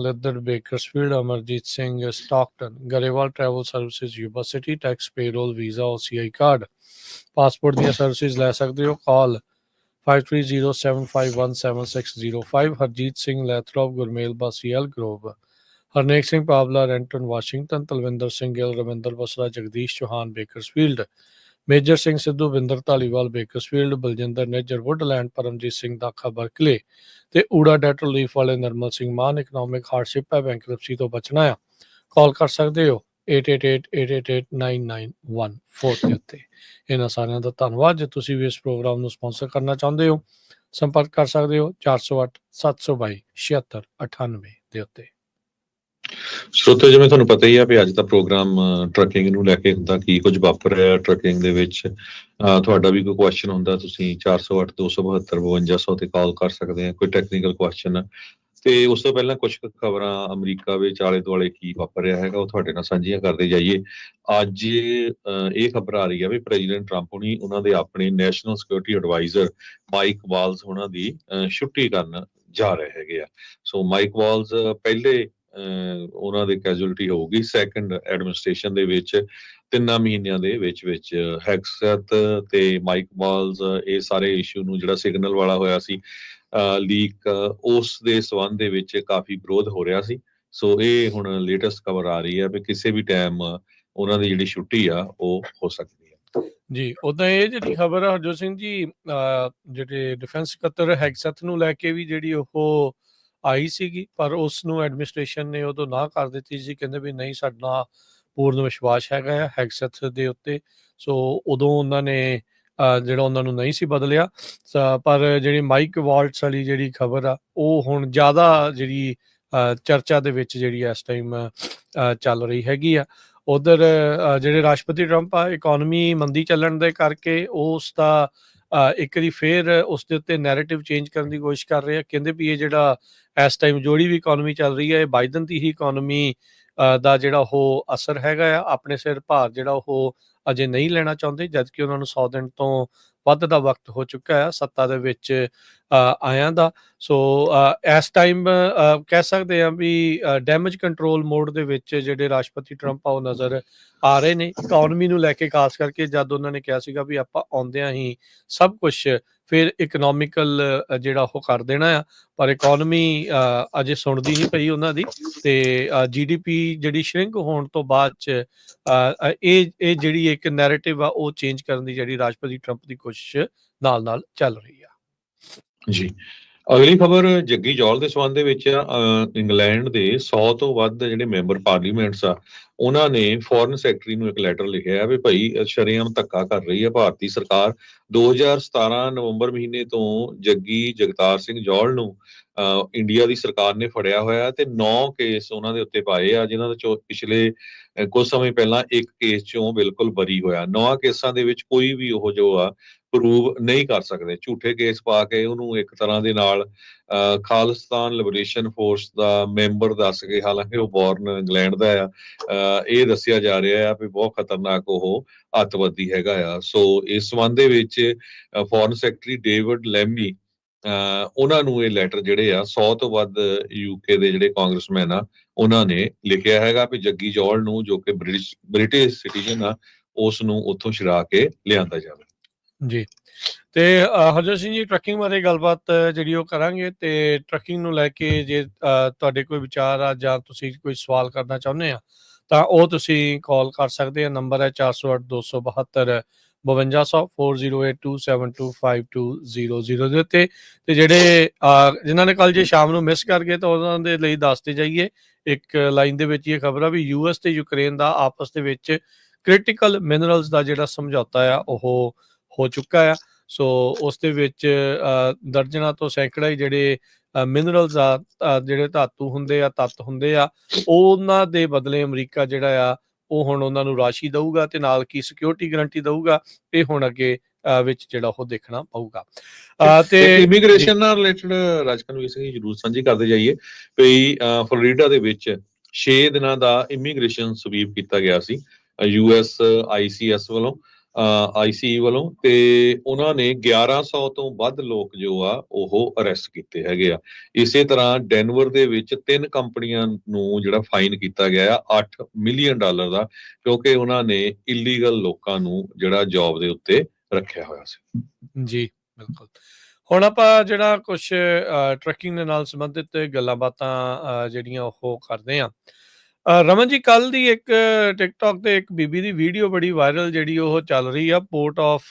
Liddard, Bakersfield, Amarjeet Singh, Stockton, Garewal Travel Services, Yuba City, Tax, Payroll, Visa, OCI card, passport ਦੀਆਂ services ਲੈ ਸਕਦੇ ਹੋ। ਕਾਲ 5307517605। Harjeet Singh Lathrop, Gurmel Basi, Elk Grove, Harnek Singh Pawla, Renton Washington, Talwinder Singh Gill, Ravinder Basra, Jagdish Chauhan, Bakersfield, Major Singh Sidhu, Binder Dhaliwal, Bakersfield, Baljinder Nijjar, Woodland, Paramjit Singh Dakha, Berkeley ਤੇ ਊੜਾ debt relief ਵਾਲੇ Nirmal Singh Mann. Economic hardship ਹੈ, bankruptcy ਤੋਂ ਬਚਣਾ ਆ, ਕਾਲ ਕਰ ਸਕਦੇ ਹੋ 8888889914 ਦੇ ਉੱਤੇ। ਇਹਨਾਂ ਸਾਰਿਆਂ ਦਾ ਧੰਨਵਾਦ। ਜੇ ਤੁਸੀਂ ਵੀ ਇਸ ਪ੍ਰੋਗਰਾਮ ਨੂੰ ਸਪਾਂਸਰ ਕਰਨਾ ਚਾਹੁੰਦੇ ਹੋ, ਸੰਪਰਕ ਕਰ ਸਕਦੇ ਹੋ 408-722-7698 ਦੇ ਉੱਤੇ। ਸਰੋਤੇ, ਜਿਵੇਂ ਤੁਹਾਨੂੰ ਪਤਾ ਹੀ ਆ ਵੀ ਅੱਜ ਦਾ ਪ੍ਰੋਗਰਾਮ ਟਰੱਕਿੰਗ ਨੂੰ ਲੈ ਕੇ ਹੁੰਦਾ, ਕੀ ਕੁਝ ਵਾਪਰ ਰਿਹਾ ਟਰੱਕਿੰਗ ਦੇ ਵਿੱਚ। ਤੁਹਾਡਾ ਵੀ ਕੋਈ ਕੁਐਸਚਨ ਹੁੰਦਾ, ਤੁਸੀਂ 408-272-5200 ਤੇ ਕਾਲ ਕਰ ਸਕਦੇ ਆ, ਕੋਈ ਟੈਕਨੀਕਲ ਕੁਐਸਚਨ। ਤੇ ਉਸ ਤੋਂ ਪਹਿਲਾਂ ਕੁਝ ਖਬਰਾਂ ਅਮਰੀਕਾ ਵਿੱਚ ਆਲੇ ਦੁਆਲੇ ਕੀ ਵਾਪਰ ਰਿਹਾ ਹੈਗਾ ਉਹ ਤੁਹਾਡੇ ਨਾਲ ਸਾਂਝੀਆਂ ਕਰਦੇ ਜਾਈਏ। ਅੱਜ ਇਹ ਖਬਰ ਆ ਰਹੀ ਹੈ ਵੀ ਪ੍ਰੈਜ਼ੀਡੈਂਟ ਟਰੰਪ ਹੁਣੀ ਉਹਨਾਂ ਦੇ ਆਪਣੇ national security advisor mic Walz ਉਹਨਾਂ ਦੀ ਛੁੱਟੀ ਕਰਨ ਜਾ ਰਹੇ ਹੈਗੇ ਆ। ਸੋ ਮਾਈਕ ਵਾਲਜ਼ ਪਹਿਲੇ ਉਹਨਾਂ ਦੀ ਕੈਜੂਅਲਟੀ ਹੋਊਗੀ ਸੈਕੰਡ ਐਡਮਿਨਿਸਟ੍ਰੇਸ਼ਨ ਦੇ ਵਿੱਚ 3 ਮਹੀਨਿਆਂ ਦੇ ਵਿੱਚ ਹੈਗਸੈਥ ਤੇ ਮਾਈਕ ਵਾਲਜ਼ ਇਹ ਸਾਰੇ ਇਸ਼ੂ ਨੂੰ ਜਿਹੜਾ ਸਿਗਨਲ ਵਾਲਾ ਹੋਇਆ ਸੀ ਲੀਕ, ਉਸ ਦੇ ਸੰਬੰਧ ਦੇ ਵਿੱਚ ਕਾਫੀ ਵਿਰੋਧ ਹੋ ਰਿਹਾ ਸੀ। ਸੋ ਇਹ ਹੁਣ ਲੇਟੈਸਟ ਖਬਰ ਆ ਰਹੀ ਹੈ ਵੀ ਕਿਸੇ ਵੀ ਟਾਈਮ ਉਹਨਾਂ ਦੀ ਜਿਹੜੀ ਛੁੱਟੀ ਆ ਉਹ ਹੋ ਸਕਦੀ ਹੈ ਜੀ। ਉਦਾਂ ਇਹ ਜਿਹੜੀ ਖਬਰ ਆ ਹਰਜੋਤ ਸਿੰਘ ਜੀ, ਜਿਹੜੇ ਡਿਫੈਂਸ ਸਕੱਤਰ ਹੈਗਸੈਥ ਨੂੰ ਲੈ ਕੇ ਵੀ ਜਿਹੜੀ ਉਹ ਆਈ ਸੀਗੀ, ਪਰ ਉਸ ਨੂੰ ਐਡਮਿਨਿਸਟ੍ਰੇਸ਼ਨ ਨੇ ਉਦੋਂ ਨਾ ਕਰ ਦਿੱਤੀ ਸੀ। ਕਹਿੰਦੇ ਵੀ ਨਹੀਂ, ਸਾਡਾ ਪੂਰਨ ਵਿਸ਼ਵਾਸ ਹੈਗਾ ਆ ਹੈਗਸੈਥ ਦੇ ਉੱਤੇ। ਸੋ ਉਦੋਂ ਉਹਨਾਂ ਨੇ ਜਿਹੜਾ ਉਹਨਾਂ ਨੂੰ ਨਹੀਂ ਸੀ ਬਦਲਿਆ। ਪਰ ਜਿਹੜੀ ਮਾਈਕ ਵਾਲਟਸ ਵਾਲੀ ਜਿਹੜੀ ਖਬਰ ਆ ਉਹ ਹੁਣ ਜ਼ਿਆਦਾ ਜਿਹੜੀ ਚਰਚਾ ਦੇ ਵਿੱਚ ਜਿਹੜੀ ਇਸ ਟਾਈਮ ਚੱਲ ਰਹੀ ਹੈਗੀ ਆ। ਉਧਰ ਜਿਹੜੇ ਰਾਸ਼ਟਰਪਤੀ ਟਰੰਪ ਆ, ਇਕੋਨਮੀ ਮੰਦੀ ਚੱਲਣ ਦੇ ਕਰਕੇ ਉਸ ਦਾ ਇੱਕ ਵਾਰੀ ਫੇਰ ਉਸ ਦੇ ਉੱਤੇ ਨੈਰੇਟਿਵ ਚੇਂਜ ਕਰਨ ਦੀ ਕੋਸ਼ਿਸ਼ ਕਰ ਰਹੇ ਆ। ਕਹਿੰਦੇ ਵੀ ਇਹ ਜਿਹੜਾ ਇਸ ਟਾਈਮ ਜਿਹੜੀ ਵੀ ਇਕੋਨਮੀ ਚੱਲ ਰਹੀ ਹੈ, ਇਹ ਬਾਈਡਨ ਦੀ ਹੀ ਇਕੋਨਮੀ ਦਾ ਜਿਹੜਾ ਉਹ ਅਸਰ ਹੈਗਾ ਆ। ਆਪਣੇ ਸਿਰ ਭਾਰ ਜਿਹੜਾ ਉਹ ਅਜੇ ਨਹੀਂ ਲੈਣਾ ਚਾਹੁੰਦੇ, ਜਦਕਿ ਉਹਨਾਂ ਨੂੰ 100 ਦਿਨ ਤੋਂ ਵੱਧ ਦਾ ਵਕਤ ਹੋ ਚੁੱਕਾ ਹੈ ਸੱਤਾ ਦੇ ਵਿੱਚ ਆਇਆਂ ਦਾ। ਸੋ ਇਸ ਟਾਈਮ ਕਹਿ ਸਕਦੇ ਹਾਂ ਵੀ ਡੈਮੇਜ ਕੰਟਰੋਲ ਮੋਡ ਦੇ ਵਿੱਚ ਜਿਹੜੇ ਰਾਸ਼ਟਰਪਤੀ ਟਰੰਪ ਆ ਉਹ ਨਜ਼ਰ ਆ ਰਹੇ ਨੇ ਇਕੋਨਮੀ ਨੂੰ ਲੈ ਕੇ, ਖਾਸ ਕਰਕੇ ਜਦ ਉਹਨਾਂ ਨੇ ਕਿਹਾ ਸੀਗਾ ਵੀ ਆਪਾਂ ਆਉਂਦਿਆਂ ਹੀ ਸਭ ਕੁਛ ਫਿਰ ਇਕਨੋਮਿਕਲ ਜਿਹੜਾ ਉਹ ਕਰ ਦੇਣਾ ਆ। ਪਰ ਇਕੋਨਮੀ ਅਜੇ ਸੁਣਦੀ ਨਹੀਂ ਪਈ ਉਹਨਾਂ ਦੀ, ਤੇ GDP ਜਿਹੜੀ ਸ਼ਰਿੰਕ ਹੋਣ ਤੋਂ ਬਾਅਦ 'ਚ ਇਹ ਜਿਹੜੀ ਇੱਕ ਨੈਰੇਟਿਵ ਆ ਉਹ ਚੇਂਜ ਕਰਨ ਦੀ ਜਿਹੜੀ ਰਾਸ਼ਟਰਪਤੀ ਟਰੰਪ ਦੀ ਕੋਸ਼ਿਸ਼ ਨਾਲ ਨਾਲ ਚੱਲ ਰਹੀ ਆ ਜੀ। ਅਗਲੀ ਖਬਰ ਜੱਗੀ ਜੌਲ ਦੇ ਸੰਬੰਧ ਦੇ ਵਿੱਚ ਇੰਗਲੈਂਡ ਦੇ 100 ਤੋਂ ਵੱਧ ਜਿਹੜੇ ਮੈਂਬਰ ਪਾਰਲੀਮੈਂਟਸ ਆ ਉਹਨਾਂ ਨੇ ਫੋਰਨ ਸੈਕਟਰੀ ਨੂੰ ਇੱਕ ਲੈਟਰ ਲਿਖਿਆ ਵੀ ਭਾਈ ਸ਼ਰੇਆਮ ਧੱਕਾ ਕਰ ਰਹੀ ਹੈ ਭਾਰਤੀ ਸਰਕਾਰ। 2017 ਨਵੰਬਰ ਮਹੀਨੇ ਤੋਂ ਜੱਗੀ ਜਗਤਾਰ ਸਿੰਘ ਜੌਲ ਨੂੰ ਇੰਡੀਆ ਦੀ ਸਰਕਾਰ ਨੇ ਫੜਿਆ ਹੋਇਆ ਤੇ 9 ਕੇਸ ਉਹਨਾਂ ਦੇ ਉੱਤੇ ਪਾਏ ਆ, ਜਿਨ੍ਹਾਂ ਦੇ ਚੋਂ ਪਿਛਲੇ ਕੁਝ ਸਮੇਂ ਪਹਿਲਾਂ ਇੱਕ ਕੇਸ ਚੋਂ ਬਿਲਕੁਲ ਬਰੀ ਹੋਇਆ। 9 ਕੇਸਾਂ ਦੇ ਵਿੱਚ ਕੋਈ ਵੀ ਉਹ ਜੋ ਆ ਪ੍ਰੂਵ ਨਹੀਂ ਕਰ ਸਕਦੇ। ਝੂਠੇ ਕੇਸ ਪਾ ਕੇ ਉਹਨੂੰ ਇੱਕ ਤਰ੍ਹਾਂ ਦੇ ਨਾਲ ਖਾਲਿਸਤਾਨ ਲਿਬਰੇਸ਼ਨ ਫੋਰਸ ਦਾ ਮੈਂਬਰ ਦੱਸ ਕੇ, ਹਾਲਾਂਕਿ ਉਹ ਬੋਰਨ ਇੰਗਲੈਂਡ ਦਾ ਆ, ਇਹ ਦੱਸਿਆ ਜਾ ਰਿਹਾ ਆ ਵੀ ਬਹੁਤ ਖਤਰਨਾਕ ਉਹ ਅੱਤਵਾਦੀ ਹੈਗਾ ਆ। ਸੋ ਇਸ ਸੰਬੰਧ ਦੇ ਵਿੱਚ ਫੋਰਨ ਸੈਕਟਰੀ ਡੇਵਿਡ ਲੈਮੀ ਉਹਨਾਂ ਨੂੰ ਇਹ ਲੈਟਰ ਜਿਹੜੇ ਆ 100 ਤੋਂ ਵੱਧ UK ਦੇ ਜਿਹੜੇ ਕਾਂਗਰਸਮੈਨ ਆ ਉਹਨਾਂ ਨੇ ਲਿਖਿਆ ਹੈਗਾ ਵੀ ਜੱਗੀ ਜੌਲ ਨੂੰ, ਜੋ ਕਿ ਬ੍ਰਿਟਿਸ਼ ਸਿਟੀਜ਼ਨ ਆ, ਉਸ ਨੂੰ ਉੱਥੋਂ ਛੁਡਾ ਕੇ ਲਿਆਂਦਾ ਜਾਵੇ ਜੀ। ਤੇ ਹਰਜੋਤ ਸਿੰਘ ਜੀ, ਟਰੱਕਿੰਗ ਬਾਰੇ ਗੱਲਬਾਤ ਜਿਹੜੀ ਉਹ ਕਰਾਂਗੇ। ਤੇ ਟਰੱਕਿੰਗ ਨੂੰ ਲੈ ਕੇ ਜੇ ਤੁਹਾਡੇ ਕੋਈ ਵਿਚਾਰ ਆ ਜਾਂ ਤੁਸੀਂ ਕੋਈ ਸਵਾਲ ਕਰਨਾ ਚਾਹੁੰਦੇ ਆ ਤਾਂ ਉਹ ਤੁਸੀਂ ਕਾਲ ਕਰ ਸਕਦੇ ਆ। ਨੰਬਰ ਹੈ 408-272-5200 4082725200 ਦੇ ਉੱਤੇ। ਤੇ ਜਿਹੜੇ ਜਿਨ੍ਹਾਂ ਨੇ ਕੱਲ ਜੇ ਸ਼ਾਮ ਨੂੰ ਮਿਸ ਕਰ ਗਏ ਤਾਂ ਉਹਨਾਂ ਦੇ ਲਈ ਦੱਸਦੇ ਜਾਈਏ, ਇੱਕ ਲਾਈਨ ਦੇ ਵਿੱਚ ਇਹ ਖਬਰ ਆ ਵੀ US ਤੇ ਯੂਕਰੇਨ ਦਾ ਆਪਸ ਦੇ ਵਿੱਚ ਕ੍ਰਿਟੀਕਲ ਮਿਨਰਲਸ ਦਾ ਜਿਹੜਾ ਸਮਝੌਤਾ ਆ ਉਹ ਹੋ ਚੁੱਕਾ ਆ। ਸੋ ਉਸ ਦੇ ਵਿੱਚ ਦਰਜਨਾਂ ਤੋਂ ਸੈਂਕੜਾ ਹੀ ਜਿਹੜੇ ਮਿਨਰਲਸ ਆ, ਜਿਹੜੇ ਧਾਤੂ ਹੁੰਦੇ ਆ, ਤੱਤ ਹੁੰਦੇ ਆ, ਉਹਨਾਂ ਦੇ ਬਦਲੇ ਅਮਰੀਕਾ ਜਿਹੜਾ ਆ ਉਹ ਹੁਣ ਉਹਨਾਂ ਨੂੰ ਰਾਸ਼ੀ ਦਊਗਾ ਤੇ ਨਾਲ ਕੀ ਸਿਕਿਉਰਿਟੀ ਗਰੰਟੀ ਦਊਗਾ, ਇਹ ਹੁਣ ਅੱਗੇ ਵਿੱਚ ਜਿਹੜਾ ਉਹ ਦੇਖਣਾ ਪਊਗਾ। ਤੇ ਇਮੀਗ੍ਰੇਸ਼ਨ ਨਾਲ ਰਿਲੇਟਡ ਰਾਜਕਨਵੀਰ ਸਿੰਘ ਜ਼ਰੂਰ ਸਾਂਝੀ ਕਰਦੇ ਜਾਈਏ ਵੀ ਫਲੋਰੀਡਾ ਦੇ ਵਿੱਚ 6 ਦਿਨਾਂ ਦਾ ਇਮੀਗ੍ਰੇਸ਼ਨ ਸਵੀਪ ਕੀਤਾ ਗਿਆ ਸੀ US ICS ਵੱਲੋਂ। ਆਈਸੀਯੂ ਵੱਲੋਂ, ਤੇ ਉਹਨਾਂ ਨੇ 1100 ਤੋਂ ਵੱਧ ਲੋਕ ਜੋ ਆ ਉਹ ਅਰੈਸਟ ਕੀਤੇ ਹੈਗੇ ਆ। ਇਸੇ ਤਰ੍ਹਾਂ ਡੈਨਵਰ ਦੇ ਵਿੱਚ 3 ਕੰਪਨੀਆਂ ਨੂੰ ਜਿਹੜਾ ਫਾਈਨ ਕੀਤਾ ਗਿਆ ਆ $8 ਮਿਲੀਅਨ ਦਾ, ਕਿਉਂਕਿ ਉਹਨਾਂ ਨੇ ਇਲੀਗਲ ਲੋਕਾਂ ਨੂੰ ਜਿਹੜਾ ਜੌਬ ਦੇ ਉੱਤੇ ਰੱਖਿਆ ਹੋਇਆ ਸੀ। ਜੀ ਬਿਲਕੁਲ। ਹੁਣ ਆਪਾਂ ਜਿਹੜਾ ਕੁਝ ਟਰੱਕਿੰਗ ਦੇ ਨਾਲ ਸੰਬੰਧਿਤ ਗੱਲਾਂ ਬਾਤਾਂ ਜਿਹੜੀਆਂ ਉਹ ਕਰਦੇ ਹਾਂ। ਰਮਨ ਜੀ, ਕੱਲ ਦੀ ਇੱਕ ਟਿਕਟੌਕ ਤੇ ਇੱਕ ਬੀਬੀ ਦੀ ਵੀਡੀਓ ਬੜੀ ਵਾਇਰਲ ਜਿਹੜੀ ਉਹ ਚੱਲ ਰਹੀ ਆ ਪੋਰਟ ਆਫ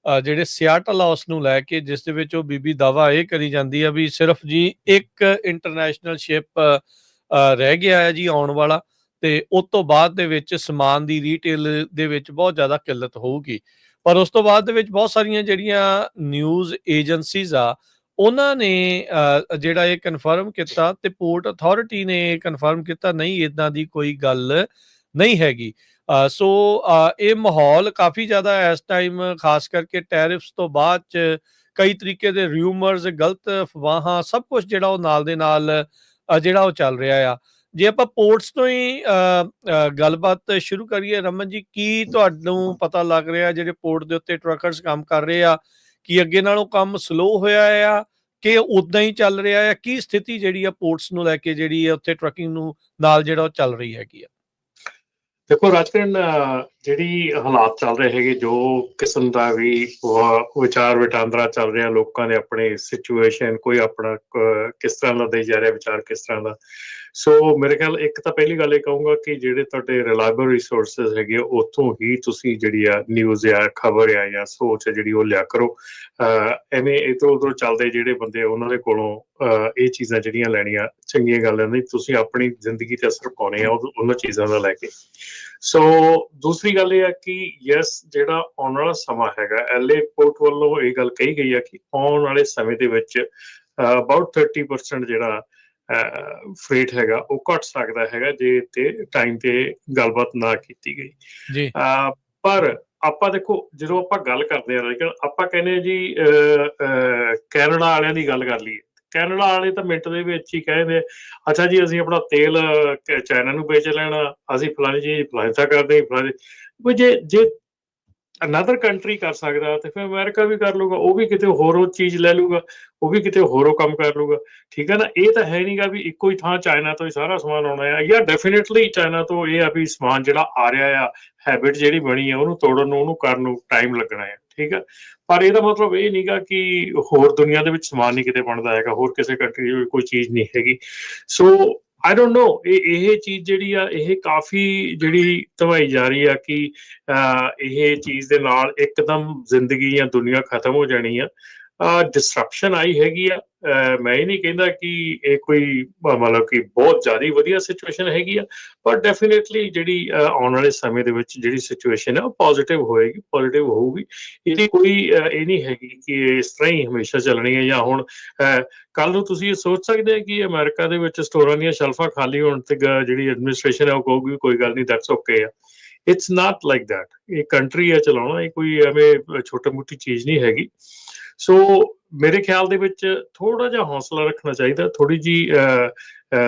ਜਿਹੜੇ ਸਿਆਟਲ ਆ ਉਸ ਨੂੰ ਲੈ ਕੇ, ਜਿਸ ਦੇ ਵਿੱਚ ਉਹ ਬੀਬੀ ਦਾਅਵਾ ਇਹ ਕਰੀ ਜਾਂਦੀ ਆ ਵੀ ਸਿਰਫ ਜੀ ਇੱਕ ਇੰਟਰਨੈਸ਼ਨਲ ਸ਼ਿਪ ਰਹਿ ਗਿਆ ਹੈ ਜੀ ਆਉਣ ਵਾਲਾ, ਤੇ ਉਸ ਤੋਂ ਬਾਅਦ ਦੇ ਵਿੱਚ ਸਮਾਨ ਦੀ ਰੀਟੇਲ ਦੇ ਵਿੱਚ ਬਹੁਤ ਜ਼ਿਆਦਾ ਕਿੱਲਤ ਹੋਊਗੀ। ਪਰ ਉਸ ਤੋਂ ਬਾਅਦ ਦੇ ਵਿੱਚ ਬਹੁਤ ਸਾਰੀਆਂ ਜਿਹੜੀਆਂ ਨਿਊਜ਼ ਏਜੰਸੀਜ਼ ਆ ਉਹਨਾਂ ਨੇ ਜਿਹੜਾ ਇਹ ਕਨਫਰਮ ਕੀਤਾ, ਤੇ ਪੋਰਟ ਅਥਾਰਟੀ ਨੇ ਇਹ ਕਨਫਰਮ ਕੀਤਾ ਨਹੀਂ ਇਦਾਂ ਦੀ ਕੋਈ ਗੱਲ ਨਹੀਂ ਹੈਗੀ। ਸੋ ਇਹ ਮਾਹੌਲ ਕਾਫੀ ਜ਼ਿਆਦਾ ਇਸ ਟਾਈਮ, ਖਾਸ ਕਰਕੇ ਟੈਰਿਫਸ ਤੋਂ ਬਾਅਦ ਚ ਕਈ ਤਰੀਕੇ ਦੇ ਰਿਊਮਰਸ, ਗਲਤ ਅਫਵਾਹਾਂ, ਸਭ ਕੁਝ ਜਿਹੜਾ ਉਹ ਨਾਲ ਦੇ ਨਾਲ ਜਿਹੜਾ ਉਹ ਚੱਲ ਰਿਹਾ ਆ। ਜੇ ਆਪਾਂ ਪੋਰਟਸ ਤੋਂ ਹੀ ਗੱਲਬਾਤ ਸ਼ੁਰੂ ਕਰੀਏ, ਰਮਨ ਜੀ, ਕੀ ਤੁਹਾਨੂੰ ਪਤਾ ਲੱਗ ਰਿਹਾ ਜਿਹੜੇ ਪੋਰਟ ਦੇ ਉੱਤੇ ਟਰੱਕਰਸ ਕੰਮ ਕਰ ਰਹੇ ਆ, ਕੀ ਅੱਗੇ ਨਾਲੋਂ ਕੰਮ ਸਲੋ ਹੋਇਆ ਆ ਕਿ ਉਦਾਂ ਹੀ ਚੱਲ ਰਿਹਾ ਆ? ਕੀ ਸਥਿਤੀ ਜਿਹੜੀ ਆ ਪੋਰਟਸ ਨੂੰ ਲੈ ਕੇ ਜਿਹੜੀ ਆ ਉੱਥੇ ਟਰੱਕਿੰਗ ਨੂੰ ਨਾਲ ਜਿਹੜਾ ਉਹ ਚੱਲ ਰਹੀ ਹੈਗੀ ਆ? ਦੇਖੋ ਰਾਜਕਿਰਨ, ਜਿਹੜੀ ਹਾਲਾਤ ਚੱਲ ਰਹੇ ਹੈਗੇ, ਜੋ ਕਿਸਮ ਦਾ ਵੀ ਵਿਚਾਰ ਵਟਾਂਦਰਾ ਚੱਲ ਰਿਹਾ ਲੋਕਾਂ ਦੇ ਆਪਣੇ ਸਿਚੁਏਸ਼ਨ, ਕੋਈ ਆਪਣਾ ਕਿਸ ਤਰ੍ਹਾਂ ਦਾ ਦੇਈ ਜਾ ਰਿਹਾ ਵਿਚਾਰ, ਕਿਸ ਤਰ੍ਹਾਂ ਦਾ। ਸੋ ਮੇਰੇ ਖਿਆਲ ਇੱਕ ਤਾਂ ਪਹਿਲੀ ਗੱਲ ਇਹ ਕਹੂੰਗਾ ਕਿ ਜਿਹੜੇ ਤੁਹਾਡੇ ਰਿਲਾਇਬਲ ਰਿਸੋਰਸਿਸ ਹੈਗੇ ਉੱਥੋਂ ਹੀ ਤੁਸੀਂ ਜਿਹੜੀ ਆ ਨਿਊਜ਼ ਆ, ਖਬਰ ਆ ਜਾਂ ਸੋਚ ਆ ਜਿਹੜੀ ਉਹ ਲਿਆ ਕਰੋ। ਐਵੇਂ ਇੱਧਰੋਂ ਉੱਧਰੋਂ ਚੱਲਦੇ ਜਿਹੜੇ ਬੰਦੇ ਉਹਨਾਂ ਦੇ ਕੋਲੋਂ ਇਹ ਚੀਜ਼ਾਂ ਜਿਹੜੀਆਂ ਲੈਣੀਆਂ ਚੰਗੀਆਂ ਗੱਲਾਂ ਨਹੀਂ, ਤੁਸੀਂ ਆਪਣੀ ਜ਼ਿੰਦਗੀ ਤੇ ਅਸਰ ਪਾਉਣੇ ਆ ਉਹਨਾਂ ਚੀਜ਼ਾਂ ਦਾ ਲੈ ਕੇ। ਸੋ ਦੂਸਰੀ ਗੱਲ ਇਹ ਆ ਕਿ ਯੈਸ, ਜਿਹੜਾ ਆਉਣ ਵਾਲਾ ਸਮਾਂ ਹੈਗਾ, LA ਪੋਰਟ ਵੱਲੋਂ ਇਹ ਗੱਲ ਕਹੀ ਗਈ ਆ ਕਿ ਆਉਣ ਵਾਲੇ ਸਮੇਂ ਦੇ ਵਿੱਚ ਅਬਾਊਟ 30% ਜਿਹੜਾ ਫਰੇਟ ਹੈਗਾ ਉਹ ਘਟ ਸਕਦਾ ਹੈਗਾ ਜੇ ਤੇ ਟਾਈਮ ਤੇ ਗੱਲਬਾਤ ਨਾ ਕੀਤੀ ਗਈ ਜੀ। ਪਰ ਆਪਾਂ ਦੇਖੋ, ਜਦੋਂ ਆਪਾਂ ਗੱਲ ਕਰਦੇ ਹਾਂ ਲੇਕਿਨ ਆਪਾਂ ਕਹਿੰਦੇ ਹਾਂ ਜੀ ਕੈਨੇਡਾ ਵਾਲਿਆਂ ਦੀ ਗੱਲ ਕਰ ਲਈਏ, ਕੈਨੇਡਾ ਵਾਲੇ ਤਾਂ ਮਿੰਟ ਦੇ ਵਿੱਚ ਹੀ ਕਹਿੰਦੇ ਅੱਛਾ ਜੀ ਅਸੀਂ ਆਪਣਾ ਤੇਲ ਚਾਈਨਾ ਨੂੰ ਵੇਚ ਲੈਣਾ, ਅਸੀਂ ਫਲਾਣੀ ਚੀਜ਼ ਫਲਾਈਤਾ ਕਰਦੇ ਫਲਾਣੀ। ਜੇ ਅਨਦਰ ਕੰਟਰੀ ਕਰ ਸਕਦਾ ਤੇ ਫਿਰ ਅਮਰੀਕਾ ਵੀ ਕਰ ਲੂਗਾ, ਉਹ ਵੀ ਕਿਤੇ ਹੋਰੋਂ ਚੀਜ਼ ਲੈ ਲੂਗਾ, ਉਹ ਵੀ ਕਿਤੇ ਹੋਰੋਂ ਕੰਮ ਕਰ ਲੂਗਾ। ਠੀਕ ਹੈ ਨਾ? ਇਹ ਤਾਂ ਹੈ ਨਹੀਂਗਾ ਵੀ ਇੱਕੋ ਹੀ ਥਾਂ ਚਾਈਨਾ ਤੋਂ ਹੀ ਸਾਰਾ ਸਮਾਨ ਆਉਣਾ ਆ, ਜਾਂ ਡੈਫੀਨੇਟਲੀ ਚਾਈਨਾ ਤੋਂ ਇਹ ਆ ਵੀ ਸਮਾਨ ਜਿਹੜਾ ਆ ਰਿਹਾ ਆ, ਹੈਬਿਟ ਜਿਹੜੀ ਬਣੀ ਆ ਉਹਨੂੰ ਤੋੜਨ ਨੂੰ, ਉਹਨੂੰ ਕਰਨ ਨੂੰ ਟਾਈਮ ਲੱਗਣਾ ਹੈ। ਠੀਕ ਹੈ, ਪਰ ਇਹਦਾ ਮਤਲਬ ਇਹ ਨਹੀਂਗਾ ਕਿ ਹੋਰ ਦੁਨੀਆ ਦੇ ਵਿੱਚ ਸਮਾਨ ਨਹੀਂ ਕਿਤੇ ਬਣਦਾ ਹੈਗਾ, ਹੋਰ ਕਿਸੇ ਕੰਟਰੀ ਦੀ ਕੋਈ ਚੀਜ਼ ਨਹੀਂ ਹੈਗੀ। ਸੋ ਆਈ ਡੋਂਟ ਨੋ, ਇਹ ਚੀਜ਼ ਜਿਹੜੀ ਆ ਇਹ ਕਾਫੀ ਜਿਹੜੀ ਧਵਾਈ ਜਾ ਰਹੀ ਆ ਕਿ ਇਹ ਚੀਜ਼ ਦੇ ਨਾਲ ਇੱਕਦਮ ਜ਼ਿੰਦਗੀ ਜਾਂ ਦੁਨੀਆ ਖਤਮ ਹੋ ਜਾਣੀ ਆ। ਡਿਸਰਪਸ਼ਨ ਆਈ ਹੈਗੀ ਆ। ਮੈਂ ਇਹ ਨਹੀਂ ਕਹਿੰਦਾ ਕਿ ਇਹ ਕੋਈ ਮਤਲਬ ਕਿ ਬਹੁਤ ਜ਼ਿਆਦਾ ਵਧੀਆ ਸਿਚੁਏਸ਼ਨ ਹੈਗੀ ਆ, ਪਰ ਡੈਫੀਨੇਟਲੀ ਜਿਹੜੀ ਆਉਣ ਵਾਲੇ ਸਮੇਂ ਦੇ ਵਿੱਚ ਜਿਹੜੀ ਸਿਚੁਏਸ਼ਨ ਹੈ ਉਹ ਪੋਜ਼ਿਟਿਵ ਹੋਏਗੀ, ਪੋਜ਼ਿਟਿਵ ਹੋਊਗੀ। ਇਹਦੀ ਕੋਈ ਇਹ ਨਹੀਂ ਹੈਗੀ ਕਿ ਇਸ ਤਰ੍ਹਾਂ ਹੀ ਹਮੇਸ਼ਾ ਚੱਲਣੀ ਹੈ। ਜਾਂ ਹੁਣ ਕੱਲ ਨੂੰ ਤੁਸੀਂ ਇਹ ਸੋਚ ਸਕਦੇ ਹੋ ਕਿ ਅਮਰੀਕਾ ਦੇ ਵਿੱਚ ਸਟੋਰਾਂ ਦੀਆਂ ਸ਼ੈਲਫਾਂ ਖਾਲੀ ਹੋਣ ਤੇ ਜਿਹੜੀ ਐਡਮਿਨਿਸਟ੍ਰੇਸ਼ਨ ਹੈ ਉਹ ਕਹੂਗੀ ਕੋਈ ਗੱਲ ਨਹੀਂ, ਦੈਟਸ ਓਕੇ ਆ। It's not like that. ਇਹ ਕੰਟਰੀ ਹੈ ਚਲਾਉਣਾ, ਇਹ ਕੋਈ ਐਵੇਂ ਛੋਟੀ ਮੋਟੀ ਚੀਜ਼ ਨਹੀਂ ਹੈਗੀ। ਸੋ ਮੇਰੇ ਖਿਆਲ ਦੇ ਵਿੱਚ ਥੋੜਾ ਜਿਹਾ ਹੌਸਲਾ ਰੱਖਣਾ ਚਾਹੀਦਾ, ਥੋੜੀ ਜਿਹੀ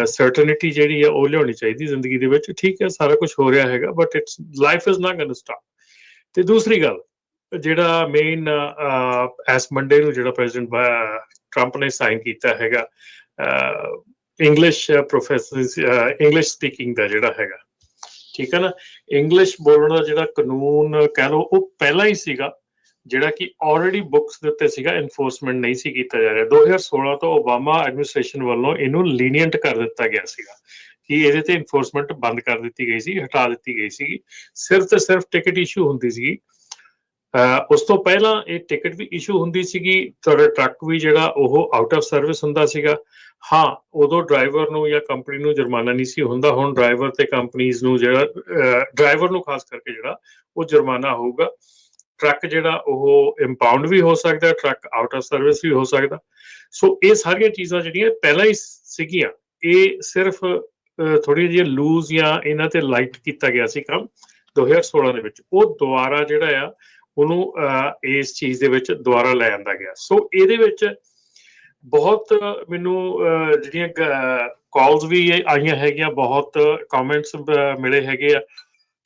ਸਰਟਨਿਟੀ ਜਿਹੜੀ ਆ ਉਹ ਲਿਆਉਣੀ ਚਾਹੀਦੀ ਜ਼ਿੰਦਗੀ ਦੇ ਵਿੱਚ। ਠੀਕ ਹੈ, ਸਾਰਾ ਕੁਝ ਹੋ ਰਿਹਾ ਹੈਗਾ, but it's life is not going to stop. ਤੇ ਦੂਸਰੀ ਗੱਲ, ਜਿਹੜਾ ਮੇਨ ਐਸ ਮੰਡੇ ਨੂੰ ਜਿਹੜਾ ਪ੍ਰੈਜ਼ੀਡੈਂਟ ਟਰੰਪ ਨੇ ਸਾਈਨ ਕੀਤਾ ਹੈਗਾ ਇੰਗਲਿਸ਼ ਇੰਗਲਿਸ਼ ਸਪੀਕਿੰਗ ਦਾ ਜਿਹੜਾ ਹੈਗਾ, ਠੀਕ ਹੈ ਨਾ, ਇੰਗਲਿਸ਼ ਬੋਲਣ ਦਾ ਜਿਹੜਾ ਕਾਨੂੰਨ ਕਹਿ ਲਓ ਉਹ ਪਹਿਲਾਂ ਹੀ ਸੀਗਾ, ਜਿਹੜਾ ਕਿ ਆਲਰੇਡੀ ਬੁੱਕਸ ਦੇ ਉੱਤੇ ਸੀਗਾ, ਇਨਫੋਰਸਮੈਂਟ ਨਹੀਂ ਸੀ ਕੀਤਾ ਜਾ ਰਿਹਾ। 2016 ਤੋਂ ਓਬਾਮਾ ਐਡਮਿਨਿਸਟ੍ਰੇਸ਼ਨ ਵੱਲੋਂ ਇਹਨੂੰ ਲੀਨੀਅੰਟ ਕਰ ਦਿੱਤਾ ਗਿਆ ਸੀਗਾ ਕਿ ਇਹਦੇ ਤੇ ਇਨਫੋਰਸਮੈਂਟ ਬੰਦ ਕਰ ਦਿੱਤੀ ਗਈ ਸੀ, ਹਟਾ ਦਿੱਤੀ ਗਈ ਸੀਗੀ। ਸਿਰਫ ਤੇ ਸਿਰਫ ਟਿਕਟ ਇਸ਼ੂ ਹੁੰਦੀ ਸੀਗੀ। ਉਸ ਤੋਂ ਪਹਿਲਾਂ ਇਹ ਟਿਕਟ ਵੀ ਇਸ਼ੂ ਹੁੰਦੀ ਸੀਗੀ, ਤੁਹਾਡਾ ਟਰੱਕ ਵੀ ਜਿਹੜਾ ਉਹ ਆਊਟ ਆਫ ਸਰਵਿਸ ਹੁੰਦਾ ਸੀਗਾ। ਹਾਂ, ਉਦੋਂ ਡਰਾਈਵਰ ਨੂੰ ਜਾਂ ਕੰਪਨੀ ਨੂੰ ਜੁਰਮਾਨਾ ਨਹੀਂ ਸੀ ਹੁੰਦਾ। ਹੁਣ ਡਰਾਈਵਰ ਤੇ ਕੰਪਨੀਜ਼ ਨੂੰ ਜਿਹੜਾ ਡਰਾਈਵਰ ਨੂੰ ਖਾਸ ਕਰਕੇ ਜਿਹੜਾ ਉਹ ਜੁਰਮਾਨਾ ਹੋਊਗਾ। ਟਰੱਕ ਜਿਹੜਾ ਉਹ ਇੰਪਾਊਂਡ ਵੀ ਹੋ ਸਕਦਾ, ਟਰੱਕ ਆਊਟ ਆਫ ਸਰਵਿਸ ਵੀ ਹੋ ਸਕਦਾ। ਸੋ ਇਹ ਸਾਰੀਆਂ ਚੀਜ਼ਾਂ ਜਿਹੜੀਆਂ ਪਹਿਲਾਂ ਹੀ ਸੀਗੀਆਂ, ਇਹ ਸਿਰਫ ਥੋੜ੍ਹੀ ਜਿਹੀ ਲੂਜ਼ ਜਾਂ ਇਹਨਾਂ ਤੇ ਲਾਈਟ ਕੀਤਾ ਗਿਆ ਸੀ ਕੰਮ 2016 ਦੇ ਵਿੱਚ। ਉਹ ਦੁਬਾਰਾ ਜਿਹੜਾ ਆ ਉਹਨੂੰ ਇਸ ਚੀਜ਼ ਦੇ ਵਿੱਚ ਦੁਬਾਰਾ ਲੈ ਆਂਦਾ ਗਿਆ। ਸੋ ਇਹਦੇ ਵਿੱਚ ਬਹੁਤ ਮੈਨੂੰ ਜਿਹੜੀਆਂ ਕਾਲਸ ਵੀ ਆਈਆਂ ਹੈਗੀਆਂ, ਬਹੁਤ ਕਮੈਂਟਸ ਮਿਲੇ ਹੈਗੇ ਆ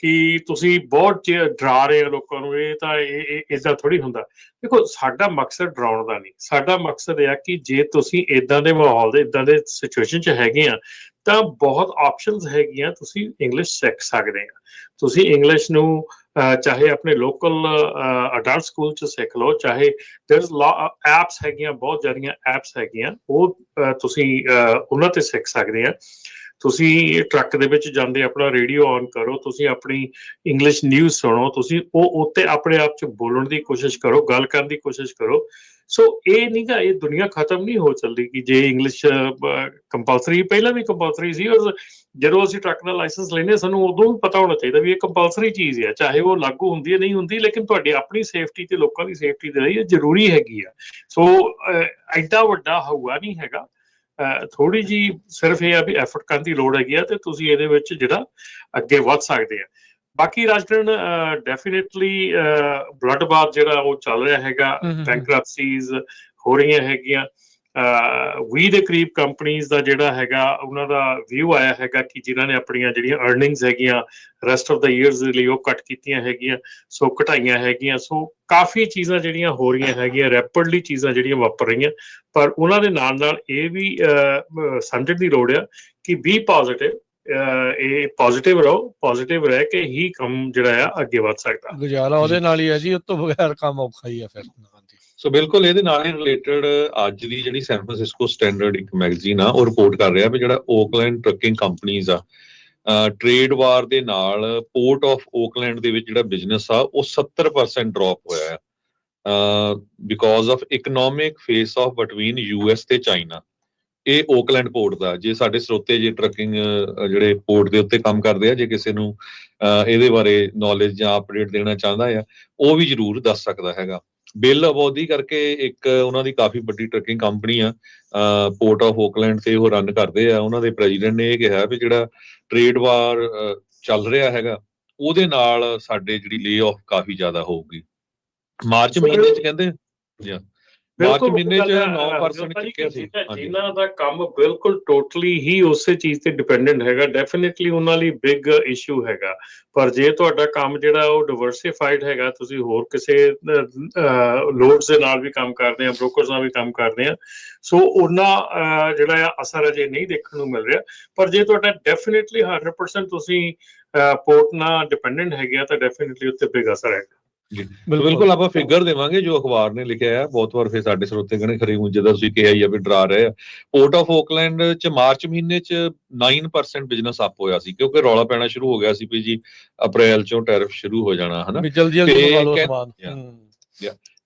ਕਿ ਤੁਸੀਂ ਬਹੁਤ ਡਰਾ ਰਹੇ ਹੋ ਲੋਕਾਂ ਨੂੰ, ਇਹ ਤਾਂ ਏਦਾਂ ਥੋੜ੍ਹੀ ਹੁੰਦਾ। ਦੇਖੋ, ਸਾਡਾ ਮਕਸਦ ਡਰਾਉਣ ਦਾ ਨਹੀਂ, ਸਾਡਾ ਮਕਸਦ ਇਹ ਆ ਕਿ ਜੇ ਤੁਸੀਂ ਏਦਾਂ ਦੇ ਮਾਹੌਲ ਦੇ, ਏਦਾਂ ਦੇ ਸਿਚੁਏਸ਼ਨ 'ਚ ਹੈਗੇ ਆ, ਤਾਂ ਬਹੁਤ ਆਪਸ਼ਨਸ ਹੈਗੀਆਂ, ਤੁਸੀਂ ਇੰਗਲਿਸ਼ ਸਿੱਖ ਸਕਦੇ ਆ। ਤੁਸੀਂ ਇੰਗਲਿਸ਼ ਨੂੰ ਚਾਹੇ ਆਪਣੇ ਲੋਕਲ ਅਡਲਟ ਸਕੂਲ 'ਚ ਸਿੱਖ ਲਓ, ਚਾਹੇ ਐਪਸ ਹੈਗੀਆਂ, ਬਹੁਤ ਜ਼ਿਆਦੀਆਂ ਐਪਸ ਹੈਗੀਆਂ, ਉਹ ਤੁਸੀਂ ਉਹਨਾਂ 'ਤੇ ਸਿੱਖ ਸਕਦੇ ਆ। ਤੁਸੀਂ ਟਰੱਕ ਦੇ ਵਿੱਚ ਜਾਂਦੇ ਆਪਣਾ ਰੇਡੀਓ ਔਨ ਕਰੋ, ਤੁਸੀਂ ਆਪਣੀ ਇੰਗਲਿਸ਼ ਨਿਊਜ਼ ਸੁਣੋ, ਤੁਸੀਂ ਉਹ ਉੱਤੇ ਆਪਣੇ ਆਪ 'ਚ ਬੋਲਣ ਦੀ ਕੋਸ਼ਿਸ਼ ਕਰੋ, ਗੱਲ ਕਰਨ ਦੀ ਕੋਸ਼ਿਸ਼ ਕਰੋ। ਸੋ ਇਹ ਨਹੀਂ ਗਾ, ਇਹ ਦੁਨੀਆ ਖਤਮ ਨਹੀਂ ਹੋ ਚੱਲਦੀ ਕਿ ਜੇ ਇੰਗਲਿਸ਼ ਕੰਪਲਸਰੀ, ਪਹਿਲਾਂ ਵੀ ਕੰਪਲਸਰੀ ਸੀ, ਔਰ ਜਦੋਂ ਅਸੀਂ ਟਰੱਕ ਦਾ ਲਾਇਸੈਂਸ ਲੈਂਦੇ ਸਾਨੂੰ ਉਦੋਂ ਵੀ ਪਤਾ ਹੋਣਾ ਚਾਹੀਦਾ ਵੀ ਇਹ ਕੰਪਲਸਰੀ ਚੀਜ਼ ਹੈ, ਚਾਹੇ ਉਹ ਲਾਗੂ ਹੁੰਦੀ ਹੈ ਨਹੀਂ ਹੁੰਦੀ, ਲੇਕਿਨ ਤੁਹਾਡੀ ਆਪਣੀ ਸੇਫਟੀ ਤੇ ਲੋਕਾਂ ਦੀ ਸੇਫਟੀ ਦੇ ਲਈ ਇਹ ਜ਼ਰੂਰੀ ਹੈਗੀ ਆ। ਸੋ ਐਡਾ ਵੱਡਾ ਹਊਆ ਨਹੀਂ ਹੈਗਾ, ਥੋੜੀ ਜੀ ਸਿਰਫ ਇਹ ਆ ਵੀ ਐਫਰਟ ਕਰਨ ਦੀ ਲੋੜ ਹੈਗੀ ਆ, ਤੇ ਤੁਸੀਂ ਇਹਦੇ ਵਿੱਚ ਜਿਹੜਾ ਅੱਗੇ ਵੱਧ ਸਕਦੇ ਆ। ਬਾਕੀ ਰਾਜਕਰਨ, ਡੈਫੀਨੇਟਲੀ ਬਲੱਡ ਬਾਥ ਜਿਹੜਾ ਉਹ ਚੱਲ ਰਿਹਾ ਹੈਗਾ, ਬੈਂਕਰਪਸੀਜ਼ ਹੋ ਰਹੀਆਂ ਹੈਗੀਆਂ। 20 ਦੇ ਕਰੀਬ ਕੰਪਨੀਜ਼ ਦਾ ਜਿਹੜਾ ਹੈਗਾ ਉਹਨਾਂ ਦਾ ਵਿਊ ਆਇਆ ਹੈਗਾ ਕਿ ਜਿਨ੍ਹਾਂ ਨੇ ਆਪਣੀਆਂ ਜਿਹੜੀਆਂ ਅਰਨਿੰਗਸ ਹੈਗੀਆਂ ਰੈਸਟ ਆਫ ਦਾ ਈਅਰਸ ਦੇ ਲਈ ਉਹ ਕੱਟ ਕੀਤੀਆਂ ਹੈਗੀਆਂ, ਸੋ ਘਟਾਈਆਂ ਹੈਗੀਆਂ। ਸੋ ਕਾਫੀ ਚੀਜ਼ਾਂ ਜਿਹੜੀਆਂ ਹੋ ਰਹੀਆਂ ਹੈਗੀਆਂ, ਰੈਪਿਡਲੀ ਚੀਜ਼ਾਂ ਜਿਹੜੀਆਂ ਵਾਪਰ ਰਹੀਆਂ, ਪਰ ਉਹਨਾਂ ਦੇ ਨਾਲ ਨਾਲ ਇਹ ਵੀ ਸਮਝਣ ਦੀ ਲੋੜ ਆ ਕਿ ਬੀ ਪੋਜ਼ਿਟਿਵ, ਇਹ ਪੋਜ਼ਿਟਿਵ ਰਹੋ, ਪੋਜ਼ਿਟਿਵ ਰਹਿ ਕੇ ਹੀ ਕੰਮ ਜਿਹੜਾ ਆ ਅੱਗੇ ਵੱਧ ਸਕਦਾ। ਗੁਜ਼ਾਰਾ ਉਹਦੇ ਨਾਲ ਹੀ ਹੈ ਜੀ, ਉਸ ਤੋਂ ਬਗੈਰ ਕੰਮ ਔਖਾ ਹੀ ਆ ਫਿਰ। ਸੋ ਬਿਲਕੁਲ ਇਹਦੇ ਨਾਲ ਹੀ ਰਿਲੇਟਡ ਅੱਜ ਦੀ ਜਿਹੜੀ ਸੈਨ ਫਰਾਂਸਿਸਕੋ ਸਟੈਂਡਰਡ ਇੱਕ ਮੈਗਜ਼ੀਨ ਆ ਉਹ ਰਿਪੋਰਟ ਕਰ ਰਿਹਾ ਵੀ ਜਿਹੜਾ ਓਕਲੈਂਡ ਟਰੱਕਿੰਗ ਕੰਪਨੀਜ਼ ਆ, ਟ੍ਰੇਡ ਵਾਰ ਦੇ ਨਾਲ ਪੋਰਟ ਆਫ ਓਕਲੈਂਡ ਦੇ ਵਿੱਚ ਜਿਹੜਾ ਬਿਜ਼ਨਸ ਆ ਉਹ 70% ਡ੍ਰੌਪ ਹੋਇਆ ਹੈ because of economic face of between US ਤੇ ਚਾਈਨਾ। ਇਹ ਓਕਲੈਂਡ ਪੋਰਟ ਦਾ, ਜੇ ਸਾਡੇ ਸਰੋਤੇ ਜੇ ਟਰੱਕਿੰਗ ਜਿਹੜੇ ਪੋਰਟ ਦੇ ਉੱਤੇ ਕੰਮ ਕਰਦੇ ਆ, ਜੇ ਕਿਸੇ ਨੂੰ ਇਹਦੇ ਬਾਰੇ ਨੌਲੇਜ ਜਾਂ ਅਪਡੇਟ ਦੇਣਾ ਚਾਹੁੰਦਾ ਆ, ਉਹ ਵੀ ਜ਼ਰੂਰ ਦੱਸ ਸਕਦਾ ਹੈਗਾ। ਬਿੱਲ ਅਬੋਦੀ ਕਰਕੇ ਇੱਕ ਉਹਨਾਂ ਦੀ ਕਾਫੀ ਵੱਡੀ ਟਰੱਕਿੰਗ ਕੰਪਨੀ ਆ, ਪੋਰਟ ਆਫ ਓਕਲੈਂਡ ਤੇ ਉਹ ਰਨ ਕਰਦੇ ਆ। ਉਹਨਾਂ ਦੇ ਪ੍ਰੈਜ਼ੀਡੈਂਟ ਨੇ ਇਹ ਕਿਹਾ ਵੀ ਜਿਹੜਾ ਟ੍ਰੇਡ ਵਾਰ ਚੱਲ ਰਿਹਾ ਹੈਗਾ ਉਹਦੇ ਨਾਲ ਸਾਡੇ ਜਿਹੜੀ ਲੇ ਆਫ ਕਾਫੀ ਜ਼ਿਆਦਾ ਹੋਊਗੀ। ਮਾਰਚ ਮਹੀਨੇ 'ਚ ਕਹਿੰਦੇ ਮਾਰਚ ਮਹੀਨੇ 'ਚ 9% ਚੁੱਕਿਆ ਸੀ। ਜਿਨ੍ਹਾਂ ਦਾ ਕੰਮ ਬਿਲਕੁਲ ਟੋਟਲੀ ਹੀ ਉਸੇ ਚੀਜ਼ ਤੇ ਡਿਪੈਂਡੈਂਟ ਹੈਗਾ, ਡੈਫੀਨੇਟਲੀ ਉਹਨਾਂ ਲਈ ਬਿਗ ਇਸ਼ੂ ਹੈਗਾ। ਪਰ ਜੇ ਤੁਹਾਡਾ ਕੰਮ ਜਿਹੜਾ ਉਹ ਡਿਵਰਸਿਫਾਈਡ ਹੈਗਾ, ਤੁਸੀਂ ਹੋਰ ਕਿਸੇ ਲੋਡਸ ਦੇ ਨਾਲ ਵੀ ਕੰਮ ਕਰਦੇ ਆ, ਬ੍ਰੋਕਰਸ ਨਾਲ ਵੀ ਕੰਮ ਕਰਦੇ ਆ, ਸੋ ਉਹਨਾਂ ਜਿਹੜਾ ਆ ਅਸਰ ਅਜੇ ਨਹੀਂ ਦੇਖਣ ਨੂੰ ਮਿਲ ਰਿਹਾ। ਪਰ ਜੇ ਤੁਹਾਡਾ ਡੈਫੀਨੇਟਲੀ 100% ਤੁਸੀਂ ਪੋਰਟ ਨਾਲ ਡਿਪੈਂਡੈਂਟ ਹੈਗੇ ਆ, ਤਾਂ ਡੈਫੀਨੇਟਲੀ ਉੱਤੇ ਬਿਗ ਅਸਰ ਹੈਗਾ। ਬਿਲਕੁਲ ਆਪਾਂ ਫਿਗਰ ਦੇਵਾਂਗੇ ਜੋ ਅਖਬਾਰ ਨੇ ਲਿਖਿਆ ਹੈ। ਬਹੁਤ ਵਾਰ ਫਿਰ ਸਾਡੇ ਸਰੋਤੇ ਕਹਿੰਦੇ ਖਰੇ ਜਦੋਂ ਤੁਸੀਂ ਕਿਹਾ ਹੀ ਆ ਵੀ ਡਰਾ ਰਹੇ ਆ। ਪੋਰਟ ਆਫ ਓਕਲੈਂਡ 'ਚ ਮਾਰਚ ਮਹੀਨੇ 'ਚ 9% ਬਿਜ਼ਨਸ ਅਪ ਹੋਇਆ ਸੀ, ਕਿਉਂਕਿ ਰੌਲਾ ਪੈਣਾ ਸ਼ੁਰੂ ਹੋ ਗਿਆ ਸੀ ਵੀ ਜੀ ਅਪ੍ਰੈਲ 'ਚੋਂ ਟੈਰਿਫ ਸ਼ੁਰੂ ਹੋ ਜਾਣਾ, ਹਨਾ।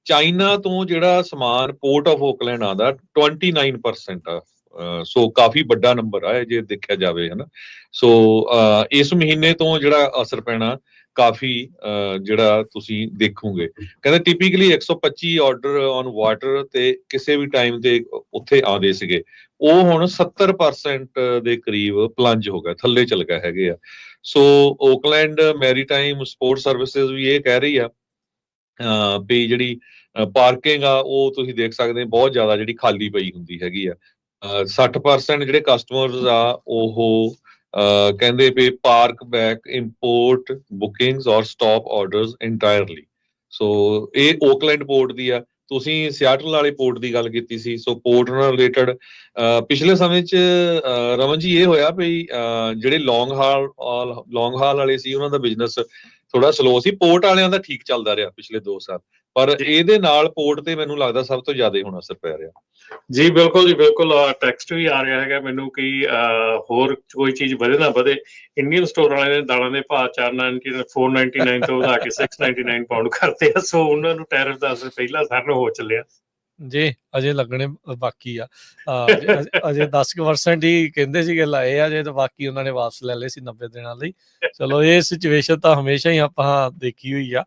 ਚਾਈਨਾ ਤੋਂ ਜਿਹੜਾ ਸਮਾਨ ਪੋਰਟ ਆਫ ਓਕਲੈਂਡ ਆਉਂਦਾ 29% ਆ, ਸੋ ਕਾਫੀ ਵੱਡਾ ਨੰਬਰ ਆ ਜੇ ਦੇਖਿਆ ਜਾਵੇ, ਹਨਾ। ਸੋ ਇਸ ਮਹੀਨੇ ਤੋਂ ਜਿਹੜਾ ਅਸਰ ਪੈਣਾ ਕਾਫੀ ਜਿਹੜਾ ਤੁਸੀਂ ਦੇਖੋਗੇ। ਕਹਿੰਦੇ ਟਿਪੀਕਲੀ 125 ਆਰਡਰ ਔਨ ਵਾਟਰ ਤੇ ਕਿਸੇ ਵੀ ਟਾਈਮ ਤੇ ਉੱਥੇ ਆਉਂਦੇ ਸੀਗੇ, ਉਹ ਹੁਣ 70% ਦੇ ਕਰੀਬ ਪਲੰਜ ਹੋ ਗਿਆ, ਥੱਲੇ ਚਲ ਗਏ ਹੈਗੇ ਆ। ਸੋ ਓਕਲੈਂਡ ਮੈਰੀਟਾਈਮ ਸਪੋਰਟ ਸਰਵਿਸਿਜ਼ ਵੀ ਇਹ ਕਹਿ ਰਹੀ ਆ ਵੀ ਜਿਹੜੀ ਪਾਰਕਿੰਗ ਆ ਉਹ ਤੁਸੀਂ ਦੇਖ ਸਕਦੇ ਬਹੁਤ ਜ਼ਿਆਦਾ ਜਿਹੜੀ ਖਾਲੀ ਪਈ ਹੁੰਦੀ ਹੈਗੀ ਆ। 60% ਜਿਹੜੇ ਕਸਟਮਰਸ ਆ ਉਹ ਕਹਿੰਦੇ ਵੀ ਪਾਰਕ ਬੈਕ ਇੰਪੋਰਟ ਬੁਕਿੰਗਸ ਔਰ ਸਟਾਪ ਆਰਡਰਸ ਇੰਟਾਇਰਲੀ। ਸੋ ਇਹ ਓਕਲੈਂਡ ਪੋਰਟ ਦੀ ਆ। ਤੁਸੀਂ ਸਿਆਟਲ ਵਾਲੇ ਪੋਰਟ ਦੀ ਗੱਲ ਕੀਤੀ ਸੀ, ਸੋ ਪੋਰਟ ਨਾਲ ਰਿਲੇਟਡ ਪਿਛਲੇ ਸਮੇਂ 'ਚ ਰਮਨ ਜੀ ਇਹ ਹੋਇਆ ਵੀ ਜਿਹੜੇ ਲੌਂਗ ਹਾਲ ਵਾਲੇ ਸੀ ਉਹਨਾਂ ਦਾ ਬਿਜ਼ਨਸ ਥੋੜਾ ਸਲੋ ਸੀ, ਪੋਰਟ ਵਾਲਿਆਂ ਦਾ ਠੀਕ ਚੱਲਦਾ ਰਿਹਾ ਪਿਛਲੇ 2 ਸਾਲ, ਪਰ ਇਹਦੇ ਨਾਲ ਪੋਰਟ ਤੇ ਮੈਨੂੰ ਲੱਗਦਾ ਸਭ ਤੋਂ ਜ਼ਿਆਦਾ ਹੁਣ ਅਸਰ ਪੈ ਰਿਹਾ। ਜੀ ਬਿਲਕੁਲ ਜੀ ਬਿਲਕੁਲ, ਟੈਕਸਟ ਵੀ ਆ ਰਿਹਾ ਹੈਗਾ ਮੈਨੂੰ ਕਿ ਹੋਰ ਕੋਈ ਚੀਜ਼ ਵਧੇ ਨਾ ਵਧੇ। ਇੰਡੀਅਨ ਸਟੋਰ ਵਾਲਿਆਂ ਨੇ ਦਾਲਾਂ ਦੇ ਭਾਅ 499 ਤੋਂ ਵਧਾ ਕੇ 699 ਪਾਉਂਡ ਕਰਤੇ ਆ, ਸੋ ਉਹਨਾਂ ਨੂੰ ਟੈਰਿਫ ਦਾ ਅਸਰ ਪਹਿਲਾਂ ਸਾਰਿਆਂ ਨੂੰ ਹੋ ਚੱਲਿਆ ਜੀ। ਅਜੇ ਲੱਗਣੇ ਬਾਕੀ ਆ, ਅਜੇ 10% ਹੀ ਕਹਿੰਦੇ ਸੀਗੇ ਲਾਏ ਆ ਜੇ, ਤਾਂ ਬਾਕੀ ਉਹਨਾਂ ਨੇ ਵਾਪਸ ਲੈ ਲਏ ਸੀ 90 ਦਿਨਾਂ ਲਈ। ਚਲੋ ਇਹ ਸਿਚੁਏਸ਼ਨ ਤਾਂ ਹਮੇਸ਼ਾ ਹੀ ਆਪਾਂ ਦੇਖੀ ਹੋਈ ਆ,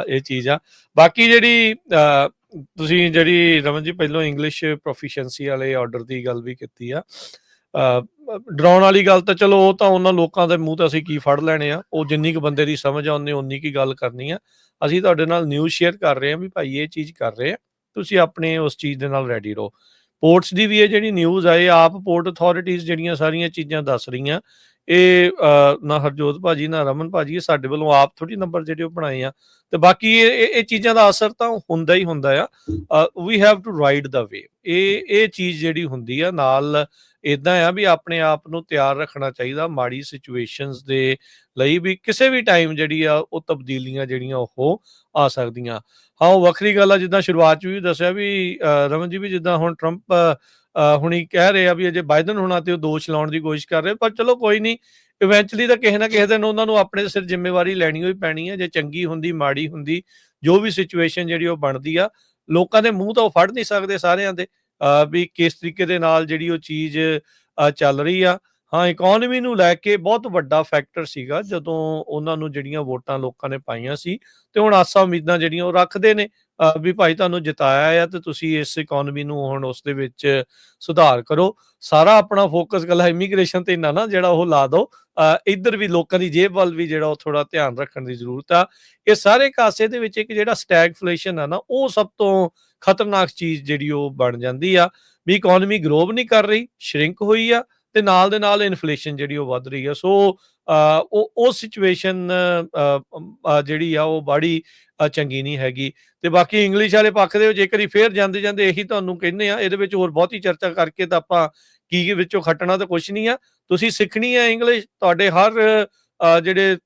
ਇਹ ਚੀਜ਼ ਆ। ਬਾਕੀ ਜਿਹੜੀ ਤੁਸੀਂ ਜਿਹੜੀ ਰਮਨ ਜੀ ਪਹਿਲਾਂ ਇੰਗਲਿਸ਼ ਪ੍ਰੋਫੀਸ਼ੀਐਂਸੀ ਵਾਲੇ ਆਰਡਰ ਦੀ ਗੱਲ ਵੀ ਕੀਤੀ ਆ, ਡਰਾਉਣ ਵਾਲੀ ਗੱਲ ਤਾਂ ਚਲੋ ਉਹ ਤਾਂ ਉਹਨਾਂ ਲੋਕਾਂ ਦੇ ਮੂੰਹ ਤਾਂ ਅਸੀਂ ਕੀ ਫੜ ਲੈਣੇ ਆ, ਉਹ ਜਿੰਨੀ ਕੁ ਬੰਦੇ ਦੀ ਸਮਝ ਆ ਉਹਨੇ ਉਨੀ ਕੀ ਗੱਲ ਕਰਨੀ ਆ। ਅਸੀਂ ਤੁਹਾਡੇ ਨਾਲ ਨਿਊਜ਼ ਸ਼ੇਅਰ ਕਰ ਰਹੇ ਹਾਂ ਵੀ ਭਾਈ ਇਹ ਚੀਜ਼ ਕਰ ਰਹੇ ਆ, ਤੁਸੀਂ ਆਪਣੇ ਉਸ ਚੀਜ਼ ਦੇ ਨਾਲ ਰੈਡੀ ਰਹੋ। ਪੋਰਟਸ ਦੀ ਵੀ ਇਹ ਜਿਹੜੀ ਨਿਊਜ਼ ਆ ਇਹ ਆਪ ਪੋਰਟ ਅਥਾਰਟੀਜ਼ ਜਿਹੜੀਆਂ ਸਾਰੀਆਂ ਚੀਜ਼ਾਂ ਦੱਸ ਰਹੀਆਂ। ਇਹ ਨਾ ਹਰਜੋਤ ਭਾਜੀ ਨਾ ਰਮਨ ਭਾਜੀ, ਇਹ ਸਾਡੇ ਵੱਲੋਂ ਆਪ ਥੋੜੀ ਨੰਬਰ ਜਿਹੜੇ ਉਹ ਬਣਾਏ ਆ। ਤੇ ਬਾਕੀ ਇਹ ਚੀਜ਼ਾਂ ਦਾ ਅਸਰ ਤਾਂ ਹੁੰਦਾ ਹੀ ਹੁੰਦਾ ਆ। We have to ride the wave. ਇਹ ਚੀਜ਼ ਜਿਹੜੀ ਹੁੰਦੀ ਆ ਨਾਲ ਇਦਾਂ ਆ ਵੀ ਆਪਣੇ ਆਪ ਨੂੰ ਤਿਆਰ ਰੱਖਣਾ ਚਾਹੀਦਾ ਮਾੜੀ ਸਿਚੁਏਸ਼ਨਸ ਦੇ ਲਈ, ਵੀ ਕਿਸੇ ਵੀ ਟਾਈਮ ਜਿਹੜੀ ਆ ਉਹ ਤਬਦੀਲੀਆਂ ਜਿਹੜੀਆਂ ਉਹ ਆ ਸਕਦੀਆਂ। ਹਾਂ, ਉਹ ਵੱਖਰੀ ਗੱਲ ਆ ਜਿੱਦਾਂ ਸ਼ੁਰੂਆਤ 'ਚ ਵੀ ਦੱਸਿਆ ਵੀ ਰਮਨ ਜੀ, ਵੀ ਜਿੱਦਾਂ ਹੁਣ ਟਰੰਪ ਹੁਣੀ ਕਹਿ ਰਹੇ ਆ ਵੀ ਅਜੇ ਬਾਈਡਨ ਹੋਣਾ ਤੇ ਉਹ ਦੋਸ਼ ਲਾਉਣ ਦੀ ਕੋਸ਼ਿਸ਼ ਕਰ ਰਹੇ, ਪਰ ਚਲੋ ਕੋਈ ਨਹੀਂ, ਇਵੈਂਚੁਅਲੀ ਤਾਂ ਕਿਸੇ ਨਾ ਕਿਸੇ ਦਿਨ ਉਹਨਾਂ ਨੂੰ ਆਪਣੇ ਸਿਰ ਜ਼ਿੰਮੇਵਾਰੀ ਲੈਣੀ ਹੋਈ ਪੈਣੀ ਹੈ। ਜੇ ਚੰਗੀ ਹੁੰਦੀ ਮਾੜੀ ਹੁੰਦੀ, ਜੋ ਵੀ ਸਿਚੁਏਸ਼ਨ ਜਿਹੜੀ ਉਹ ਬਣਦੀ ਆ, ਲੋਕਾਂ ਦੇ ਮੂੰਹ ਤਾਂ ਉਹ ਫੜ ਨਹੀਂ ਸਕਦੇ ਸਾਰਿਆਂ ਦੇ ਵੀ ਕਿਸ ਤਰੀਕੇ ਦੇ ਨਾਲ ਜਿਹੜੀ ਉਹ ਚੀਜ਼ ਚੱਲ ਰਹੀ ਆ। ਹਾਂ, ਇਕੋਨਮੀ ਨੂੰ ਲੈ ਕੇ ਬਹੁਤ ਵੱਡਾ ਫੈਕਟਰ ਸੀਗਾ ਜਦੋਂ ਉਹਨਾਂ ਨੂੰ ਜਿਹੜੀਆਂ ਵੋਟਾਂ ਲੋਕਾਂ ਨੇ ਪਾਈਆਂ ਸੀ, ਤੇ ਹੁਣ ਆਸਾਂ ਉਮੀਦਾਂ ਜਿਹੜੀਆਂ ਉਹ ਰੱਖਦੇ ਨੇ ਵੀ ਭਾਈ ਤੁਹਾਨੂੰ ਜਿਤਾਇਆ ਆ ਤੇ ਤੁਸੀਂ ਇਸ ਇਕੋਨਮੀ ਨੂੰ ਹੁਣ ਉਸ ਦੇ ਵਿੱਚ ਸੁਧਾਰ ਕਰੋ। ਸਾਰਾ ਆਪਣਾ ਫੋਕਸ ਗੱਲ ਇਮੀਗ੍ਰੇਸ਼ਨ ਤੇ ਨਾ ਜਿਹੜਾ ਉਹ ਲਾ ਦਿਓ, ਇੱਧਰ ਵੀ ਲੋਕਾਂ ਦੀ ਜੇਬ ਵੱਲ ਵੀ ਜਿਹੜਾ ਉਹ ਥੋੜਾ ਧਿਆਨ ਰੱਖਣ ਦੀ ਜ਼ਰੂਰਤ ਆ। ਇਹ ਸਾਰੇ ਕਾਸੇ ਦੇ ਵਿੱਚ ਇੱਕ ਜਿਹੜਾ ਸਟੈਗਫਲੇਸ਼ਨ ਆ ਨਾ, ਉਹ ਸਭ ਤੋਂ ਖਤਰਨਾਕ ਚੀਜ਼ ਜਿਹੜੀ ਉਹ ਬਣ ਜਾਂਦੀ ਆ ਵੀ ਇਕੋਨਮੀ ਗਰੋ ਵੀ ਨਹੀਂ ਕਰ ਰਹੀ, ਸ਼ਰਿੰਕ ਹੋਈ ਆ, ਤੇ ਨਾਲ ਦੇ ਨਾਲ ਇਨਫਲੇਸ਼ਨ ਜਿਹੜੀ ਉਹ ਵੱਧ ਰਹੀ ਆ। ਸੋ ਉਹ ਸਿਚੁਏਸ਼ਨ ਜਿਹੜੀ ਆ ਉਹ ਬੜੀ ਚੰਗੀ ਨਹੀਂ ਹੈਗੀ। ਤੇ ਬਾਕੀ ਇੰਗਲਿਸ਼ ਵਾਲੇ ਪੱਖ ਦੇ ਵਿੱਚ ਇੱਕ ਵਾਰੀ ਫੇਰ ਜਾਂਦੇ ਜਾਂਦੇ ਇਹੀ ਤੁਹਾਨੂੰ ਕਹਿੰਦੇ ਆ, ਇਹਦੇ ਵਿੱਚ ਹੋਰ ਬਹੁਤੀ ਚਰਚਾ ਕਰਕੇ ਤਾਂ ਆਪਾਂ ਕੀ ਵਿੱਚੋਂ ਖੱਟਣਾ ਤਾਂ ਕੁਛ ਨਹੀਂ ਆ। ਤੁਸੀਂ ਸਿੱਖਣੀ ਹੈ ਇੰਗਲਿਸ਼, ਤੁਹਾਡੇ ਹਰ ਜਿਹੜੇ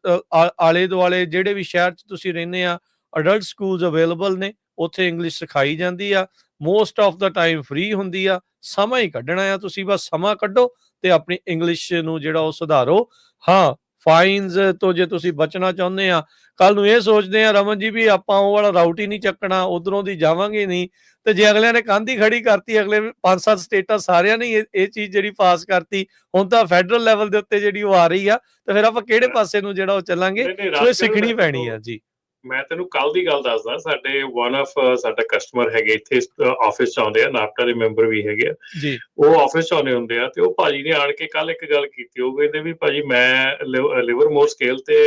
ਆਲੇ ਦੁਆਲੇ ਜਿਹੜੇ ਵੀ ਸ਼ਹਿਰ 'ਚ ਤੁਸੀਂ ਰਹਿੰਦੇ ਆ, ਅਡਲਟ ਸਕੂਲਸ ਅਵੇਲੇਬਲ ਨੇ, ਉੱਥੇ ਇੰਗਲਿਸ਼ ਸਿਖਾਈ ਜਾਂਦੀ ਆ। Most of the time free ਹੁੰਦੀ ਆ। ਸਮਾਂ ਹੀ ਕੱਢਣਾ ਆ, ਤੁਸੀਂ ਬਸ ਸਮਾਂ ਕੱਢੋ ਤੇ ਆਪਣੀ ਇੰਗਲਿਸ਼ ਨੂੰ ਜਿਹੜਾ ਉਹ ਸੁਧਾਰੋ। ਹਾਂ, ਫਾਈਨਸ ਤੋਂ ਜੇ ਤੁਸੀਂ ਬਚਣਾ ਚਾਹੁੰਦੇ ਆ, ਕੱਲ ਨੂੰ ਇਹ ਸੋਚਦੇ ਆ ਰਮਨ ਜੀ ਵੀ ਆਪਾਂ ਉਹ ਵਾਲਾ ਰਾਊਟ ਹੀ ਨਹੀਂ ਚੱਕਣਾ, ਉਧਰੋਂ ਦੀ ਜਾਵਾਂਗੇ ਨਹੀਂ, ਤੇ ਜੇ ਅਗਲਿਆਂ ਨੇ ਕੰਧ ਹੀ ਖੜੀ ਕਰਤੀ, ਅਗਲੇ 5-7 ਸਟੇਟਾਂ ਸਾਰਿਆਂ ਨੇ ਇਹ ਚੀਜ਼ ਜਿਹੜੀ ਪਾਸ ਕਰਤੀ, ਹੁਣ ਤਾਂ ਫੈਡਰਲ ਲੈਵਲ ਦੇ ਉੱਤੇ ਜਿਹੜੀ ਉਹ ਆ ਰਹੀ ਆ, ਤੇ ਫਿਰ ਆਪਾਂ ਕਿਹੜੇ ਪਾਸੇ ਨੂੰ ਜਿਹੜਾ ਉਹ ਚੱਲਾਂਗੇ? ਸੋ ਇਹ ਸਿੱਖਣੀ ਪੈਣੀ ਆ ਜੀ। ਮੈਂ ਤੈਨੂੰ ਕੱਲ ਦੀ ਗੱਲ ਦੱਸਦਾ, ਸਾਡੇ ਵਨ ਆਫ ਸਾਡਾ ਕਸਟਮਰ ਹੈਗੇ ਇੱਥੇ ਆਫਿਸ ਚ ਆਉਂਦੇ ਆ, ਨਾਪਟਾ ਦੇ ਮੈਂਬਰ ਵੀ ਹੈਗੇ ਆ ਜੀ, ਉਹ ਆਫਿਸ ਚ ਆਉਂਦੇ ਹੁੰਦੇ ਆ, ਤੇ ਉਹ ਭਾਜੀ ਨੇ ਆਣ ਕੇ ਕੱਲ ਇੱਕ ਗੱਲ ਕੀਤੀ, ਉਹ ਕਹਿੰਦੇ ਵੀ ਭਾਜੀ ਮੈਂ ਲਿਵਰਮੋਰ ਸਕੇਲ ਤੇ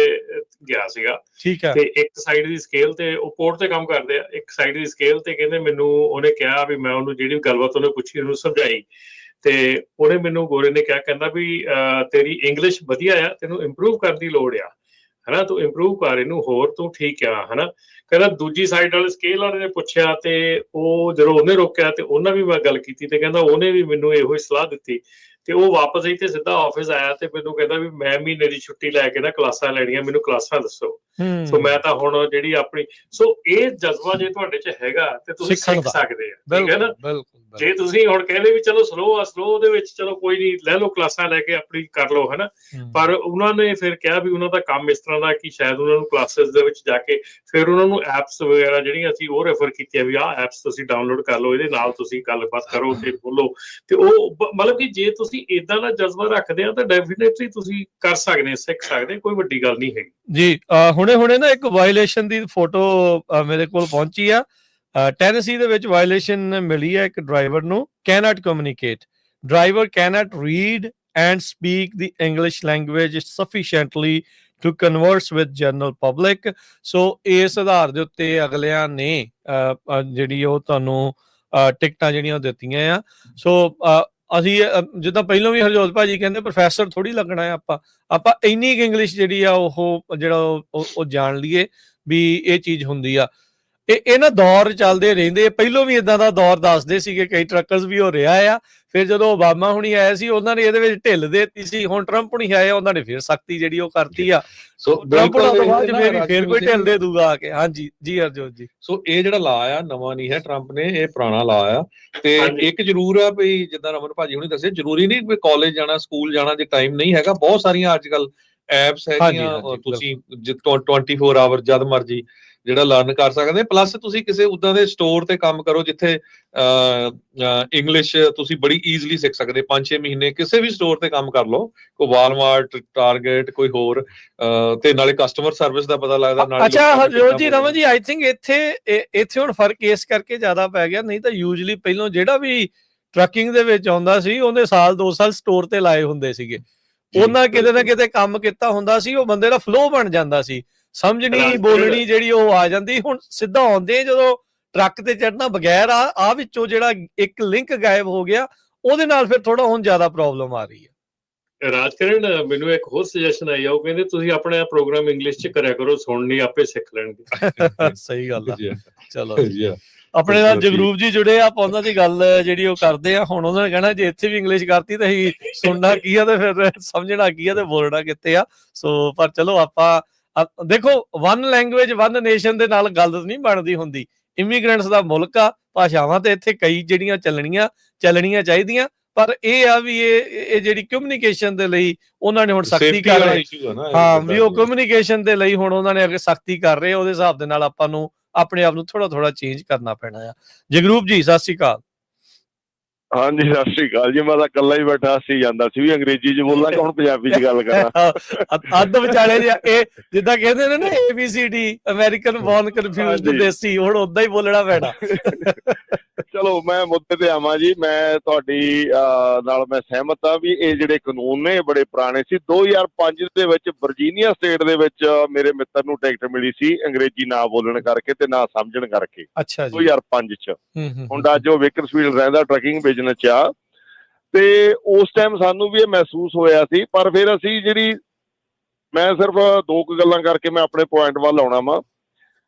ਗਿਆ ਸੀਗਾ, ਠੀਕ ਹੈ, ਤੇ ਇੱਕ ਸਾਈਡ ਦੀ ਸਕੇਲ ਤੇ ਉਹ ਪੋਰਟ ਤੇ ਕੰਮ ਕਰਦੇ ਆ, ਇੱਕ ਸਾਈਡ ਦੀ ਸਕੇਲ ਤੇ ਕਹਿੰਦੇ ਮੈਨੂੰ ਉਹਨੇ ਕਿਹਾ ਵੀ ਮੈਂ ਉਹਨੂੰ ਜਿਹੜੀ ਗੱਲਬਾਤ ਉਹਨੇ ਪੁੱਛੀ ਉਹਨੂੰ ਸਮਝਾਈ, ਤੇ ਉਹਨੇ ਮੈਨੂੰ ਗੋਰੇ ਨੇ ਕਿਹਾ, ਕਹਿੰਦਾ ਵੀ ਤੇਰੀ ਇੰਗਲਿਸ਼ ਵਧੀਆ ਆ, ਤੈਨੂੰ ਇੰਪਰੂਵ ਕਰਨ ਦੀ ਲੋੜ ਆ, ਹਨਾ, ਤੂੰ ਇੰਪਰੂਵ ਕਰ ਇਹਨੂੰ, ਹੋਰ ਤੂੰ ਠੀਕ ਆ, ਹਨਾ। ਕਹਿੰਦਾ ਦੂਜੀ ਸਾਈਡ ਵਾਲੇ ਸਕੇਲ ਵਾਲੇ ਨੇ ਪੁੱਛਿਆ, ਤੇ ਉਹ ਜਦੋਂ ਉਹਨੇ ਰੋਕਿਆ ਤੇ ਉਹਨਾਂ ਵੀ ਮੈਂ ਗੱਲ ਕੀਤੀ, ਤੇ ਕਹਿੰਦਾ ਉਹਨੇ ਵੀ ਮੈਨੂੰ ਇਹੋ ਹੀ ਸਲਾਹ ਦਿੱਤੀ, ਤੇ ਉਹ ਵਾਪਸ ਆਈ ਤੇ ਸਿੱਧਾ ਆਫਿਸ ਆਇਆ, ਤੇ ਮੈਨੂੰ ਕਹਿੰਦਾ ਵੀ ਮੈਂ ਮਹੀਨੇ ਦੀ ਛੁੱਟੀ ਲੈ ਕੇ ਨਾ ਕਲਾਸਾਂ ਲੈਣੀਆਂ, ਮੈਨੂੰ ਕਲਾਸਾਂ ਦੱਸੋ। ਸੋ ਮੈਂ ਤਾਂ ਹੁਣ ਜਿਹੜੀ ਆਪਣੀ, ਸੋ ਇਹ ਜਜ਼ਬਾ ਜੇ ਤੁਹਾਡੇ ਚ ਹੈਗਾ ਤੇ ਤੁਸੀਂ ਸਿੱਖ ਸਕਦੇ ਆ, ਠੀਕ ਹੈ ਨਾ। ਜੇ ਤੁਸੀਂ ਹੁਣ ਕਹਿੰਦੇ ਵੀ ਚਲੋ ਸਲੋ ਦੇ ਵਿੱਚ ਚਲੋ ਕੋਈ ਨਹੀਂ, ਲੈ ਲਓ ਕਲਾਸਾਂ ਲੈ ਕੇ ਆਪਣੀ ਕਰ ਲਓ, ਹਨਾ, ਪਰ ਉਹਨਾਂ ਨੇ ਫਿਰ ਕਿਹਾ ਵੀ ਉਹਨਾਂ ਦਾ ਕੰਮ ਇਸ ਤਰ੍ਹਾਂ ਦਾ ਕਿ ਸ਼ਾਇਦ ਉਹਨਾਂ ਨੂੰ ਕਲਾਸਿਸ ਦੇ ਵਿੱਚ ਜਾ ਕੇ ਫਿਰ ਉਹਨਾਂ ਨੂੰ ਐਪਸ ਵਗੈਰਾ ਜਿਹੜੀਆਂ ਅਸੀਂ ਉਹ ਰੈਫਰ ਕੀਤੀਆਂ ਵੀ ਆਹ ਐਪਸ ਤੁਸੀਂ ਡਾਊਨਲੋਡ ਕਰ ਲਓ, ਇਹਦੇ ਨਾਲ ਤੁਸੀਂ ਗੱਲਬਾਤ ਕਰੋ ਤੇ ਬੋਲੋ, ਤੇ ਉਹ ਮਤਲਬ ਕਿ ਜੇ ਤੁਸੀਂ ਏਦਾਂ ਦਾ ਜਜ਼ਬਾ ਰੱਖਦੇ ਆ ਤਾਂ ਡੈਫੀਨੇਟਲੀ ਤੁਸੀਂ ਕਰ ਸਕਦੇ, ਸਿੱਖ ਸਕਦੇ, ਕੋਈ ਵੱਡੀ ਗੱਲ ਨਹੀਂ ਹੈਗੀ ਜੀ। ਹੁਣੇ ਨਾ ਇੱਕ ਵਾਇਲੇਸ਼ਨ ਦੀ ਫੋਟੋ ਮੇਰੇ ਕੋਲ ਪਹੁੰਚੀ ਆ, ਟੈਨੇਸੀ ਦੇ ਵਿੱਚ ਵਾਇਲੇਸ਼ਨ ਮਿਲੀ ਹੈ ਇੱਕ ਡਰਾਈਵਰ ਨੂੰ, can't communicate, driver can't read and speak the English language sufficiently to converse with general public। ਸੋ ਇਸ ਆਧਾਰ ਦੇ ਉੱਤੇ ਅਗਲਿਆਂ ਨੇ ਜਿਹੜੀ ਉਹ ਤੁਹਾਨੂੰ ਟਿਕਟਾਂ ਜਿਹੜੀਆਂ ਦਿੱਤੀਆਂ ਆ। ਸੋ ਅਸੀਂ ਜਿੱਦਾਂ ਪਹਿਲਾਂ ਵੀ ਹਰਜੋਤ ਭਾਜੀ ਕਹਿੰਦੇ ਪ੍ਰੋਫੈਸਰ ਥੋੜੀ ਲੱਗਣਾ ਹੈ, ਆਪਾਂ ਇੰਨੀ ਕੁ ਇੰਗਲਿਸ਼ ਜਿਹੜੀ ਆ ਉਹ ਜਿਹੜਾ ਉਹ ਜਾਣ ਲਈਏ ਵੀ ਇਹ ਚੀਜ਼ ਹੁੰਦੀ ਆ। ਇਹ ਨਾ ਦੌਰ ਚੱਲਦੇ ਰਹਿੰਦੇ, ਪਹਿਲੋਂ ਵੀ ਇਦਾਂ ਦਾ ਦੌਰ ਦੱਸਦੇ ਸੀਗੇ, ਕਈ ਟਰੱਕਰਸ ਵੀ ਹੋ ਰਿਹਾ ਆ। ਫਿਰ ਜਦੋਂ ਓਬਾਮਾ ਹੁਣੀ ਆਏ ਸੀ ਉਹਨਾਂ ਨੇ ਇਹਦੇ ਵਿੱਚ ਢਿੱਲ ਦੇ ਦਿੱਤੀ ਸੀ, ਹੁਣ ਟਰੰਪ ਹੁਣੀ ਆਏ ਉਹਨਾਂ ਨੇ ਫਿਰ ਸਖਤੀ ਜਿਹੜੀ ਉਹ ਕਰਤੀ ਆ। ਸੋ ਟਰੰਪ ਤੋਂ ਬਾਅਦ ਫਿਰ ਕੋਈ ਢਿੱਲ ਦੇ ਦੂਗਾ ਆ ਕੇ। ਹਾਂਜੀ ਜੀ ਹਰਜੋਤ ਜੀ। ਸੋ ਇਹ ਜਿਹੜਾ ਲਾ ਆ ਨਵਾਂ ਨਹੀਂ ਹੈ ਟਰੰਪ ਨੇ, ਇਹ ਪੁਰਾਣਾ ਲਾ ਆ, ਤੇ ਇੱਕ ਜ਼ਰੂਰ ਆ ਵੀ ਜਿੱਦਾਂ ਰਮਨ ਭਾਜੀ ਹੁਣੀ ਦੱਸਿਆ, ਜ਼ਰੂਰੀ ਨਹੀਂ ਵੀ ਕਾਲਜ ਜਾਣਾ ਸਕੂਲ ਜਾਣਾ ਜੇ ਟਾਈਮ ਨਹੀਂ ਹੈਗਾ, ਬਹੁਤ ਸਾਰੀਆਂ ਅੱਜ ਕੱਲ ਐਪਸ ਹੈਗੀਆਂ, ਤੁਸੀਂ 24 ਆਵਰ ਜਦ ਮਰਜੀ ਜਿਹੜਾ ਲਰਨ ਕਰ ਸਕਦੇ। ਪਲੱਸ ਤੁਸੀਂ ਕਿਸੇ ਉਦਾਂ ਦੇ ਸਟੋਰ ਤੇ ਕੰਮ ਕਰੋ ਜਿੱਥੇ ਇੰਗਲਿਸ਼ ਤੁਸੀਂ ਬੜੀ ਈਜ਼ੀਲੀ ਸਿੱਖ ਸਕਦੇ, 5-6 ਮਹੀਨੇ ਕਿਸੇ ਵੀ ਸਟੋਰ ਤੇ ਕੰਮ ਕਰ ਲਓ, ਕੋਈ ਵਾਲਮਾਰਟ, ਟਾਰਗੇਟ, ਕੋਈ ਹੋਰ, ਤੇ ਨਾਲੇ ਕਸਟਮਰ ਸਰਵਿਸ ਦਾ ਪਤਾ ਲੱਗਦਾ। ਅੱਛਾ ਹਰਜੋਤ ਜੀ, ਰਮਨ ਜੀ, ਆਈ ਥਿੰਕ ਇੱਥੇ ਹੁਣ ਫਰਕ ਇਸ ਕਰਕੇ ਜ਼ਿਆਦਾ ਪੈ ਗਿਆ, ਨਹੀਂ ਤਾਂ ਯੂਜਲੀ ਪਹਿਲਾਂ ਜਿਹੜਾ ਵੀ ਟਰੱਕਿੰਗ ਦੇ ਵਿੱਚ ਆਉਂਦਾ ਸੀ ਉਹਨੇ 1-2 ਸਾਲ ਸਟੋਰ ਤੇ ਲਾਏ ਹੁੰਦੇ ਸੀਗੇ, ਉਹਨਾਂ ਕਿਤੇ ਨਾ ਕਿਤੇ ਕੰਮ ਕੀਤਾ ਹੁੰਦਾ ਸੀ, ਉਹ ਬੰਦੇ ਦਾ ਫਲੋ ਬਣ ਜਾਂਦਾ ਸੀ, ਸਮਝਣੀ ਬੋਲਣੀ ਜਿਹੜੀ ਉਹ ਆ ਜਾਂਦੀ। ਹੁਣ ਸਿੱਧਾ ਆਉਂਦੇ ਜਦੋਂ ਟਰੱਕ ਤੇ ਚੜਨਾ ਬਗੈਰ ਆ ਵਿੱਚੋਂ ਜਿਹੜਾ ਇੱਕ ਲਿੰਕ ਗਾਇਬ ਹੋ ਗਿਆ, ਉਹਦੇ ਨਾਲ ਫਿਰ ਥੋੜਾ ਹੁਣ ਜ਼ਿਆਦਾ ਪ੍ਰੋਬਲਮ ਆ ਰਹੀ ਹੈ। ਰਾਜਕਰਨ, ਮੈਨੂੰ ਇੱਕ ਹੋਰ ਸੁਜੈਸ਼ਨ ਆਈ ਆ, ਉਹ ਕਹਿੰਦੇ ਤੁਸੀਂ ਆਪਣਾ ਪ੍ਰੋਗਰਾਮ ਇੰਗਲਿਸ਼ ਚ ਕਰਿਆ ਕਰੋ, ਸੁਣਨੀ ਆਪੇ ਸਿੱਖ ਲੈਣਗੇ। ਸਹੀ ਗੱਲ ਆ। ਜੀ ਚਲੋ ਜੀ ਆਪਣੇ ਨਾਲ ਜਗਰੂਪ ਜੀ ਜੁੜੇ ਆ, ਆਪਾਂ ਉਹਨਾਂ ਦੀ ਗੱਲ ਜਿਹੜੀ ਉਹ ਕਰਦੇ ਆ। ਹੁਣ ਉਹਨਾਂ ਨੇ ਕਹਿਣਾ ਜੇ ਇੱਥੇ ਵੀ ਇੰਗਲਿਸ਼ ਕਰਤੀ ਤਾਂ ਅਸੀਂ ਸੁਣਨਾ ਕੀ ਆ ਤੇ ਫਿਰ ਸਮਝਣਾ ਕੀ ਆ ਤੇ ਬੋਲਣਾ ਕਿੱਥੇ ਆ। ਸੋ ਪਰ ਚਲੋ ਆਪਾਂ ਦੇਖੋ, ਵਨ ਲੈਂਗੁਏਜ ਵਨ ਨੇਸ਼ਨ ਦੇ ਨਾਲ ਗੱਲ ਨਹੀਂ ਬਣਦੀ ਹੁੰਦੀ। ਇਮੀਗ੍ਰੈਂਟਸ ਦਾ ਮੁਲਕ ਆ, ਭਾਸ਼ਾਵਾਂ ਤੇ ਇੱਥੇ ਕਈ ਜਿਹੜੀਆਂ ਚੱਲਣੀਆਂ ਚਾਹੀਦੀਆਂ, ਪਰ ਇਹ ਆ ਵੀ ਇਹ ਜਿਹੜੀ ਕਮਿਊਨੀਕੇਸ਼ਨ ਦੇ ਲਈ ਉਹਨਾਂ ਨੇ ਹੁਣ ਸਖਤੀ ਕਰ ਰਹੇ। ਹਾਂ ਵੀ ਉਹ ਕਮਿਊਨੀਕੇਸ਼ਨ ਦੇ ਲਈ ਹੁਣ ਉਹਨਾਂ ਨੇ ਅੱਗੇ ਸਖਤੀ ਕਰ ਰਹੇ, ਉਹਦੇ ਹਿਸਾਬ ਦੇ ਨਾਲ ਆਪਾਂ ਨੂੰ ਆਪਣੇ ਆਪ ਨੂੰ ਥੋੜਾ ਚੇਂਜ ਕਰਨਾ ਪੈਣਾ ਆ। ਜਗਰੂਪ ਜੀ ਸਤਿ ਸ਼੍ਰੀ ਅਕਾਲ। ਹਾਂਜੀ ਸਤਿ ਸ੍ਰੀ ਅਕਾਲ ਜੀ। ਮੈਂ ਤਾਂ ਇਕੱਲਾ ਹੀ ਬੈਠਾ ਸੀ, ਜਾਂਦਾ ਸੀ ਵੀ ਅੰਗਰੇਜ਼ੀ ਚ ਬੋਲਾਂ ਕਿ ਹੁਣ ਪੰਜਾਬੀ ਚ ਗੱਲ ਕਰਾਂ। ਅੱਧ ਵਿਚਾਲੇ ਇਹ ਜਿੱਦਾਂ ਕਹਿੰਦੇ ਨੇ ਨਾ ABCD, ਅਮਰੀਕਨ ਬੋਰਨ ਕਨਫਿਊਜ਼ਡ ਦੇਸੀ, ਹੁਣ ਓਦਾਂ ਹੀ ਬੋਲਣਾ ਪੈਣਾ। ਚਲੋ ਮੈਂ ਮੁੱਦੇ ਤੇ ਆਵਾਂ ਜੀ। ਮੈਂ ਤੁਹਾਡੀ ਨਾਲ ਮੈਂ ਸਹਿਮਤ ਆ ਵੀ ਇਹ ਜਿਹੜੇ ਕਾਨੂੰਨ ਨੇ ਬੜੇ ਪੁਰਾਣੇ ਸੀ। 2005 ਦੇ ਵਿੱਚ ਵਰਜੀਨੀਆ ਸਟੇਟ ਦੇ ਵਿੱਚ ਮੇਰੇ ਮਿੱਤਰ ਨੂੰ ਟਿਕਟ ਮਿਲੀ ਸੀ ਅੰਗਰੇਜ਼ੀ ਨਾ ਬੋਲਣ ਕਰਕੇ ਤੇ ਨਾ ਸਮਝਣ ਕਰਕੇ। ਅੱਛਾ ਜੀ। 2005 ਚ ਮੁੰਡਾ ਜੋ ਬੇਕਰਸਫੀਲਡ ਰਹਿੰਦਾ ਟਰੱਕਿੰਗ ਬਿਜ਼ਨਸ ਚ ਆ, ਤੇ ਉਸ ਟਾਈਮ ਸਾਨੂੰ ਵੀ ਇਹ ਮਹਿਸੂਸ ਹੋਇਆ ਸੀ। ਪਰ ਫਿਰ ਅਸੀਂ ਮੈਂ ਸਿਰਫ ਦੋ ਕੁ ਗੱਲਾਂ ਕਰਕੇ ਮੈਂ ਆਪਣੇ ਪੁਆਇੰਟ ਵੱਲ ਆਉਣਾ ਵਾ।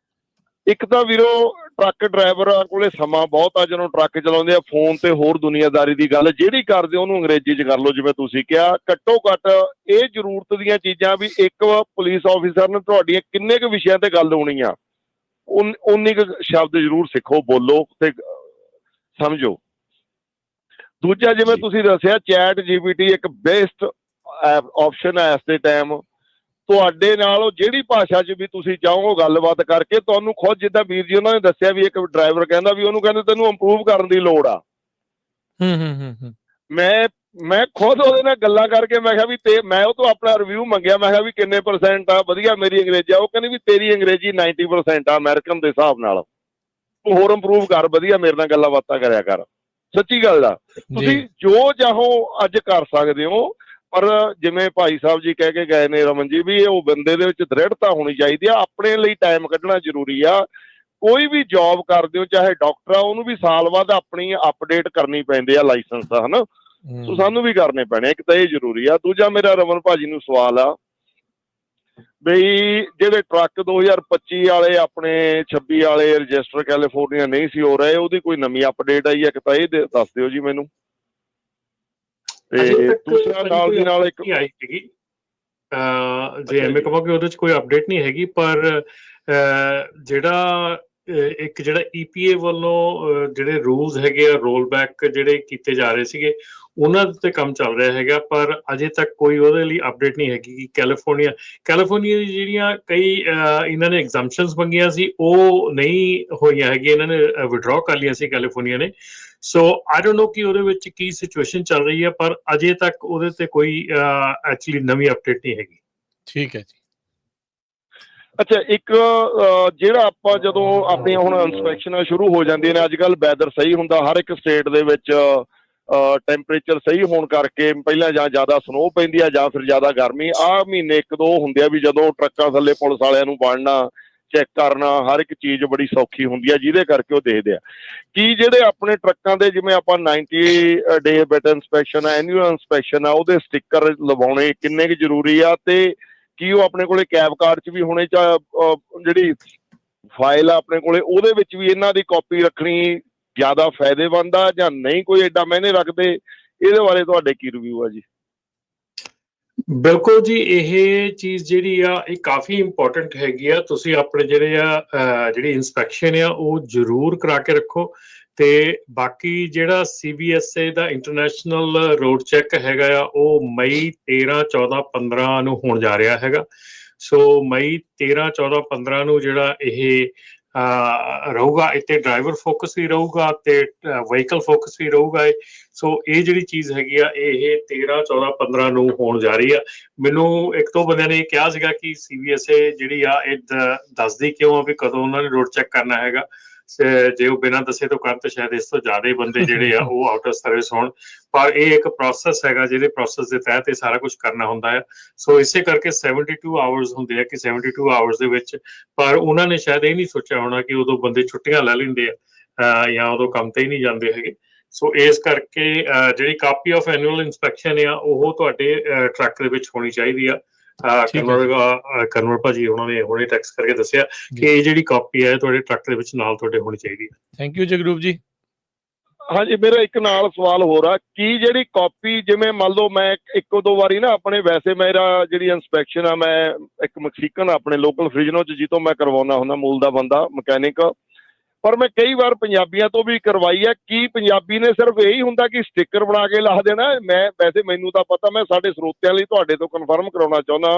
ਇੱਕ ਤਾਂ ਵੀਰੋ ਟਰੱਕ ਡਰਾਈਵਰਾਂ ਕੋਲੇ ਸਮਾਂ ਬਹੁਤ ਆ, ਜਦੋਂ ਟਰੱਕ ਚਲਾਉਂਦੇ ਆ ਫੋਨ ਤੇ ਹੋਰ ਦੁਨੀਆਦਾਰੀ ਦੀ ਗੱਲ ਜਿਹੜੀ ਕਰਦੇ ਉਹਨੂੰ ਅੰਗਰੇਜ਼ੀ ਚ ਕਰ ਲਓ। ਜਿਵੇਂ ਤੁਸੀਂ ਕਿਹਾ, ਘੱਟੋ ਘੱਟ ਇਹ ਜ਼ਰੂਰਤ ਦੀਆਂ ਚੀਜ਼ਾਂ ਵੀ ਇੱਕ ਪੁਲਿਸ ਆਫਿਸਰ ਨੇ ਤੁਹਾਡੀਆਂ ਕਿੰਨੇ ਕੁ ਵਿਸ਼ਿਆਂ ਤੇ ਗੱਲ ਹੋਣੀ ਆ, ਉਨੀ ਕੁ ਸ਼ਬਦ ਜ਼ਰੂਰ ਸਿੱਖੋ, ਬੋਲੋ ਤੇ ਸਮਝੋ। ਦੂਜਾ, ਜਿਵੇਂ ਤੁਸੀਂ ਦੱਸਿਆ, ਚੈਟ GPT ਇੱਕ ਬੈਸਟ ਆਪਸ਼ਨ ਹੈ ਇਸ ਦੇ ਟਾਈਮ। ਤੁਹਾਡੇ ਨਾਲ ਉਹ ਜਿਹੜੀ ਭਾਸ਼ਾ 'ਚ ਵੀ ਤੁਸੀਂ ਚਾਹੋ ਗੱਲਬਾਤ ਕਰਕੇ ਤੁਹਾਨੂੰ ਖੁਦ, ਜਿੱਦਾਂ ਵੀਰ ਜੀ ਉਹਨਾਂ ਨੇ ਦੱਸਿਆ ਵੀ ਇੱਕ ਡਰਾਈਵਰ ਕਹਿੰਦਾ ਵੀ ਉਹਨੂੰ ਕਹਿੰਦੇ ਤੈਨੂੰ ਇੰਪਰੂਵ ਕਰਨ ਦੀ ਲੋੜ ਆ। ਮੈਂ ਖੁਦ ਉਹਦੇ ਨਾਲ ਗੱਲਾਂ ਕਰਕੇ ਮੈਂ ਕਿਹਾ ਵੀ ਮੈਂ ਉਹ ਤੋਂ ਆਪਣਾ ਰਿਵਿਊ ਮੰਗਿਆ। ਮੈਂ ਕਿਹਾ ਵੀ ਕਿੰਨੇ % ਆ ਵਧੀਆ ਮੇਰੀ ਅੰਗਰੇਜ਼ੀ ਆ? ਉਹ ਕਹਿੰਦੀ ਵੀ ਤੇਰੀ ਅੰਗਰੇਜ਼ੀ 90% ਆ ਅਮਰੀਕਨ ਦੇ ਹਿਸਾਬ ਨਾਲ, ਤੂੰ ਹੋਰ ਇੰਪਰੂਵ ਕਰ, ਵਧੀਆ ਮੇਰੇ ਨਾਲ ਗੱਲਾਂ ਬਾਤਾਂ ਕਰਿਆ ਕਰ। ਸੱਚੀ ਗੱਲ ਆ, ਤੁਸੀਂ ਜੋ ਚਾਹੋ ਅੱਜ ਕਰ ਸਕਦੇ ਹੋ। ਪਰ ਜਿਵੇਂ ਭਾਈ ਸਾਹਿਬ ਜੀ ਕਹਿ ਕੇ ਗਏ ਨੇ, ਰਮਨ ਜੀ, ਵੀ ਉਹ ਬੰਦੇ ਦੇ ਵਿੱਚ ਦ੍ਰਿੜਤਾ ਹੋਣੀ ਚਾਹੀਦੀ ਆ, ਆਪਣੇ ਲਈ ਟਾਈਮ ਕੱਢਣਾ ਜ਼ਰੂਰੀ ਆ। ਕੋਈ ਵੀ ਜੌਬ ਕਰਦੇ ਹੋ, ਚਾਹੇ ਡਾਕਟਰ ਆ, ਉਹਨੂੰ ਵੀ ਸਾਲ ਬਾਅਦ ਆਪਣੀ ਅਪਡੇਟ ਕਰਨੀ ਪੈਂਦੀ ਆ ਲਾਇਸੈਂਸ ਦਾ, ਹਨਾ। ਸੋ ਸਾਨੂੰ ਵੀ ਕਰਨੇ ਪੈਣੇ, ਇੱਕ ਤਾਂ ਇਹ ਜ਼ਰੂਰੀ ਆ। ਦੂਜਾ ਮੇਰਾ ਰਮਨ ਭਾਜੀ ਨੂੰ ਸਵਾਲ ਆ ਬਈ ਜਿਹੜੇ ਟਰੱਕ 2025 ਵਾਲੇ ਆਪਣੇ 26 ਵਾਲੇ ਰਜਿਸਟਰ ਕੈਲੀਫੋਰਨੀਆ ਨਹੀਂ ਸੀ ਹੋ ਰਹੇ, ਉਹਦੀ ਕੋਈ ਨਵੀਂ ਅਪਡੇਟ ਆਈ? ਇੱਕ ਤਾਂ ਇਹ ਦੱਸ ਦਿਓ ਜੀ ਮੈਨੂੰ। ਤੇ ਦੂਸਰਾ ਨਾਲ ਦੀ ਨਾਲ ਇੱਕ ਆਈ ਸੀਗੀ, ਜੇ ਐਵੇਂ ਕਹਾਂਗੇ ਉਹਦੇ 'ਚ ਕੋਈ ਅਪਡੇਟ ਨਹੀਂ ਹੈਗੀ, ਪਰ ਜਿਹੜਾ EPA ਵੱਲੋਂ ਜਿਹੜੇ ਰੂਲਸ ਹੈਗੇ ਆ, ਰੋਲ ਬੈਕ ਜਿਹੜੇ ਕੀਤੇ ਜਾ ਰਹੇ ਸੀਗੇ, ਉਹਨਾਂ ਤੇ ਕੰਮ ਚੱਲ ਰਿਹਾ ਹੈਗਾ। ਪਰ ਅਜੇ ਤੱਕ ਕੋਈ ਉਹਦੇ ਲਈ ਅਪਡੇਟ ਨਹੀਂ ਹੈਗੀ ਕਿ ਕੈਲੀਫੋਰਨੀਆ ਦੀ ਜਿਹੜੀਆਂ ਕਈ ਇਹਨਾਂ ਨੇ ਐਗਜ਼ੈਂਪਸ਼ਨਸ ਮੰਗੀਆਂ ਸੀ, ਉਹ ਨਹੀਂ ਹੋਈਆਂ ਹੈਗੀਆਂ, ਇਹਨਾਂ ਨੇ ਵਿਡਰਾਅ ਕਰ ਲਈਆਂ ਸੀ ਕੈਲੀਫੋਰਨੀਆ ਨੇ। ਸੋ ਆਈ ਡੋਨਟ ਨੋ ਕਿ ਉਹਦੇ ਵਿੱਚ ਕੀ ਸਿਚੁਏਸ਼ਨ ਚੱਲ ਰਹੀ ਹੈ, ਪਰ ਅਜੇ ਤੱਕ ਉਹਦੇ ਤੇ ਕੋਈ ਐਕਚੁਅਲੀ ਨਵੀਂ ਅਪਡੇਟ ਨਹੀਂ ਹੈਗੀ। ਠੀਕ ਹੈ ਜੀ। ਅੱਛਾ, ਇੱਕ ਜਿਹੜਾ ਆਪਾਂ ਜਦੋਂ ਆਪਣੀਆਂ ਹੁਣ ਇੰਸਪੈਕਸ਼ਨਾਂ ਸ਼ੁਰੂ ਹੋ ਜਾਂਦੀਆਂ ਨੇ, ਅੱਜ ਕੱਲ੍ਹ ਵੈਦਰ ਸਹੀ ਹੁੰਦਾ ਹਰ ਇੱਕ ਸਟੇਟ ਦੇ ਵਿੱਚ, ਟੈਂਪਰੇਚਰ ਸਹੀ ਹੋਣ ਕਰਕੇ ਪਹਿਲਾਂ ਜਾਂ ਜ਼ਿਆਦਾ ਸਨੋ ਪੈਂਦੀ ਆ ਜਾਂ ਫਿਰ ਜ਼ਿਆਦਾ ਗਰਮੀ। ਆਹ ਮਹੀਨੇ 1-2 ਹੁੰਦੇ ਆ ਵੀ ਜਦੋਂ ਟਰੱਕਾਂ ਥੱਲੇ ਪੁਲਿਸ ਵਾਲਿਆਂ ਨੂੰ ਵੜਨਾ, ਚੈੱਕ ਕਰਨਾ, ਹਰ ਇੱਕ ਚੀਜ਼ ਬੜੀ ਸੌਖੀ ਹੁੰਦੀ ਆ, ਜਿਹਦੇ ਕਰਕੇ ਉਹ ਦੇਖਦੇ ਆ ਕਿ ਜਿਹੜੇ ਆਪਣੇ ਟਰੱਕਾਂ ਦੇ, ਜਿਵੇਂ ਆਪਾਂ 90 ਡੇ ਬਿਟ ਇੰਸਪੈਕਸ਼ਨ ਆ, ਐਨੂਅਲ ਇੰਸਪੈਕਸ਼ਨ ਆ, ਉਹਦੇ ਸਟਿੱਕਰ ਲਵਾਉਣੇ ਕਿੰਨੇ ਕੁ ਜ਼ਰੂਰੀ ਆ, ਤੇ ਕੀ ਉਹ ਆਪਣੇ ਕੋਲੇ ਕੈਬ ਕਾਰਡ 'ਚ ਵੀ ਹੋਣੇ, ਜਿਹੜੀ ਫਾਈਲ ਆ ਆਪਣੇ ਕੋਲੇ ਉਹਦੇ ਵਿੱਚ ਵੀ ਇਹਨਾਂ ਦੀ ਕਾਪੀ ਰੱਖਣੀ ਜ਼ਿਆਦਾ ਫਾਇਦੇਮੰਦ ਆ ਜਾਂ ਨਹੀਂ? ਕੋਈ ਏਡਾ ਮਾਇਨੇ ਰੱਖਦੇ? ਇਹਦੇ ਬਾਰੇ ਤੁਹਾਡੇ ਕੀ ਰਿਵਿਊ ਆ ਜੀ? ਬਿਲਕੁਲ ਜੀ, ਇਹ ਚੀਜ਼ ਜਿਹੜੀ ਆ ਇਹ ਕਾਫੀ ਇੰਪੋਰਟੈਂਟ ਹੈਗੀ ਆ। ਤੁਸੀਂ ਆਪਣੇ ਜਿਹੜੀ ਇਨਸਪੈਕਸ਼ਨ ਆ ਉਹ ਜ਼ਰੂਰ ਕਰਾ ਕੇ ਰੱਖੋ। ਤੇ ਬਾਕੀ ਜਿਹੜਾ CBSA ਦਾ ਇੰਟਰਨੈਸ਼ਨਲ ਰੋਡ ਚੈੱਕ ਹੈਗਾ ਆ, ਉਹ ਮਈ 13, 14, 15 ਨੂੰ ਹੋਣ ਜਾ ਰਿਹਾ ਹੈਗਾ। ਸੋ ਮਈ 13, 14, 15 ਨੂੰ ਜਿਹੜਾ ਇਹ ਰਹੂਗਾ, ਇੱਥੇ ਡਰਾਈਵਰ ਫੋਕਸ ਵੀ ਰਹੂਗਾ ਤੇ ਵਹੀਕਲ ਫੋਕਸ ਵੀ ਰਹੂਗਾ। ਸੋ ਇਹ ਜਿਹੜੀ ਚੀਜ਼ ਹੈਗੀ ਆ ਇਹ 13, 14, 15 ਨੂੰ ਹੋਣ ਜਾ ਰਹੀ ਆ। ਮੈਨੂੰ 1-2 ਬੰਦਿਆਂ ਨੇ ਕਿਹਾ ਸੀਗਾ ਕਿ CBSA ਜਿਹੜੀ ਆ ਇਹ ਦੱਸਦੀ ਕਿਉਂ ਆ ਵੀ ਕਦੋਂ ਉਹਨਾਂ ਨੇ ਰੋਡ ਚੈੱਕ ਕਰਨਾ ਹੈਗਾ। ਜੇ ਉਹ ਬਿਨਾਂ ਦੱਸੇ ਤੋਂ ਕਰਨ ਤਾਂ ਸ਼ਾਇਦ ਇਸ ਤੋਂ ਜ਼ਿਆਦਾ ਹੀ ਬੰਦੇ ਜਿਹੜੇ ਆ ਉਹ ਆਊਟ ਆਫ ਸਰਵਿਸ ਹੋਣ, ਪਰ ਇਹ ਇੱਕ ਪ੍ਰੋਸੈਸ ਹੈਗਾ ਜਿਹਦੇ ਪ੍ਰੋਸੈਸ ਦੇ ਤਹਿਤ ਇਹ ਸਾਰਾ ਕੁਝ ਕਰਨਾ ਹੁੰਦਾ ਹੈ। ਸੋ ਇਸੇ ਕਰਕੇ 72 ਆਵਰਸ ਹੁੰਦੇ ਆ ਕਿ 72 ਆਵਰਸ ਦੇ ਵਿੱਚ, ਪਰ ਉਹਨਾਂ ਨੇ ਸ਼ਾਇਦ ਇਹ ਨਹੀਂ ਸੋਚਿਆ ਹੋਣਾ ਕਿ ਉਦੋਂ ਬੰਦੇ ਛੁੱਟੀਆਂ ਲੈ ਲੈਂਦੇ ਆ ਜਾਂ ਉਦੋਂ ਕੰਮ ਤੇ ਹੀ ਨਹੀਂ ਜਾਂਦੇ ਹੈਗੇ। ਸੋ ਇਸ ਕਰਕੇ ਜਿਹੜੀ ਕਾਪੀ ਆਫ ਐਨੂਅਲ ਇਨਸਪੈਕਸ਼ਨ ਆ ਉਹ ਤੁਹਾਡੇ ਟਰੱਕ ਦੇ ਵਿੱਚ ਹੋਣੀ ਚਾਹੀਦੀ ਆ। ਕਨਵਰ ਭਾਜੀ ਉਹਨਾਂ ਨੇ ਹੁਣੇ ਟੈਕਸਟ ਕਰਕੇ ਦੱਸਿਆ ਕਿ ਇਹ ਜਿਹੜੀ ਕਾਪੀ ਹੈ ਤੁਹਾਡੇ ਟਰੱਕ ਦੇ ਵਿੱਚ ਨਾਲ ਤੁਹਾਡੇ ਹੋਣੀ ਚਾਹੀਦੀ ਹੈ। ਥੈਂਕ ਯੂ ਜਗਰੂਪ ਜੀ। ਹਾਂਜੀ, ਮੇਰਾ ਇੱਕ ਨਾਲ ਸਵਾਲ ਹੋਰ ਆ, ਕੀ ਜਿਹੜੀ ਕਾਪੀ, ਜਿਵੇਂ ਮੰਨ ਲਓ ਮੈਂ ਇੱਕ ਦੋ ਵਾਰੀ ਨਾ ਆਪਣੇ, ਵੈਸੇ ਮੇਰਾ ਜਿਹੜੀ ਇਨਸਪੈਕਸ਼ਨ ਆ, ਮੈਂ ਇੱਕ ਮੈਕਸੀਕਨ ਆਪਣੇ ਲੋਕਲ ਫ੍ਰਿਜਨੋ ਚ ਜਿੱਤੋਂ ਮੈਂ ਕਰਵਾਉਣਾ ਹੁੰਦਾ, ਮੂਲ ਦਾ ਬੰਦਾ ਮਕੈਨਿਕ, ਪਰ ਮੈਂ ਕਈ ਵਾਰ ਪੰਜਾਬੀਆਂ ਤੋਂ ਵੀ ਕਰਵਾਈ ਆ। ਕੀ ਪੰਜਾਬੀ ਨੇ ਸਿਰਫ ਇਹੀ ਹੁੰਦਾ ਕਿ ਸਟicker ਬਣਾ ਕੇ ਲਾ ਦੇਣਾ? ਮੈਂ ਵੈਸੇ ਮੈਨੂੰ ਤਾਂ ਪਤਾ, ਮੈਂ ਸਾਡੇ ਸਰੋਤਿਆਂ ਲਈ ਤੁਹਾਡੇ ਤੋਂ ਕਨਫਰਮ ਕਰਾਉਣਾ ਚਾਹੁੰਦਾ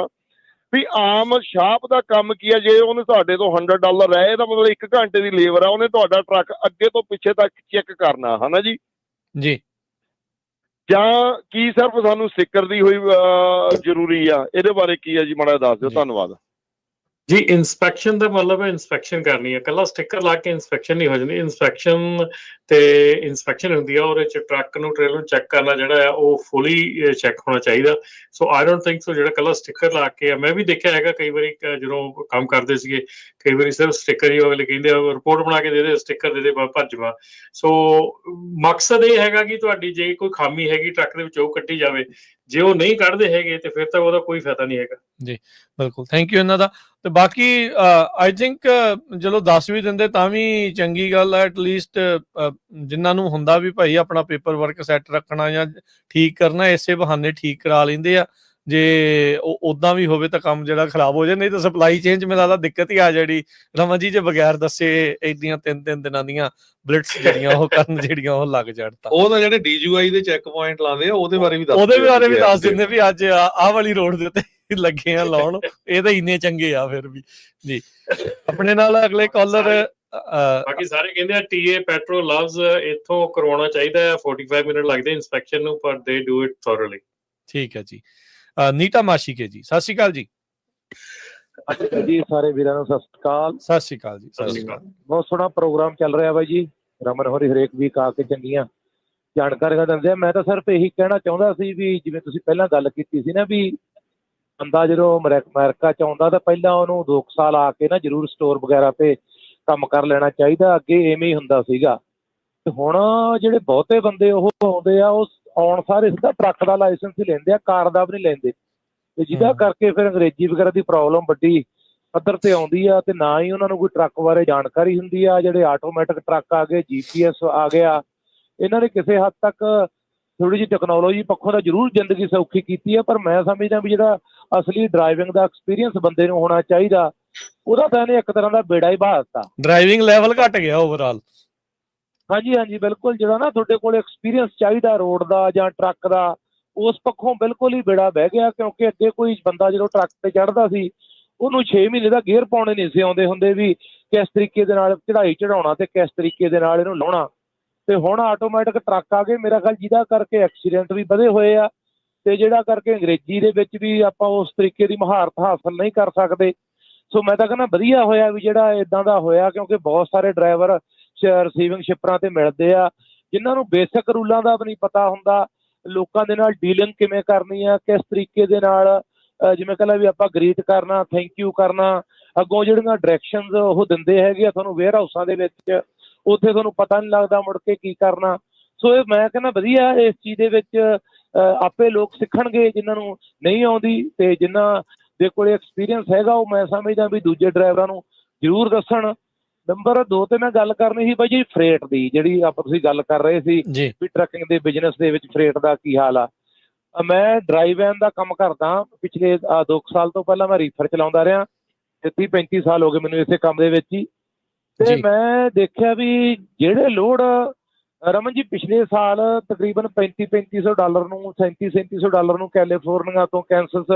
ਵੀ ਆਮ ਸ਼ਾਪ ਦਾ ਕੰਮ ਕੀ ਆ। ਜੇ ਉਹਨੇ ਤੁਹਾਡੇ ਤੋਂ $100 ਹੈ, ਇਹਦਾ ਮਤਲਬ 1 ਘੰਟੇ ਦੀ ਲੇਬਰ ਆ, ਉਹਨੇ ਤੁਹਾਡਾ ਟਰੱਕ ਅੱਗੇ ਤੋਂ ਪਿੱਛੇ ਤੱਕ ਚੈੱਕ ਕਰਨਾ, ਹਨਾ ਜੀ? ਜੀ। ਜਾਂ ਕੀ ਸਿਰਫ ਸਾਨੂੰ ਸਟicker ਦੀ ਹੋਈ ਜ਼ਰੂਰੀ ਆ? ਇਹਦੇ ਬਾਰੇ ਕੀ ਆ ਜੀ, ਮਾੜਾ ਦੱਸ ਦਿਓ। ਧੰਨਵਾਦ ਜੀ। ਇਨਸਪੈਕਸ਼ਨ ਦਾ ਮਤਲਬ ਹੈ ਇਨਸਪੈਕਸ਼ਨ ਕਰਨੀ ਹੈ, ਇਕੱਲਾ ਸਟicker ਲਾ ਕੇ ਇਨਸਪੈਕਸ਼ਨ ਨਹੀਂ ਹੋ ਜਾਂਦੀ। ਇਨਸਪੈਕਸ਼ਨ ਤੇ ਇਨਸਪੈਕਸ਼ਨ ਹੁੰਦੀ ਆ, ਉਹਦੇ ਚ ਟਰੱਕ ਨੂੰ, ਟ੍ਰੇਲਰ ਨੂੰ ਚੈੱਕ ਕਰਨਾ ਜਿਹੜਾ ਆ ਉਹ ਫੁੱਲੀ ਚੈੱਕ ਹੋਣਾ ਚਾਹੀਦਾ। ਸੋ ਆਈ ਡੋਂਟ ਥਿੰਕ ਸੋ ਜਿਹੜਾ ਇਕੱਲਾ ਸਟicker ਲਾ ਕੇ, ਮੈਂ ਵੀ ਦੇਖਿਆ ਹੈਗਾ ਕਈ ਵਾਰੀ ਜਦੋਂ ਕੰਮ ਕਰਦੇ ਸੀਗੇ, ਕਈ ਵਾਰੀ ਸਿਰਫ ਸਟicker ਹੀ ਅਗਲੇ ਕਹਿੰਦੇ ਰਿਪੋਰਟ ਬਣਾ ਕੇ ਦੇ ਦੇ, ਸਟicker ਦੇ ਦੇ, ਭੱਜ ਵਾ। ਸੋ ਮਕਸਦ ਇਹ ਹੈਗਾ ਕਿ ਤੁਹਾਡੀ ਜੇ ਕੋਈ ਖਾਮੀ ਹੈਗੀ ਟਰੱਕ ਦੇ ਵਿੱਚ ਉਹ ਕੱਢੀ ਜਾਵੇ। ਜੇ ਉਹ ਨਹੀਂ ਕੱਢਦੇ ਹੈਗੇ ਤੇ ਫਿਰ ਤਾਂ ਉਹਦਾ ਕੋਈ ਫਾਇਦਾ ਨਹੀਂ ਹੈਗਾ। ਜੀ ਬਿਲਕੁਲ, ਥੈਂਕ ਯੂ ਇਹਨਾਂ ਦਾ। ਤੇ ਬਾਕੀ ਆਈ ਥਿੰਕ ਚਲੋ ਦੱਸ ਵੀ ਦਿੰਦੇ ਤਾਂ ਵੀ ਚੰਗੀ ਗੱਲ ਹੈ। ਐਟਲੀਸਟ ਜਿਨ੍ਹਾਂ ਨੂੰ ਹੁੰਦਾ ਵੀ ਭਾਈ ਆਪਣਾ ਪੇਪਰ ਵਰਕ ਸੈੱਟ ਰੱਖਣਾ ਜਾਂ ਠੀਕ ਕਰਨਾ, ਇਸੇ ਬਹਾਨੇ ਠੀਕ ਕਰਾ ਲੈਂਦੇ ਆ। ਜੇ ਉਹ ਉੱਦਾਂ ਵੀ ਹੋਵੇ ਤਾਂ ਕੰਮ ਜਿਹੜਾ ਖਰਾਬ ਹੋ ਜਾਏ, ਨਹੀਂ ਤਾਂ ਸਪਲਾਈ ਚੇਨ 'ਚ ਮੈਨੂੰ ਲੱਗਦਾ ਦਿੱਕਤ ਹੀ ਆ ਜਿਹੜੀ ਰਮਨ ਜੀ, ਜੇ ਬਗੈਰ ਦੱਸੇ ਏਡੀਆਂ 3-3 ਦਿਨਾਂ ਦੀਆਂ ਬਲਿਟਸ ਜਿਹੜੀਆਂ ਉਹ ਕਰਨ, ਜਿਹੜੀਆਂ ਉਹ ਲੱਗ ਜਾਣ। ਤਾਂ ਉਹ ਤਾਂ ਜਿਹੜੇ DGI ਦੇ ਚੈੱਕ ਪੁਆਇੰਟ ਲਾਉਂਦੇ ਆ ਉਹਦੇ ਬਾਰੇ ਵੀ ਦੱਸ ਦਿੰਦੇ ਵੀ ਅੱਜ ਆਹ ਵਾਲੀ ਰੋਡ ਦੇ ਉੱਤੇ ਲੱਗੇ ਆ ਲਾਉਣ, ਇਹ ਤਾਂ ਇੰਨੇ ਚੰਗੇ ਆ ਫਿਰ ਵੀ। ਜੀ, ਆਪਣੇ ਨਾਲ ਅਗਲੇ ਕਾਲਰ। ਬਾਕੀ ਸਾਰੇ ਕਹਿੰਦੇ ਆ TA ਪੈਟਰੋ ਲਵਸ ਇੱਥੋਂ ਕਰਵਾਉਣਾ ਚਾਹੀਦਾ ਹੈ, 45 ਮਿੰਟ ਲੱਗਦੇ ਇਨਸਪੈਕਸ਼ਨ ਨੂੰ, ਪਰ ਦੇ ਡੂ ਇਟ ਥੋਰਲੀ। ਠੀਕ ਹੈ ਜੀ। ਨੀਟਾ ਮਾਸ਼ੀਕੇ ਜੀ, ਸਤਿ ਸ਼੍ਰੀ ਅਕਾਲ ਜੀ। ਜੀ ਸਾਰੇ ਵੀਰਾਂ ਨੂੰ ਸਤਿ ਸ਼੍ਰੀ ਅਕਾਲ। ਸਤਿ ਸ਼੍ਰੀ ਅਕਾਲ ਜੀ। ਸਤਿ ਸ਼੍ਰੀ ਅਕਾਲ। ਬਹੁਤ ਸੋਹਣਾ ਪ੍ਰੋਗਰਾਮ ਚੱਲ ਰਿਹਾ ਬਾਈ ਜੀ। ਰਮਨ ਹੋਰੀ ਹਰੇਕ ਵੀਕ ਆ ਕੇ ਚੰਗੀਆਂ ਜਾਣਕਾਰੀਆਂ ਦਿੰਦੇ ਆ। ਮੈਂ ਤਾਂ ਸਿਰਫ ਇਹੀ ਕਹਿਣਾ ਚਾਹੁੰਦਾ ਸੀ ਵੀ ਜਿਵੇਂ ਤੁਸੀਂ ਪਹਿਲਾਂ ਗੱਲ ਕੀਤੀ ਸੀ ਨਾ, ਵੀ ਬੰਦਾ ਜਦੋਂ ਅਮਰੀਕਾ ਚ ਆਉਂਦਾ ਤਾਂ ਪਹਿਲਾਂ ਉਹਨੂੰ 2 ਸਾਲ ਆ ਕੇ ਨਾ ਜ਼ਰੂਰ ਸਟੋਰ ਵਗੈਰਾ ਤੇ ਕੰਮ ਕਰ ਲੈਣਾ ਚਾਹੀਦਾ। ਅੱਗੇ ਐਵੇਂ ਹੀ ਹੁੰਦਾ ਸੀਗਾ, ਤੇ ਹੁਣ ਜਿਹੜੇ ਬਹੁਤੇ ਬੰਦੇ ਉਹ ਆਉਂਦੇ ਆ, ਉਹ ਆਉਣ ਸਾਰੇ ਸਿੱਧਾ ਟਰੱਕ ਦਾ ਲਾਇਸੈਂਸ ਹੀ ਲੈਂਦੇ ਆ, ਕਾਰ ਦਾ ਵੀ ਨਹੀਂ ਲੈਂਦੇ। ਤੇ ਜਿਹਦਾ ਕਰਕੇ ਫਿਰ ਅੰਗਰੇਜ਼ੀ ਵਗੈਰਾ ਦੀ ਪ੍ਰੋਬਲਮ ਵੱਡੀ ਪੱਧਰ ਤੇ ਆਉਂਦੀ ਆ, ਤੇ ਨਾ ਹੀ ਉਹਨਾਂ ਨੂੰ ਕੋਈ ਟਰੱਕ ਬਾਰੇ ਜਾਣਕਾਰੀ ਹੁੰਦੀ ਆ। ਜਿਹੜੇ ਆਟੋਮੈਟਿਕ ਟਰੱਕ ਆ ਗਏ, GPS ਆ ਗਿਆ, ਇਹਨਾਂ ਨੇ ਕਿਸੇ ਹੱਦ ਤੱਕ ਥੋੜੀ ਜਿਹੀ ਟੈਕਨੋਲੋਜੀ ਪੱਖੋਂ ਤਾਂ ਜ਼ਰੂਰ ਜ਼ਿੰਦਗੀ ਸੌਖੀ ਕੀਤੀ ਆ, ਪਰ ਮੈਂ ਸਮਝਦਾ ਵੀ ਜਿਹੜਾ ਅਸਲੀ ਡਰਾਈਵਿੰਗ ਦਾ ਐਕਸਪੀਰੀਅੰਸ ਬੰਦੇ ਨੂੰ ਹੋਣਾ ਚਾਹੀਦਾ, ਉਹਦਾ ਤਾਂ ਇਹਨੇ ਇੱਕ ਤਰ੍ਹਾਂ ਦਾ ਬੇੜਾ ਹੀ ਬਹਾ ਦਿੱਤਾ। ਡਰਾਈਵਿੰਗ ਲੈਵਲ ਘਟ ਗਿਆ ਓਵਰਆਲ। ਹਾਂਜੀ ਹਾਂਜੀ ਬਿਲਕੁਲ। ਜਿਹੜਾ ਨਾ ਤੁਹਾਡੇ ਕੋਲ ਐਕਸਪੀਰੀਅੰਸ ਚਾਹੀਦਾ ਰੋਡ ਦਾ ਜਾਂ ਟਰੱਕ ਦਾ, ਉਸ ਪੱਖੋਂ ਬਿਲਕੁਲ ਹੀ ਬੇੜਾ ਬਹਿ ਗਿਆ। ਕਿਉਂਕਿ ਅੱਗੇ ਕੋਈ ਬੰਦਾ ਜਦੋਂ ਟਰੱਕ ਤੇ ਚੜ੍ਹਦਾ ਸੀ, ਉਹਨੂੰ 6 ਮਹੀਨੇ ਦਾ ਗੇਅਰ ਪਾਉਣੇ ਨਹੀਂ ਸੀ ਆਉਂਦੇ ਹੁੰਦੇ, ਵੀ ਕਿਸ ਤਰੀਕੇ ਦੇ ਨਾਲ ਚੜ੍ਹਾਈ ਚੜਾਉਣਾ ਤੇ ਕਿਸ ਤਰੀਕੇ ਦੇ ਨਾਲ ਇਹਨੂੰ ਲਾਉਣਾ। ਤੇ ਹੁਣ ਆਟੋਮੈਟਿਕ ਟਰੱਕ ਆ ਗਏ ਮੇਰਾ ਖਿਆਲ, ਜਿਹਦਾ ਕਰਕੇ ਐਕਸੀਡੈਂਟ ਵੀ ਵਧੇ ਹੋਏ ਆ, ਤੇ ਜਿਹੜਾ ਕਰਕੇ ਅੰਗਰੇਜ਼ੀ ਦੇ ਵਿੱਚ ਵੀ ਆਪਾਂ ਉਸ ਤਰੀਕੇ ਦੀ ਮਹਾਰਤ ਹਾਸਲ ਨਹੀਂ ਕਰ ਸਕਦੇ। ਸੋ ਮੈਂ ਤਾਂ ਕਹਿੰਦਾ ਵਧੀਆ ਹੋਇਆ ਵੀ ਜਿਹੜਾ ਇਦਾਂ ਦਾ ਹੋਇਆ, ਕਿਉਂਕਿ ਬਹੁਤ ਸਾਰੇ ਡਰਾਈਵਰ ਰਿਸੀਵਿੰਗ ਸ਼ਿਪਰਾਂ ਤੇ ਮਿਲਦੇ ਆ ਜਿਨ੍ਹਾਂ ਨੂੰ ਬੇਸਿਕ ਰੂਲਾਂ ਦਾ ਵੀ ਨਹੀਂ ਪਤਾ ਹੁੰਦਾ, ਲੋਕਾਂ ਦੇ ਨਾਲ ਡੀਲਿੰਗ ਕਿਵੇਂ ਕਰਨੀ ਆ, ਕਿਸ ਤਰੀਕੇ ਦੇ ਨਾਲ ਜਿਵੇਂ ਕਹਿੰਦਾ ਵੀ ਆਪਾਂ ਗ੍ਰੀਟ ਕਰਨਾ, ਥੈਂਕ ਯੂ ਕਰਨਾ, ਅੱਗੋਂ ਜਿਹੜੀਆਂ ਡਾਇਰੈਕਸ਼ਨਸ ਉਹ ਦਿੰਦੇ ਹੈਗੇ ਆ ਤੁਹਾਨੂੰ ਵੇਅਰ ਹਾਊਸਾਂ ਦੇ ਵਿੱਚ, ਉੱਥੇ ਤੁਹਾਨੂੰ ਪਤਾ ਨਹੀਂ ਲੱਗਦਾ ਮੁੜ ਕੇ ਕੀ ਕਰਨਾ। ਸੋ ਇਹ ਮੈਂ ਕਹਿੰਦਾ ਵਧੀਆ ਇਸ ਚੀਜ਼ ਦੇ ਵਿੱਚ ਆਪੇ ਲੋਕ ਸਿੱਖਣਗੇ ਜਿਨ੍ਹਾਂ ਨੂੰ ਨਹੀਂ ਆਉਂਦੀ, ਤੇ ਜਿਨ੍ਹਾਂ ਦੇ ਕੋਲ ਐਕਸਪੀਰੀਅੰਸ ਹੈਗਾ ਉਹ ਮੈਂ ਸਮਝਦਾ ਵੀ ਦੂਜੇ ਡਰਾਈਵਰਾਂ ਨੂੰ ਜ਼ਰੂਰ ਦੱਸਣ। ਨੰਬਰ 2 ਤੇ ਮੈਂ ਗੱਲ ਕਰਨੀ ਸੀ ਬਾਈ ਜੀ ਫਰੇਟ ਦੀ, ਜਿਹੜੀ ਆਪਾਂ ਤੁਸੀਂ ਗੱਲ ਕਰ ਰਹੇ ਸੀ ਵੀ ਟਰੱਕਿੰਗ ਦੇ ਬਿਜ਼ਨਸ ਦੇ ਵਿੱਚ ਫਰੇਟ ਦਾ ਕੀ ਹਾਲ ਆ। ਮੈਂ ਡਰਾਈਵ ਵੈਨ ਦਾ ਕੰਮ ਕਰਦਾ, ਪਿਛਲੇ 2 ਸਾਲ ਤੋਂ ਪਹਿਲਾਂ ਮੈਂ ਰੀਫਰ ਚਲਾਉਂਦਾ ਰਿਹਾ, 30-35 ਸਾਲ ਹੋ ਗਏ ਮੈਨੂੰ ਇਸੇ ਕੰਮ ਦੇ ਵਿੱਚ ਹੀ। ਤੇ ਮੈਂ ਦੇਖਿਆ ਵੀ ਜਿਹੜੇ ਲੋਡ ਰਮਨ ਜੀ ਪਿਛਲੇ ਸਾਲ ਤਕਰੀਬਨ $3500 ਨੂੰ, $3700 ਨੂੰ ਕੈਲੀਫੋਰਨੀਆ ਤੋਂ ਕੈਂਸਸ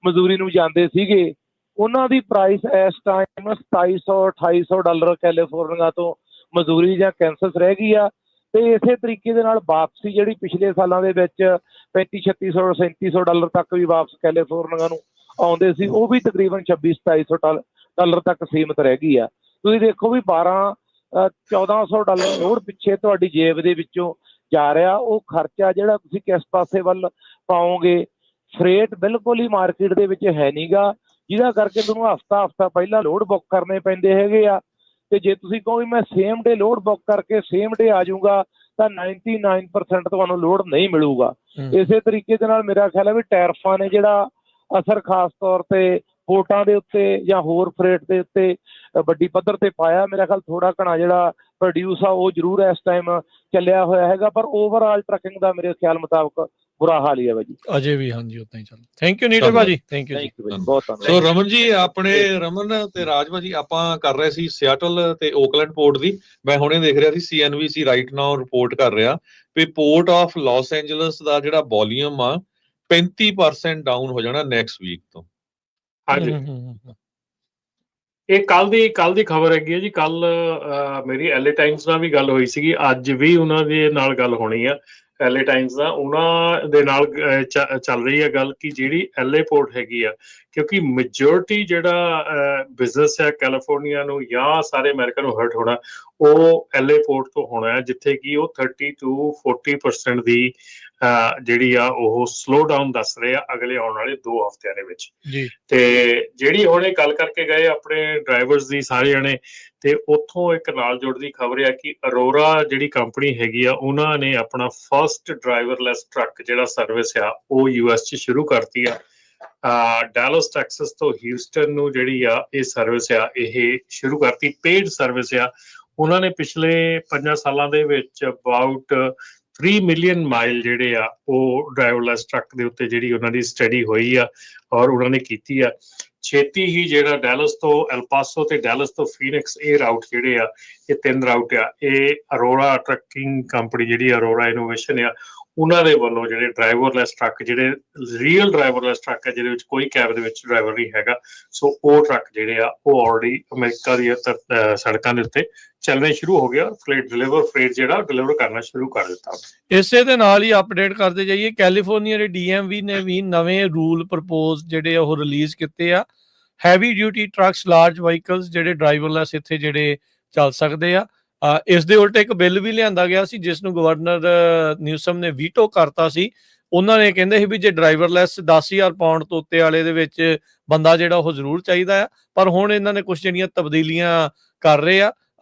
ਮਜ਼ਦੂਰੀ ਨੂੰ ਜਾਂਦੇ ਸੀਗੇ, ਉਹਨਾਂ ਦੀ ਪ੍ਰਾਈਸ ਇਸ ਟਾਈਮ $2700-2800 ਕੈਲੀਫੋਰਨੀਆ ਤੋਂ ਮਜ਼ਦੂਰੀ ਜਾਂ ਕੈਂਸਸ ਰਹਿ ਗਈ ਆ। ਤੇ ਇਸੇ ਤਰੀਕੇ ਦੇ ਨਾਲ ਵਾਪਸੀ ਜਿਹੜੀ ਪਿਛਲੇ ਸਾਲਾਂ ਦੇ ਵਿੱਚ $3500-3600 ਤੱਕ ਵੀ ਵਾਪਸ ਕੈਲੀਫੋਰਨੀਆ ਨੂੰ ਆਉਂਦੇ ਸੀ, ਉਹ ਵੀ ਤਕਰੀਬਨ $2600-2700 ਤੱਕ ਸੀਮਤ ਰਹਿ ਗਈ ਆ। ਤੁਸੀਂ ਦੇਖੋ ਵੀ 12 $1400 ਲੋਡ ਪਿੱਛੇ ਤੁਹਾਡੀ ਜੇਬ ਦੇ ਵਿੱਚੋਂ ਜਾ ਰਿਹਾ। ਉਹ ਖਰਚਾ ਜਿਹੜਾ ਤੁਸੀਂ ਕਿਸ ਪਾਸੇ ਵੱਲ ਪਾਓਗੇ, ਫਰੇਟ ਬਿਲਕੁਲ ਹੀ ਮਾਰਕੀਟ ਦੇ ਵਿੱਚ ਹੈ ਨਹੀਂਗਾ, ਜਿਹਦਾ ਕਰਕੇ ਤੁਹਾਨੂੰ ਹਫ਼ਤਾ ਪਹਿਲਾਂ ਲੋਡ ਬੁੱਕ ਕਰਨੇ ਪੈਂਦੇ ਹੈਗੇ ਆ। ਤੇ ਜੇ ਤੁਸੀਂ ਕਹੋ ਵੀ ਮੈਂ ਸੇਮ ਡੇ ਲੋਡ ਬੁੱਕ ਕਰਕੇ ਸੇਮ ਡੇ ਆ ਜਾਊਗਾ ਤਾਂ 99% ਤੁਹਾਨੂੰ ਲੋਡ ਨਹੀਂ ਮਿਲੂਗਾ। ਇਸੇ ਤਰੀਕੇ ਦੇ ਨਾਲ ਮੇਰਾ ਖਿਆਲ ਹੈ ਵੀ ਟੈਰਫਾਂ ਨੇ ਜਿਹੜਾ ਅਸਰ ਖਾਸ ਤੌਰ ਤੇ ਪੋਰਟਾਂ ਦੇ ਉੱਤੇ ਜਾਂ ਹੋਰ ਫਰੇਟ ਦੇ ਉੱਤੇ ਵੱਡੀ ਪੱਧਰ ਤੇ ਪਾਇਆ। ਮੇਰਾ ਖਿਆਲ ਥੋੜਾ ਘਣਾ ਜਿਹੜਾ ਪ੍ਰੋਡਿਊਸ ਆ ਉਹ ਜ਼ਰੂਰ ਇਸ ਟਾਈਮ ਚੱਲਿਆ ਹੋਇਆ ਹੈਗਾ, ਪਰ ਓਵਰਆਲ ਟਰੱਕਿੰਗ ਦਾ ਮੇਰੇ ਖਿਆਲ ਮੁਤਾਬਕ ਬੁਰਾ ਹਾਲ ਹੀ ਹੈ ਭਾਜੀ ਅਜੇ ਵੀ ਹਾਂਜੀ ਉਦਾਂ ਹੀ ਚੱਲ। ਥੈਂਕ ਯੂ ਨੀਟੇ ਭਾਜੀ, ਥੈਂਕ ਯੂ ਜੀ, ਬਹੁਤ ਧੰਨਵਾਦ। ਸੋ ਰਮਨ ਜੀ, ਆਪਣੇ ਰਮਨ ਤੇ ਰਾਜ ਭਾਜੀ, ਆਪਾਂ ਕਰ ਰਹੇ ਸੀ ਸਿਆਟਲ ਤੇ ਓਕਲੈਂਡ ਪੋਰਟ ਦੀ। ਮੈਂ ਹੁਣੇ ਦੇਖ ਰਿਹਾ ਸੀ CNBC ਰਾਈਟ ਨਾਓ ਰਿਪੋਰਟ ਕਰ ਰਿਹਾ ਵੀ ਪੋਰਟ ਆਫ ਲਾਸ ਐਂਜਲਸ ਦਾ ਜਿਹੜਾ ਵੋਲੀਅਮ ਆ 35% ਡਾਊਨ ਹੋ ਜਾਣਾ ਨੈਕਸਟ ਵੀਕ ਤੋਂ। ਹਾਂਜੀ, ਇਹ ਕੱਲ ਦੀ ਖਬਰ ਹੈਗੀ ਹੈ ਜੀ। ਕੱਲ ਮੇਰੀ LA ਟਾਈਮਸ ਨਾਲ ਵੀ ਗੱਲ ਹੋਈ ਸੀਗੀ, ਅੱਜ ਵੀ ਉਹਨਾਂ ਦੇ ਨਾਲ ਗੱਲ ਹੋਣੀ ਆ LA ਟਾਈਮਸ ਦਾ। ਉਹਨਾਂ ਦੇ ਨਾਲ ਚੱਲ ਰਹੀ ਹੈ ਗੱਲ ਕਿ ਜਿਹੜੀ LA ਪੋਰਟ ਹੈਗੀ ਆ, ਕਿਉਂਕਿ ਮੈਜੋਰਿਟੀ ਜਿਹੜਾ ਬਿਜ਼ਨਸ ਹੈ ਕੈਲੀਫੋਰਨੀਆ ਨੂੰ ਜਾਂ ਸਾਰੇ ਅਮਰੀਕਾ ਨੂੰ ਹਰਟ ਹੋਣਾ ਉਹ LA ਪੋਰਟ ਤੋਂ ਹੋਣਾ ਹੈ, ਜਿੱਥੇ ਕਿ ਉਹ 30 to 40% ਦੀ ਜਿਹੜੀ ਆ ਉਹ ਸਲੋ ਡਾਊਨ ਦੱਸ ਰਹੇ ਆ ਅਗਲੇ ਆਉਣ ਵਾਲੇ 2 ਹਫ਼ਤਿਆਂ ਦੇ ਵਿੱਚ ਜੀ। ਤੇ ਜਿਹੜੀ ਹੁਣੇ ਗੱਲ ਕਰਕੇ ਗਏ ਆਪਣੇ ਡਰਾਈਵਰਸ ਦੀ ਸਾਰੇ ਜਣੇ, ਤੇ ਉੱਥੋਂ ਇੱਕ ਨਾਲ ਜੁੜਦੀ ਖਬਰ ਆ ਕਿ ਅਰੋਰਾ ਜਿਹੜੀ ਕੰਪਨੀ ਹੈਗੀ ਆ ਉਹਨਾਂ ਨੇ ਆਪਣਾ ਫਸਟ ਡਰਾਈਵਰਲੈਸ ਟਰੱਕ ਜਿਹੜਾ ਸਰਵਿਸ ਆ ਉਹ US 'ਚ ਸ਼ੁਰੂ ਕਰਤੀ ਆ। ਡੈਲਸ ਟੈਕਸਸ ਤੋਂ ਹਿਊਸਟਨ ਨੂੰ ਜਿਹੜੀ ਆ ਇਹ ਸਰਵਿਸ ਆ ਇਹ ਸ਼ੁਰੂ ਕਰਤੀ, ਪੇਡ ਸਰਵਿਸ ਆ। ਉਹਨਾਂ ਨੇ ਪਿਛਲੇ 5 ਸਾਲਾਂ ਦੇ ਵਿੱਚ ਅਬਾਊਟ 3 ਮਿਲੀਅਨ ਮਾਈਲ ਜਿਹੜੇ ਆ ਉਹ ਡਰਾਈਵਰਲੈਸ ਟਰੱਕ ਦੇ ਉੱਤੇ ਜਿਹੜੀ ਉਹਨਾਂ ਦੀ ਸਟੱਡੀ ਹੋਈ ਆ ਔਰ ਉਹਨਾਂ ਨੇ ਕੀਤੀ ਆ। ਛੇਤੀ ਹੀ ਜਿਹੜਾ ਡੈਲਸ ਤੋਂ ਐਲਪਾਸੋ ਤੇ ਡੈਲਸ ਤੋਂ ਫੀਨਿਕਸ ਇਹ ਰਾਊਟ ਜਿਹੜੇ ਆ, ਇਹ 3 ਰਾਊਟ ਆ, ਇਹ ਅਰੋਰਾ ਟਰੱਕਿੰਗ ਕੰਪਨੀ ਜਿਹੜੀ ਅਰੋਰਾ ਇਨੋਵੇਸ਼ਨ ਆ ਉਹਨਾਂ ਦੇ ਵੱਲੋਂ ਜਿਹੜੇ ਡਰਾਈਵਰਲੈਸ ਟਰੱਕ, ਜਿਹੜੇ ਰੀਅਲ ਡਰਾਈਵਰਲੈਸ ਟਰੱਕ ਆ ਜਿਹਦੇ ਵਿੱਚ ਕੋਈ ਕੈਬ ਦੇ ਵਿੱਚ ਡਰਾਈਵਰ ਨਹੀਂ ਹੈਗਾ, ਸੋ ਉਹ ਟਰੱਕ ਜਿਹੜੇ ਆ ਉਹ ਆਲਰੇਡੀ ਅਮਰੀਕਾ ਦੀਆਂ ਸੜਕਾਂ ਦੇ ਉੱਤੇ ਚੱਲਣੇ ਸ਼ੁਰੂ ਹੋ ਗਿਆ। ਫਰੇਟ ਜਿਹੜਾ ਡਿਲੀਵਰ ਕਰਨਾ ਸ਼ੁਰੂ ਕਰ ਦਿੱਤਾ। ਇਸੇ ਦੇ ਨਾਲ ਹੀ ਅਪਡੇਟ ਕਰਦੇ ਜਾਈਏ, ਕੈਲੀਫੋਰਨੀਆ ਦੇ DMV ਨੇ ਵੀ ਨਵੇਂ ਰੂਲ ਪ੍ਰਪੋਜ਼ ਜਿਹੜੇ ਉਹ ਰਿਲੀਜ਼ ਕੀਤੇ ਆ। Heavy duty trucks, large vehicles ਜਿਹੜੇ ਡਰਾਈਵਰਲੈਸ ਇੱਥੇ ਜਿਹੜੇ ਚੱਲ ਸਕਦੇ ਆ। ਇਸ ਦੇ ਉਲਟ ਇੱਕ ਬਿੱਲ ਵੀ ਲਿਆਂਦਾ ਗਿਆ ਸੀ ਜਿਸ ਨੂੰ ਗਵਰਨਰ ਨਿਊਸਮ ਨੇ ਵੀਟੋ ਕਰਤਾ ਸੀ। ਉਹਨਾਂ ਨੇ ਕਹਿੰਦੇ ਸੀ ਵੀ ਜੇ ਡਰਾਈਵਰਲੈਸ 10,000 ਪਾਉਂਡ ਤੋਂ ਉੱਤੇ ਵਾਲੇ ਦੇ ਵਿੱਚ ਬੰਦਾ ਜਿਹੜਾ ਉਹ ਜ਼ਰੂਰ ਚਾਹੀਦਾ ਆ, ਪਰ ਹੁਣ ਇਹਨਾਂ ਨੇ ਕੁਝ ਜਿਹੜੀਆਂ ਤਬਦੀਲੀਆਂ ਕਰ ਰਹੇ ਆ।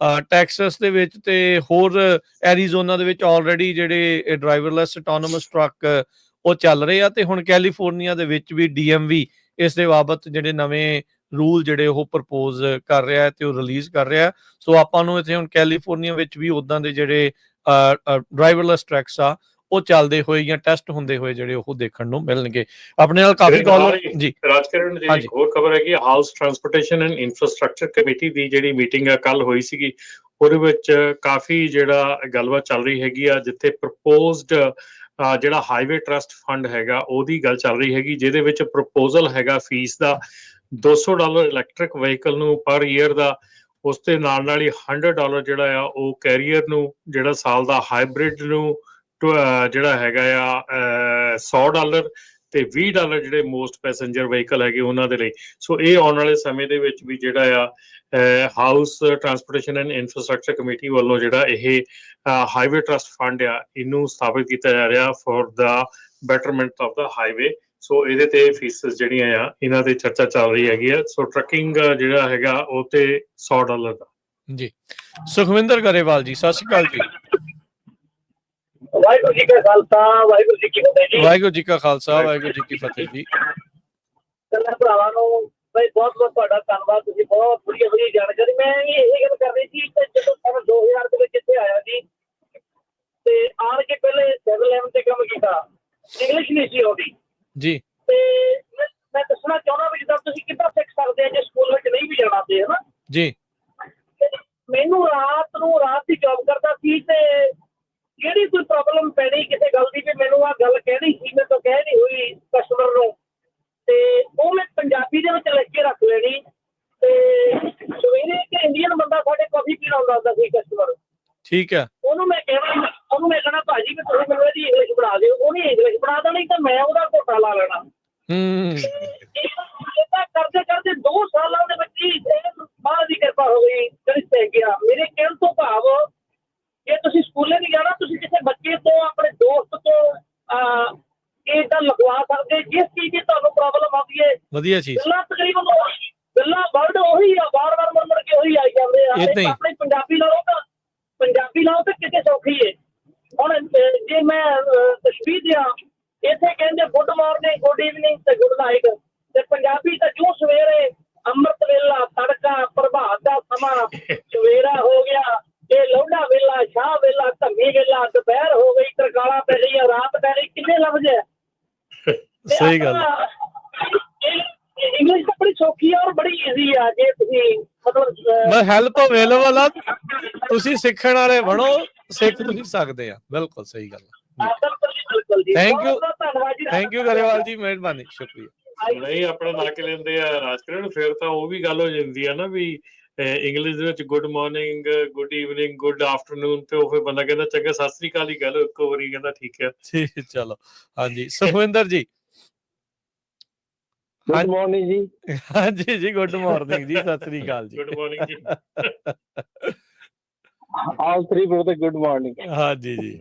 ਟੈਕਸਸ ਦੇ ਵਿੱਚ ਤੇ ਹੋਰ ਐਰੀਜ਼ੋਨਾ ਦੇ ਵਿੱਚ ਆਲਰੇਡੀ ਜਿਹੜੇ ਡਰਾਈਵਰਲੈਸ ਆਟੋਨੋਮਸ ਟਰੱਕ ਉਹ ਚੱਲ ਰਹੇ ਆ, ਤੇ ਹੁਣ ਕੈਲੀਫੋਰਨੀਆ ਦੇ ਵਿੱਚ ਵੀ DMV ਇਸ ਦੇ ਬਾਬਤ ਜਿਹੜੇ ਨਵੇਂ ਰੂਲ ਜਿਹੜੇ ਉਹ ਪ੍ਰਪੋਜ਼ ਕਰ ਰਿਹਾ ਹੈ ਤੇ ਉਹ ਰਿਲੀਜ਼ ਕਰ ਰਿਹਾ। ਸੋ ਆਪਾਂ ਨੂੰ ਇੱਥੇ ਹੁਣ ਕੈਲੀਫੋਰਨੀਆ ਵਿੱਚ ਵੀ ਉਦਾਂ ਦੇ ਜਿਹੜੇ ਡਰਾਈਵਰਲੈਸ ਟਰੱਕਸ ਆ ਉਹ ਚੱਲਦੇ ਹੋਏ ਜਾਂ ਟੈਸਟ ਹੁੰਦੇ ਹੋਏ ਜਿਹੜੇ ਉਹ ਦੇਖਣ ਨੂੰ ਮਿਲਣਗੇ। ਆਪਣੇ ਨਾਲ ਕਾਫੀ ਕਾਲਰ ਜੀ। ਰਾਜਕਰਨ ਜੀ, ਇੱਕ ਹੋਰ ਖਬਰ ਹੈ ਕਿ house transportation and infrastructure committee ਦੀ ਜਿਹੜੀ ਮੀਟਿੰਗ ਆ ਕੱਲ ਹੋਈ ਸੀਗੀ, ਉਹਦੇ ਵਿੱਚ ਕਾਫੀ ਜਿਹੜਾ ਗੱਲਬਾਤ ਚੱਲ ਰਹੀ ਹੈਗੀ ਆ, ਜਿੱਥੇ ਪ੍ਰਪੋਜ਼ਡ ਜਿਹੜਾ ਹਾਈਵੇ ਟਰਸਟ ਫੰਡ ਹੈਗਾ ਉਹਦੀ ਗੱਲ ਚੱਲ ਰਹੀ ਹੈਗੀ, ਜਿਹਦੇ ਵਿੱਚ ਪ੍ਰਪੋਜ਼ਲ ਹੈਗਾ ਫੀਸ ਦਾ $200 ਇਲੈਕਟ੍ਰਿਕ ਵਹੀਕਲ ਨੂੰ ਪਰ ਈਅਰ ਦਾ, ਉਸ ਦੇ ਨਾਲ ਹੀ $100 ਜਿਹੜਾ ਆ ਉਹ ਕੈਰੀਅਰ ਨੂੰ, ਜਿਹੜਾ ਸਾਲ ਦਾ ਹਾਈਬ੍ਰਿਡ ਨੂੰ ਜਿਹੜਾ ਹੈਗਾ ਆ $100 ਤੇ $20 ਜਿਹੜੇ ਮੋਸਟ ਪੈਸੇਂਜਰ ਵਹੀਕਲ ਹੈਗੇ ਉਹਨਾਂ ਦੇ ਲਈ। ਸੋ ਇਹ ਆਉਣ ਵਾਲੇ ਸਮੇਂ ਦੇ ਵਿੱਚ ਵੀ ਜਿਹੜਾ ਆ house transportation and infrastructure committee ਵੱਲੋਂ ਜਿਹੜਾ ਇਹ ਹਾਈਵੇ ਟਰਸਟ ਫੰਡ ਆ ਇਹਨੂੰ ਸਥਾਪਿਤ ਕੀਤਾ ਜਾ ਰਿਹਾ for the betterment of the highway. So ਇਹਦੇ ਤੇ ਫੀਸਸ ਜਿਹੜੀਆਂ ਆ ਇਹਨਾਂ ਤੇ ਚਰਚਾ ਚੱਲ ਰਹੀ ਹੈਗੀ ਆ। ਸੋ ਟਰੱਕਿੰਗ ਜਿਹੜਾ ਹੈਗਾ ਉਹ ਤੇ $100 ਦਾ ਜੀ। ਸੁਖਵਿੰਦਰ ਗਰੇਵਾਲ ਜੀ, ਸਤਿ ਸ਼੍ਰੀ ਅਕਾਲ ਜੀ। ਵਾਹਿਗੁਰੂ ਜੀ ਕਾ ਖਾਲਸਾ, ਵਾਹਿਗੁਰੂ ਜੀ ਕੀ ਫਤਿਹ ਜੀ। ਵਾਹਿਗੁਰੂ ਜੀ ਕਾ ਖਾਲਸਾ, ਵਾਹਿਗੁਰੂ ਜੀ ਕੀ ਫਤਿਹ ਜੀ। ਕੱਲਾ ਭਰਾਵਾਂ ਨੂੰ ਬਈ ਬਹੁਤ ਬਹੁਤ ਤੁਹਾਡਾ ਧੰਨਵਾਦ, ਤੁਸੀਂ ਬਹੁਤ ਵਧੀਆ ਜਾਣਕਾਰੀ। ਮੈਂ ਇਹ ਗੱਲ ਕਰ ਰਹੀ ਸੀ ਕਿ ਜਦੋਂ ਮੈਂ 2000 ਦੇ ਵਿੱਚ ਇੱਥੇ ਆਇਆ ਜੀ ਤੇ ਆਣ ਕੇ ਪਹਿਲੇ ਸਿਵਲ ਲਾਈਨ ਤੇ ਕੰਮ ਕੀਤਾ, ਇੰਗਲਿਸ਼ ਨਹੀਂ ਸੀ ਆਉਂਦੀ ਜੀ। ਤੇ ਮੈਂ ਦੱਸਣਾ ਚਾਹੁੰਦਾ ਵੀ ਜਿੱਦਾਂ ਤੁਸੀਂ ਕਿੱਦਾਂ ਸਿੱਖ ਸਕਦੇ ਆ ਜੇ ਸਕੂਲ ਵਿੱਚ ਨਹੀਂ ਵੀ ਜਾਣਾ ਤੇ, ਹਨਾ ਜੀ। ਮੈਨੂੰ ਰਾਤ ਦੀ ਜੌਬ ਕਰਦਾ ਸੀ ਤੇ ਜਿਹੜੀ ਕੋਈ ਪ੍ਰੋਬਲਮ ਪੈਣੀ ਕਿਸੇ ਗੱਲ ਦੀ, ਵੀ ਮੈਨੂੰ ਆਹ ਗੱਲ ਕਹਿਣੀ ਸੀ, ਮੈਂ ਤਾਂ ਕਹਿ ਨਹੀਂ ਹੋਈ ਕਸਟਮਰ ਨੂੰ, ਤੇ ਉਹ ਮੈਂ ਪੰਜਾਬੀ ਦੇ ਵਿੱਚ ਲਿਖ ਕੇ ਰੱਖ ਲੈਣੀ। ਤੇ ਸਵੇਰੇ ਇੱਕ ਇੰਡੀਅਨ ਬੰਦਾ ਸਾਡੇ ਕਾਫੀ ਪੀਣ ਆਉਂਦਾ ਸੀ ਕਸਟਮਰ, ਠੀਕ ਹੈ। ਉਹਨੂੰ ਮੈਂ ਕਹਿਣਾ ਭਾਜੀ ਵੀ ਤੁਸੀਂ ਮੈਨੂੰ ਇਹਦੀ ਇੰਗਲਿਸ਼ ਬਣਾ ਦਿਓ, ਉਹਨੇ ਇੰਗਲਿਸ਼ ਬਣਾ ਦੇਣੀ ਤੇ ਮੈਂ ਉਹਦਾ ਘੋਟਾ ਲਾ ਲੈਣਾ। ਕਰਦੇ 2 ਸਾਲਾਂ ਦੇ ਵਿੱਚ ਹੀ ਬਾਹਰ ਦੀ ਕਿਰਪਾ ਹੋ ਗਈ, ਜਿਹੜੀ ਸਿੱਖ ਗਿਆ। ਮੇਰੇ ਕਹਿਣ ਤੋਂ ਤੁਹਾਨੂੰ ਪ੍ਰੋਬਲਮ ਆਉਂਦੀ ਹੈ। ਵਧੀਆ ਚੀਜ਼। ਗੱਲਾਂ ਤਕਰੀਬਨ ਗੱਲਾਂ ਵਰਡ ਉਹੀ ਆ, ਵਾਰ-ਵਾਰ ਮੁੜ ਕੇ ਉਹੀ ਆਈ ਜਾਂਦੇ ਆ। ਏਦਾਂ ਹੀ। ਆਪਣੇ ਪੰਜਾਬੀ ਨਾਲੋਂ ਤਾਂ ਕਿਤੇ ਸੌਖੀ ਹੈ। ਹੁਣ ਜੇ ਮੈਂ ਕਸ਼ਮੀਰ ਜਾ, ਇੱਥੇ ਕਹਿੰਦੇ ਗੁੱਡ ਮਾਰਨਿੰਗ, ਗੁੱਡ ਈਵਨਿੰਗ ਤੇ ਗੁੱਡ ਨਾਈਟ, ਤੇ ਪੰਜਾਬੀ ਤਾਂ ਜੋ ਸਵੇਰੇ ਅੰਮ੍ਰਿਤ ਵੇਲਾ, ਤੜਕਾ, ਪ੍ਰਭਾਤ ਦਾ ਸਮਾਂ, ਸਵੇਰਾ ਹੋ ਗਿਆ, ਇਹ ਲੋਢਾ ਵੇਲਾ, ਸ਼ਾਹ ਵੇਲਾ, ਧੰਮੀ ਵੇਲਾ, ਦੁਪਹਿਰ ਹੋ ਗਈ, ਤਰਕਾਲਾ ਪੈ ਗਈ, ਰਾਤ ਪੈ ਗਈ, ਕਿੰਨੇ ਲਫ਼ਜ਼ ਹੈ। ਸਹੀ ਗੱਲ। ਇੰਗਲਿਸ਼ ਤਾਂ ਬੜੀ ਸੌਖੀ ਆ ਔਰ ਬੜੀ ਈਜ਼ੀ ਆ। ਜੇ ਤੁਸੀਂ ਮਤਲਬ ਮੈਂ ਹੈਲਪ ਅਵੇਲੇਬਲ ਆ, ਤੁਸੀਂ ਸਿੱਖਣ ਵਾਲੇ ਬਣੋ, ਸਿੱਖ ਤੁਸੀਂ ਸਕਦੇ ਆ। ਬਿਲਕੁਲ ਸਹੀ ਗੱਲ। ਬਿਲਕੁਲ ਜੀ। ਥੈਂਕ ਯੂ, ਧੰਨਵਾਦ ਜੀ। ਥੈਂਕ ਯੂ ਗਰੇਵਾਲ ਜੀ, ਮਿਹਰਬਾਨੀ, ਸ਼ੁਕਰੀਆ। ਨਹੀਂ ਆਪਣਾ ਲਾ ਕੇ ਲੈਂਦੇ ਆ ਰਾਜਕਰਨ, ਫਿਰ ਤਾਂ ਉਹ ਵੀ ਗੱਲ ਹੋ ਜਾਂਦੀ ਆ ਨਾ ਵੀ ਇੰਗਲਿਸ਼ ਦੇ ਵਿੱਚ good morning, good evening, good afternoon, ਤੇ ਉਹ ਫਿਰ ਬੰਦਾ ਕਹਿੰਦਾ ਚੰਗਾ ਸਤਿ ਸ੍ਰੀ ਅਕਾਲ ਹੀ ਕਹਿ ਲਓ ਇੱਕੋ ਵਾਰੀ, ਕਹਿੰਦਾ ਠੀਕ ਹੈ ਜੀ। ਚਲੋ ਹਾਂਜੀ, ਸੁਖਵਿੰਦਰ ਜੀ। ਗੁੱਡ ਮਾਰਨਿੰਗ ਜੀ। ਹਾਂਜੀ ਜੀ, ਗੁੱਡ ਮਾਰਨਿੰਗ ਜੀ, ਸਤਿ ਸ੍ਰੀ ਅਕਾਲ ਜੀ। ਗੁੱਡ ਮਾਰਨਿੰਗ ਜੀ। ਆਲ ਥ੍ਰੀ ਬ੍ਰਦਰ ਗੁੱਡ ਮਾਰਨਿੰਗ। ਹਾਂਜੀ ਜੀ।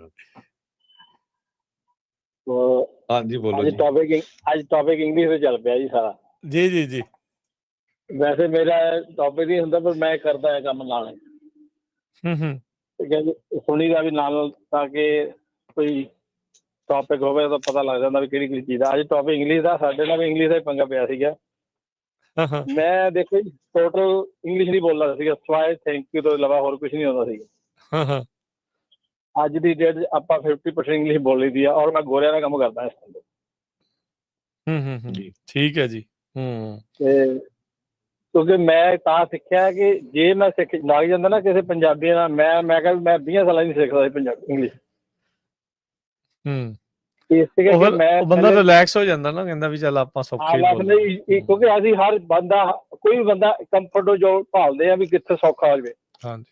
ਹਾਂਜੀ ਬੋਲੋ ਅੱਜ ਜੀ। ਟੌਪਿਕ ਇੰਗਲਿਸ਼ ਤੇ ਚੱਲ ਪਿਆ ਜੀ ਸਾਰਾ। ਜੀ ਜੀ ਜੀ। ਵੈਸੇ ਮੇਰਾ ਟੌਪਿਕ ਨਹੀਂ ਹੁੰਦਾ, ਪਰ ਮੈਂ ਕਰਦਾ ਇਹ ਕੰਮ ਨਾਲ। ਸੁਣੀਦਾ ਵੀ ਨਾਲ, ਤਾਂ ਕਿ ਕੋਈ ਟੌਪਿਕ ਹੋਵੇ ਤਾਂ ਪਤਾ ਲੱਗ ਜਾਂਦਾ ਵੀ ਕਿਹੜੀ ਕਿਹੜੀ ਚੀਜ਼ ਦਾ। ਅੱਜ ਟੌਪਿਕ ਇੰਗਲਿਸ਼ ਦਾ, ਸਾਡੇ ਨਾਲ ਵੀ ਇੰਗਲਿਸ਼ ਦਾ ਹੀ ਪੰਗਾ ਪਿਆ ਸੀਗਾ। ਮੈਂ ਦੇਖੋ ਜੀ ਟੋਟਲ ਇੰਗਲਿਸ਼ ਨਹੀਂ ਬੋਲਦਾ ਸੀਗਾ, ਸਵਾਏ ਥੈਂਕ ਯੂ ਤੋਂ ਇਲਾਵਾ ਹੋਰ ਕੁਝ ਨਹੀਂ ਆਉਂਦਾ ਸੀਗਾ। ਅੱਜ ਦੀ ਡੇਟ ਆਪਾਂ 50% ਇੰਗਲਿਸ਼ ਬੋਲੀ ਦੀ ਆ, ਔਰ ਮੈਂ ਗੋਰਿਆਂ ਦਾ ਕੰਮ ਕਰਦਾ ਇਸ ਜੀ। ਠੀਕ ਹੈ ਜੀ। ਤੇ ਕਿਉਂਕਿ ਮੈਂ ਤਾਂ ਸਿੱਖਿਆ ਕਿ ਜੇ ਮੈਂ ਸਿੱਖ ਲੱਗ ਜਾਂਦਾ ਨਾ ਕਿਸੇ ਪੰਜਾਬੀ ਨਾਲ, ਮੈਂ ਕਿਹਾ ਮੈਂ 20 ਸਾਲਾਂ ਨਹੀਂ ਸਿੱਖਦਾ ਸੀ ਪੰਜਾਬੀ ਇੰਗਲਿਸ਼। ਇਸ ਕਰਕੇ ਮੈਂ ਬੰਦਾ ਰਿਲੈਕਸ ਹੋ ਜਾਂਦਾ ਨਾ, ਕਹਿੰਦਾ ਵੀ ਚੱਲ ਆਪਾਂ ਸੌਖੇ ਕਿਉਂਕਿ ਅਸੀਂ ਹਰ ਬੰਦਾ, ਕੋਈ ਵੀ ਬੰਦਾ ਕੰਫਰਟ ਜੋ ਭਾਲਦੇ ਆ ਵੀ ਕਿੱਥੇ ਸੌਖਾ ਹੋ ਜਾਵੇ। ਹਾਂਜੀ।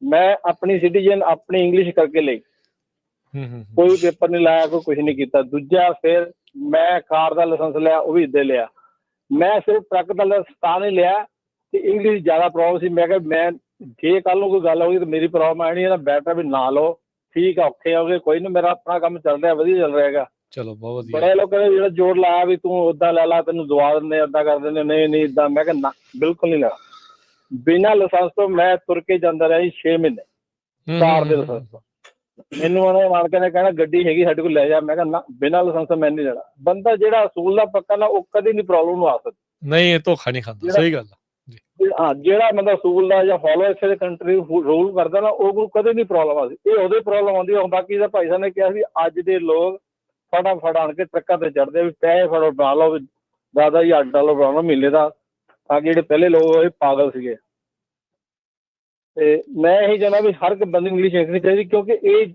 ਮੈਂ ਆਪਣੀ ਸਿਟੀਜ਼ਨ ਆਪਣੀ ਇੰਗਲਿਸ਼ ਕਰਕੇ ਲਈ, ਕੋਈ ਪੇਪਰ ਨਹੀਂ ਲਾਇਆ, ਕੋਈ ਕੁਝ ਨਹੀਂ ਕੀਤਾ। ਦੂਜਾ ਫਿਰ ਮੈਂ ਕਾਰ ਦਾ ਲਾਇਸੈਂਸ ਲਿਆ, ਉਹ ਵੀ ਇੱਦਾਂ ਲਿਆ। ਮੈਂ ਸਿਰਫ ਟਰੱਕ ਦਾ ਲਾਇਸੈਂਸ ਤਾਂ ਨਹੀਂ ਲਿਆ ਕਿ ਇੰਗਲਿਸ਼ ਜ਼ਿਆਦਾ ਪ੍ਰੋਬਲਮ ਸੀ। ਮੈਂ ਕਿਹਾ ਮੈਂ ਜੇ ਕੱਲ ਨੂੰ ਕੋਈ ਗੱਲ ਹੋਈ ਤਾਂ ਮੇਰੀ ਪ੍ਰੋਬਲਮ ਆਣੀ, ਇਹਦਾ ਬੈਟਰ ਵੀ ਨਾ ਲਓ। ਠੀਕ ਆ, ਔਖੇ ਹੋ ਗਏ, ਕੋਈ ਨਹੀਂ, ਮੇਰਾ ਆਪਣਾ ਕੰਮ ਚੱਲ ਰਿਹਾ, ਵਧੀਆ ਚੱਲ ਰਿਹਾ ਹੈਗਾ। ਚਲੋ ਬਹੁਤ ਵਧੀਆ। ਬੜੇ ਲੋਕਾਂ ਨੇ ਜਿਹੜਾ ਜ਼ੋਰ ਲਾਇਆ ਵੀ ਤੂੰ ਓਦਾਂ ਲੈ ਲਾ, ਤੈਨੂੰ ਦਵਾ ਦਿੰਦੇ, ਏਦਾਂ ਕਰ ਦਿੰਦੇ। ਨਹੀਂ ਏਦਾਂ। ਮੈਂ ਕਿਹਾ ਨਾ, ਬਿਲਕੁਲ ਨਹੀਂ ਲੈਣਾ। ਬਿਨਾਂ ਲਾਇਸੈਂਸ ਤੋਂ ਮੈਂ ਤੁਰ ਕੇ ਜਾਂਦਾ ਰਿਹਾ ਜੀ 6 ਮਹੀਨੇ ਕਾਰ ਦੇ ਲਾਇਸੈਂਸ ਤੋਂ। ਮੈਨੂੰ ਉਹਨੇ ਮਾਲਕ ਨੇ ਕਹਿਣਾ ਗੱਡੀ ਹੈਗੀ ਸਾਡੇ ਕੋਲ ਲੈ ਜਾ। ਮੈਂ ਕਿਹਾ ਨਾ, ਬਿਨਾਂ ਲਾਇਸੈਂਸ ਤੋਂ ਮੈਂ ਨਹੀਂ ਲੈਣਾ। ਬੰਦਾ ਜਿਹੜਾ ਅਸੂਲ ਦਾ ਪੱਕਾ ਨਾ, ਉਹ ਕਦੇ ਨਹੀਂ ਪ੍ਰੋਬਲਮ ਨੂੰ ਆ ਸਕਦੀ। ਨਹੀਂ, ਇਹ ਧੋਖਾ ਨਹੀਂ ਖਾਂਦਾ। ਸਹੀ ਗੱਲ। ਹਾਂ, ਜਿਹੜਾ ਬੰਦਾ ਅਸੂਲ ਦਾ ਜਾਂ ਫੋਲੋ ਇਸੇ ਕੰਟਰੀ ਰੂਲ ਕਰਦਾ ਨਾ, ਉਹ ਕਦੇ ਨਹੀਂ ਪ੍ਰੋਬਲਮ ਆਉਂਦੀ। ਇਹ ਉਹਦੇ ਪ੍ਰੋਬਲਮ ਆਉਂਦੀ ਹੈ। ਬਾਕੀ ਦਾ ਭਾਈ ਸਾਹਿਬ ਨੇ ਕਿਹਾ ਸੀ ਅੱਜ ਦੇ ਲੋਕ ਫਟਾਫਟ ਆਣ ਕੇ ਟਰੱਕਾਂ ਤੇ ਚੜ੍ਹਦੇ ਵੀ ਪੈਸੇ ਫੜੋ ਬਣਾ ਲਓ, ਵੀ $10,000 ਬਣਾ ਲਓ ਮਹੀਨੇ ਦਾ, ਤਾਂ ਕਿ ਜਿਹੜੇ ਪਹਿਲੇ ਲੋਕ ਉਹ ਪਾਗਲ ਸੀਗੇ। ਤੇ ਮੈਂ ਇਹੀ ਚਾਹੁੰਦਾ ਵੀ ਹਰ ਇੱਕ ਬੰਦੇ ਇੰਗਲਿਸ਼ ਸਿੱਖਣੀ ਚਾਹੀਦੀ, ਕਿਉਂਕਿ ਇਹ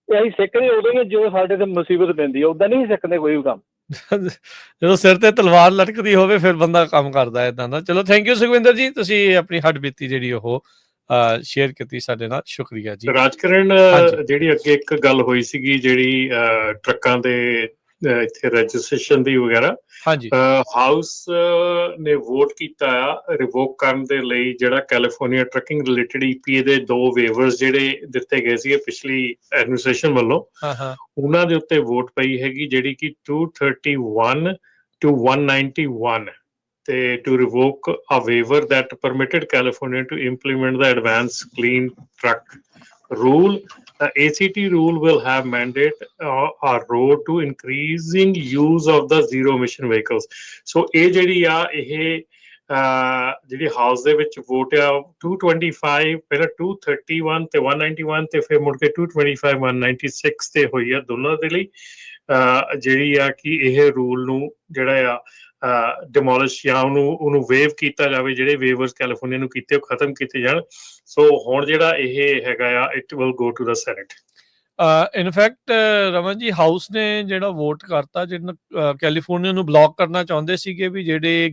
ਅਸੀਂ ਸਿੱਖਦੇ ਉਦੋਂ ਹੀ ਜਦੋਂ ਸਾਡੇ ਤੇ ਮੁਸੀਬਤ ਪੈਂਦੀ ਹੈ, ਉੱਦਾਂ ਨਹੀਂ ਸਿੱਖਦੇ ਕੋਈ ਵੀ ਕੰਮ। ਜਦੋਂ ਸਿਰ ਤੇ ਤਲਵਾਰ ਲਟਕਦੀ ਹੋਵੇ ਫਿਰ ਬੰਦਾ ਕੰਮ ਕਰਦਾ ਏਦਾਂ ਦਾ। ਚਲੋ ਥੈਂਕ ਯੂ ਸੁਖਵਿੰਦਰ ਜੀ, ਤੁਸੀਂ ਆਪਣੀ ਹੱਡਬੀਤੀ ਜਿਹੜੀ ਉਹ ਸ਼ੇਅਰ ਕੀਤੀ ਸਾਡੇ ਨਾਲ, ਸ਼ੁਕਰੀਆ ਜੀ। ਰਾਜਕਰਨ, ਜਿਹੜੀ ਅੱਗੇ ਇੱਕ ਗੱਲ ਹੋਈ ਸੀਗੀ ਜਿਹੜੀ ਟਰੱਕਾਂ ਦੇ ਇੱਥੇ ਰਜਿਸਟ੍ਰੇਸ਼ਨ ਦੀ ਵਗੈਰਾ, ਹਾਂਜੀ, ਹਾਊਸ ਨੇ ਵੋਟ ਕੀਤਾ ਆ ਰਿਵੋਕ ਕਰਨ ਦੇ ਲਈ, ਜਿਹੜਾ ਕੈਲੀਫੋਰਨੀਆ ਟਰੱਕਿੰਗ ਰਿਲੇਟਡ EPA ਦੇ 2 ਵੇਵਰਸ ਜਿਹੜੇ ਦਿੱਤੇ ਗਏ ਸੀਗੇ ਪਿਛਲੀ ਐਡਮਿਨਿਸਟ੍ਰੇਸ਼ਨ ਵੱਲੋਂ, ਉਹਨਾਂ ਦੇ ਉੱਤੇ ਵੋਟ ਪਈ ਹੈਗੀ, ਜਿਹੜੀ ਕਿ 231 to 191, ਤੇ to revoke a waiver that permitted California to implement the advanced clean truck rule. The ACT rule will have mandate a road to increasing use of the zero emission vehicles. So ਇਹ ਜਿਹੜੀ ਆ ਇਹ ਜਿਹੜੀ house ਦੇ ਵਿੱਚ vote ਆ 225, ਪਹਿਲਾਂ 231 ਤੇ 191 ਤੇ ਫਿਰ ਮੁੜ ਕੇ 225 196 ਤੇ ਹੋਈ ਆ ਦੋਨਾਂ ਦੇ ਲਈ, ਜਿਹੜੀ ਆ ਕਿ ਇਹ ਰੂਲ ਨੂੰ ਜਿਹੜਾ ਆ ਡਿਮੋਲਿਸ਼ ਜਾਂ ਉਹਨੂੰ ਵੇਵ ਕੀਤਾ ਜਾਵੇ, ਜਿਹੜੇ ਵੇਵਰਸ ਕੈਲੀਫੋਰਨੀਆ ਨੂੰ ਕੀਤੇ ਉਹ ਖਤਮ ਕੀਤੇ ਜਾਣ। ਸੋ ਹੁਣ ਜਿਹੜਾ ਇਹ ਹੈਗਾ ਆ, it will go to the senate. In fact Raman ji, house ਨੇ ਜਿਹੜਾ ਵੋਟ ਕਰਤਾ, ਜਿਹੜਾ ਕੈਲੀਫੋਰਨੀਆ ਨੂੰ ਬਲੌਕ ਕਰਨਾ ਚਾਹੁੰਦੇ ਸੀਗੇ ਵੀ ਜਿਹੜੇ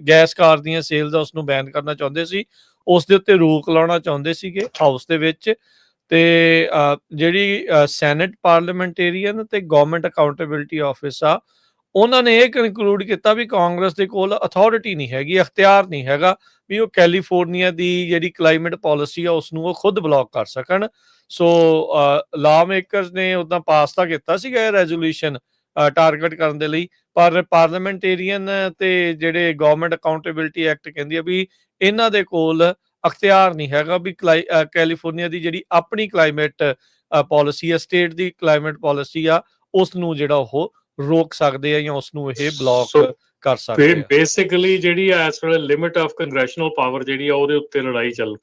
ਗੈਸ ਕਾਰ ਦੀਆਂ ਸੇਲਸ ਆ ਉਸਨੂੰ ਬੈਨ ਕਰਨਾ ਚਾਹੁੰਦੇ ਸੀ, ਉਸ ਦੇ ਉੱਤੇ ਰੋਕ ਲਾਉਣਾ ਚਾਹੁੰਦੇ ਸੀਗੇ ਹਾਊਸ ਦੇ ਵਿੱਚ। ਤੇ ਜਿਹੜੀ ਸੈਨੇਟ ਪਾਰਲੀਮੈਂਟੇਰੀਅਨ ਤੇ ਗਵਰਨਮੈਂਟ ਅਕਾਊਂਟੇਬਿਲਿਟੀ ਆਫਿਸ ਆ, ਉਹਨਾਂ ਨੇ ਇਹ ਕਨਕਲੂਡ ਕੀਤਾ ਵੀ ਕਾਂਗਰਸ ਦੇ ਕੋਲ ਅਥਾਰਟੀ ਨਹੀਂ ਹੈਗੀ, ਅਖਤਿਆਰ ਨਹੀਂ ਹੈਗਾ ਵੀ ਉਹ ਕੈਲੀਫੋਰਨੀਆ ਦੀ ਜਿਹੜੀ ਕਲਾਈਮੇਟ ਪਾਲਿਸੀ ਆ ਉਸਨੂੰ ਉਹ ਖੁਦ ਬਲੌਕ ਕਰ ਸਕਣ। ਸੋ ਲਾ ਮੇਕਰਸ ਨੇ ਉੱਦਾਂ ਪਾਸ ਤਾਂ ਕੀਤਾ ਸੀਗਾ ਇਹ ਰੈਜ਼ੋਲੂਸ਼ਨ ਟਾਰਗੇਟ ਕਰਨ ਦੇ ਲਈ। ਪਰ ਪਾਰਲੀਮੈਂਟੇਰੀਅਨ ਤੇ ਜਿਹੜੇ ਗਵਰਨਮੈਂਟ ਅਕਾਊਂਟੇਬਿਲਿਟੀ ਐਕਟ ਕਹਿੰਦੀ ਆ ਵੀ ਇਹਨਾਂ ਦੇ ਕੋਲ ਅਖਤਿਆਰ ਨਹੀਂ ਹੈਗਾ ਵੀ ਕੈਲੀਫੋਰਨੀਆ ਦੀ ਜਿਹੜੀ ਆਪਣੀ ਕਲਾਈਮੇਟ ਪਾਲਿਸੀ ਆ, ਸਟੇਟ ਦੀ ਕਲਾਈਮੇਟ ਪਾਲਿਸੀ ਆ, ਉਸ ਨੂੰ ਜਿਹੜਾ ਉਹ ਰੋਕ ਸਕਦੇ ਆ ਜਾਂ ਉਸ ਨੂੰ ਇਹ ਬਲੌਕ ਕਰ ਸਕਦੇ ਆ। ਬੇਸਿਕਲੀ ਜਿਹੜੀ ਇਸ ਵੇਲੇ ਲਿਮਿਟ ਆਫ ਕੰਗਰੈਸ਼ਨਲ ਪਾਵਰ ਜਿਹੜੀ ਆ ਉਹਦੇ ਉੱਤੇ ਲੜਾਈ ਚੱਲ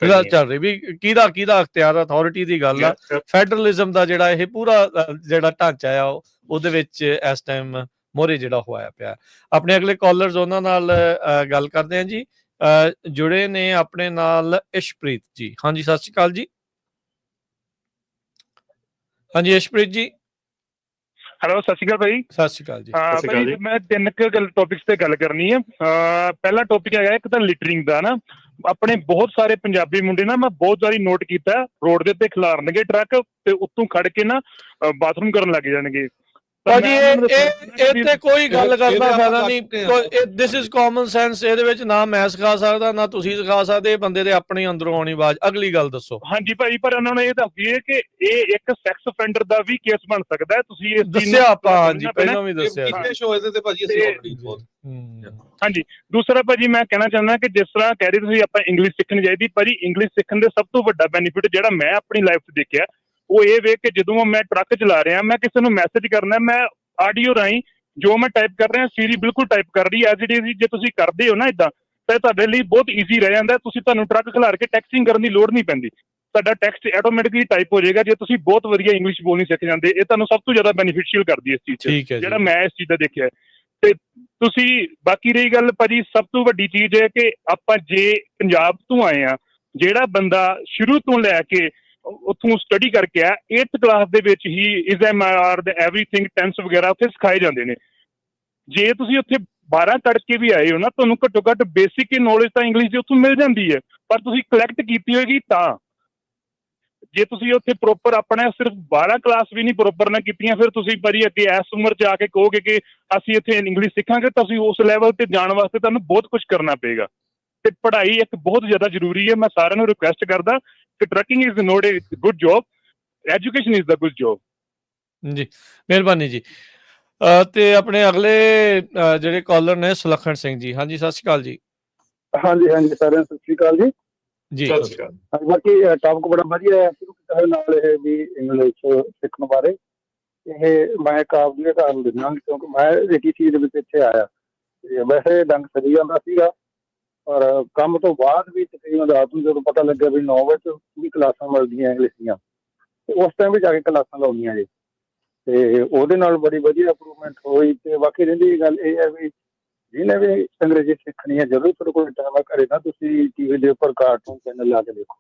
ਰਹੀ ਵੀ ਕਿਹਦਾ ਅਖਤਿਆਰ, ਅਥਾਰਟੀ ਦੀ ਗੱਲ ਆ। ਫੈਡਰਲਿਜ਼ਮ ਦਾ ਜਿਹੜਾ ਇਹ ਪੂਰਾ ਜਿਹੜਾ ਢਾਂਚਾ ਆ ਉਹਦੇ ਵਿੱਚ ਇਸ ਟਾਈਮ ਮੋਹਰੇ ਜਿਹੜਾ ਹੋਇਆ ਪਿਆ। ਆਪਣੇ ਅਗਲੇ ਕਾਲਰਸ ਉਹਨਾਂ ਨਾਲ ਗੱਲ ਕਰਦੇ ਆ ਜੀ। ਜੁੜੇ ਨੇ ਆਪਣੇ ਨਾਲ ਇਸ਼ਪ੍ਰੀਤ ਜੀ। ਹਾਂਜੀ ਸਤਿ ਸ਼੍ਰੀ ਅਕਾਲ ਜੀ। ਹਾਂਜੀ ਇਸ਼ਪ੍ਰੀਤ ਜੀ। ਹੈਲੋ ਸਤਿ ਸ਼੍ਰੀ ਅਕਾਲ ਭਾਈ। ਸਤਿ ਸ਼੍ਰੀ ਅਕਾਲ ਜੀ। ਭਾਈ ਮੈਂ 3 ਟੌਪਿਕਸ ਤੇ ਗੱਲ ਕਰਨੀ ਹੈ। ਪਹਿਲਾ ਟੌਪਿਕ ਹੈਗਾ ਇੱਕ ਤਾਂ ਲਿਟਰਿੰਗ ਦਾ ਨਾ। ਆਪਣੇ ਬਹੁਤ ਸਾਰੇ ਪੰਜਾਬੀ ਮੁੰਡੇ ਨਾ ਮੈਂ ਬਹੁਤ ਵਾਰੀ ਨੋਟ ਕੀਤਾ ਰੋਡ ਦੇ ਉੱਤੇ ਖਿਲਾਰਨਗੇ ਟਰੱਕ ਤੇ ਉੱਤੋਂ ਖੜ ਕੇ ਨਾ ਬਾਥਰੂਮ ਕਰਨ ਲੱਗ ਜਾਣਗੇ। ਭਾਜੀ ਇਹ ਤੇ ਕੋਈ ਗੱਲ ਕਰਨ ਦਾ ਫਾਇਦਾ ਨਹੀਂ। This is common sense. ਇਹਦੇ ਵਿੱਚ ਨਾ ਮੈਂ ਸਿਖਾ ਸਕਦਾ ਨਾ ਤੁਸੀਂ ਸਿਖਾ ਸਕਦੇ। ਇਹ ਬੰਦੇ ਦੇ ਆਪਣੇ ਅੰਦਰੋਂ ਆਉਣੀ ਆਵਾਜ਼। ਅਗਲੀ ਗੱਲ ਦੱਸੋ। ਹਾਂਜੀ ਭਾਈ, ਪਰ ਉਹਨਾਂ ਨੇ ਇਹ ਦੱਸ ਦਈਏ ਕਿ ਇਹ ਇੱਕ ਸੈਕਸ ਅਫੈਂਡਰ ਦਾ ਵੀ ਕੇਸ ਬਣ ਸਕਦਾ ਹੈ। ਤੁਸੀਂ ਇਸ ਦੱਸਿਆ ਆਪਾਂ, ਹਾਂਜੀ ਪਹਿਲਾਂ ਵੀ ਦੱਸਿਆ। ਹਾਂਜੀ। ਦੂਸਰਾ ਭਾਜੀ ਮੈਂ ਕਹਿਣਾ ਚਾਹੁੰਦਾ ਕਿ ਜਿਸ ਤਰ੍ਹਾਂ ਕਹਿ ਰਹੇ ਤੁਸੀਂ ਆਪਾਂ ਇੰਗਲਿਸ਼ ਸਿੱਖਣੀ ਚਾਹੀਦੀ, ਭਾਜੀ ਇੰਗਲਿਸ਼ ਸਿੱਖਣ ਦੇ ਸਭ ਤੋਂ ਵੱਡਾ ਬੈਨੀਫਿਟ ਜਿਹੜਾ ਮੈਂ ਆਪਣੀ ਲਾਈਫ 'ਚ ਦੇਖਿਆ ਉਹ ਇਹ ਵੇਖ ਕੇ ਜਦੋਂ ਮੈਂ ਟਰੱਕ ਚਲਾ ਰਿਹਾ, ਮੈਂ ਕਿਸੇ ਨੂੰ ਮੈਸੇਜ ਕਰਨਾ, ਮੈਂ ਆਡੀਓ ਰਾਹੀਂ ਜੋ ਮੈਂ ਟਾਈਪ ਕਰ ਰਿਹਾ ਸੀਰੀ ਬਿਲਕੁਲ ਟਾਈਪ ਕਰ ਰਹੀ ਐਜ਼ ਇਟ ਇਜ਼। ਜੇ ਤੁਸੀਂ ਕਰਦੇ ਹੋ ਨਾ ਇਦਾਂ ਤਾਂ ਤੁਹਾਡੇ ਲਈ ਬਹੁਤ ਈਜ਼ੀ ਰਹਿ ਜਾਂਦਾ। ਤੁਹਾਨੂੰ ਟਰੱਕ ਖਿਲਾਰ ਕੇ ਟੈਕਸਿੰਗ ਕਰਨ ਦੀ ਲੋੜ ਨਹੀਂ ਪੈਂਦੀ। ਤੁਹਾਡਾ ਟੈਕਸਟ ਆਟੋਮੈਟਿਕਲੀ ਟਾਈਪ ਹੋ ਜਾਏਗਾ ਜੇ ਤੁਸੀਂ ਬਹੁਤ ਵਧੀਆ ਇੰਗਲਿਸ਼ ਬੋਲਣੀ ਸਿੱਖ ਜਾਂਦੇ। ਇਹ ਤੁਹਾਨੂੰ ਸਭ ਤੋਂ ਜ਼ਿਆਦਾ ਬੈਨੀਫਿਸ਼ੀਅਲ ਕਰਦੀ ਹੈ ਇਸ ਚੀਜ਼ 'ਚ, ਜਿਹੜਾ ਮੈਂ ਇਸ ਚੀਜ਼ ਦਾ ਦੇਖਿਆ। ਤੇ ਤੁਸੀਂ ਬਾਕੀ ਰਹੀ ਗੱਲ ਭਾਜੀ, ਸਭ ਤੋਂ ਵੱਡੀ ਚੀਜ਼ ਹੈ ਕਿ ਆਪਾਂ ਜੇ ਪੰਜਾਬ ਤੋਂ ਆਏ ਆ, ਜਿਹੜਾ ਬੰਦਾ ਸ਼ੁਰੂ ਤੋਂ ਲੈ ਕੇ ਉੱਥੋਂ ਸਟੱਡੀ ਕਰਕੇ ਆ 8th ਕਲਾਸ ਦੇ ਵਿੱਚ ਹੀ ਇਜ਼ਐਮਆਰ ਦੇ ਐਵਰੀਥਿੰਗ ਟੈਂਸ ਵਗੈਰਾ ਉੱਥੇ ਸਿਖਾਏ ਜਾਂਦੇ ਨੇ। ਜੇ ਤੁਸੀਂ ਉੱਥੇ 12 ਕਰਕੇ ਵੀ ਆਏ ਹੋ ਨਾ, ਤੁਹਾਨੂੰ ਘੱਟੋ ਘੱਟ ਬੇਸਿਕ ਨੌਲੇਜ ਤਾਂ ਇੰਗਲਿਸ਼ ਦੀ ਉੱਥੋਂ ਮਿਲ ਜਾਂਦੀ ਹੈ। ਪਰ ਤੁਸੀਂ ਕਲੈਕਟ ਕੀਤੀ ਹੋਏਗੀ ਤਾਂ। ਜੇ ਤੁਸੀਂ ਉੱਥੇ ਪ੍ਰੋਪਰ ਆਪਣਾ ਸਿਰਫ 12 ਕਲਾਸ ਵੀ ਨਹੀਂ ਪ੍ਰੋਪਰ ਨਾ ਕੀਤੀਆਂ, ਫਿਰ ਤੁਸੀਂ ਭਾਜੀ ਅੱਗੇ ਇਸ ਉਮਰ 'ਚ ਆ ਕੇ ਕਹੋਗੇ ਕਿ ਅਸੀਂ ਇੱਥੇ ਇੰਗਲਿਸ਼ ਸਿੱਖਾਂਗੇ, ਤਾਂ ਤੁਸੀਂ ਉਸ ਲੈਵਲ ਤੇ ਜਾਣ ਵਾਸਤੇ ਤੁਹਾਨੂੰ ਬਹੁਤ ਕੁਝ ਕਰਨਾ ਪਏਗਾ। ਤੇ ਪੜ੍ਹਾਈ ਇੱਕ ਬਹੁਤ ਜ਼ਿਆਦਾ ਜ਼ਰੂਰੀ ਹੈ। ਮੈਂ ਸਾਰਿਆਂ ਨੂੰ ਰਿਕੁਐਸਟ ਕਰਦਾ ਕਿ trucking is not A good job, education is the good job. ਜੀ ਮਿਹਰਬਾਨੀ ਜੀ। ਤੇ ਆਪਣੇ ਅਗਲੇ ਜਿਹੜੇ ਕਾਲਰ ਨੇ ਸੁਲੱਖਣ ਸਿੰਘ ਜੀ। ਹਾਂਜੀ ਸਤਿ ਸ਼੍ਰੀ ਅਕਾਲ ਜੀ। ਹਾਂਜੀ ਸਾਰਿਆਂ ਨੂੰ ਸਤਿ ਸ਼੍ਰੀ ਅਕਾਲ ਜੀ। ਜੀ ਬਾਕੀ ਟੌਪਿਕ ਬੜਾ ਵਧੀਆ ਹੈ ਸ਼ੁਰੂ ਕੀਤਾ ਹੋਇਆ ਨਾਲ ਇਹ ਵੀ ਇੰਗਲਿਸ਼ ਸਿੱਖਣ ਬਾਰੇ। ਇਹ ਮੈਂ ਇੱਕ ਆਪਦੀ ਉਦਾਹਰਨ ਦਿੰਦਾ ਕਿਉਂਕਿ ਮੈਂ ਇੱਕ ਹੀ ਚੀਜ਼ ਦੇ ਵਿੱਚ ਇੱਥੇ ਆਇਆ। ਵੈਸੇ ਡੰਗ ਸਰੀ ਜਾਂਦਾ ਸੀਗਾ, ਪਰ ਕੰਮ ਤੋਂ ਬਾਅਦ ਵੀ ਤਕਰੀਬਨ ਰਾਤ ਨੂੰ ਜਦੋਂ ਪਤਾ ਲੱਗਿਆ ਵੀ 9 ਵਜੇ ਵੀ ਕਲਾਸਾਂ ਮਿਲਦੀਆਂ ਇੰਗਲਿਸ਼ ਦੀਆਂ, ਤੇ ਉਸ ਟਾਈਮ ਵੀ ਜਾ ਕੇ ਕਲਾਸਾਂ ਲਾਉਂਦੀਆਂ ਜੀ। ਤੇ ਉਹਦੇ ਨਾਲ ਬੜੀ ਵਧੀਆ ਇੰਪਰੂਵਮੈਂਟ ਹੋਈ। ਤੇ ਬਾਕੀ ਰਹਿੰਦੀ ਗੱਲ ਇਹ ਹੈ ਵੀ ਜਿਹਨੇ ਵੀ ਅੰਗਰੇਜ਼ੀ ਸਿੱਖਣੀ ਹੈ, ਜਦੋਂ ਤੁਹਾਡੇ ਕੋਲ ਟਾਈਮ ਘਰੇ ਨਾ ਤੁਸੀਂ ਟੀਵੀ ਦੇ ਉੱਪਰ ਕਾਰਟੂਨ ਚੈਨਲ ਲਾ ਕੇ ਦੇਖੋ,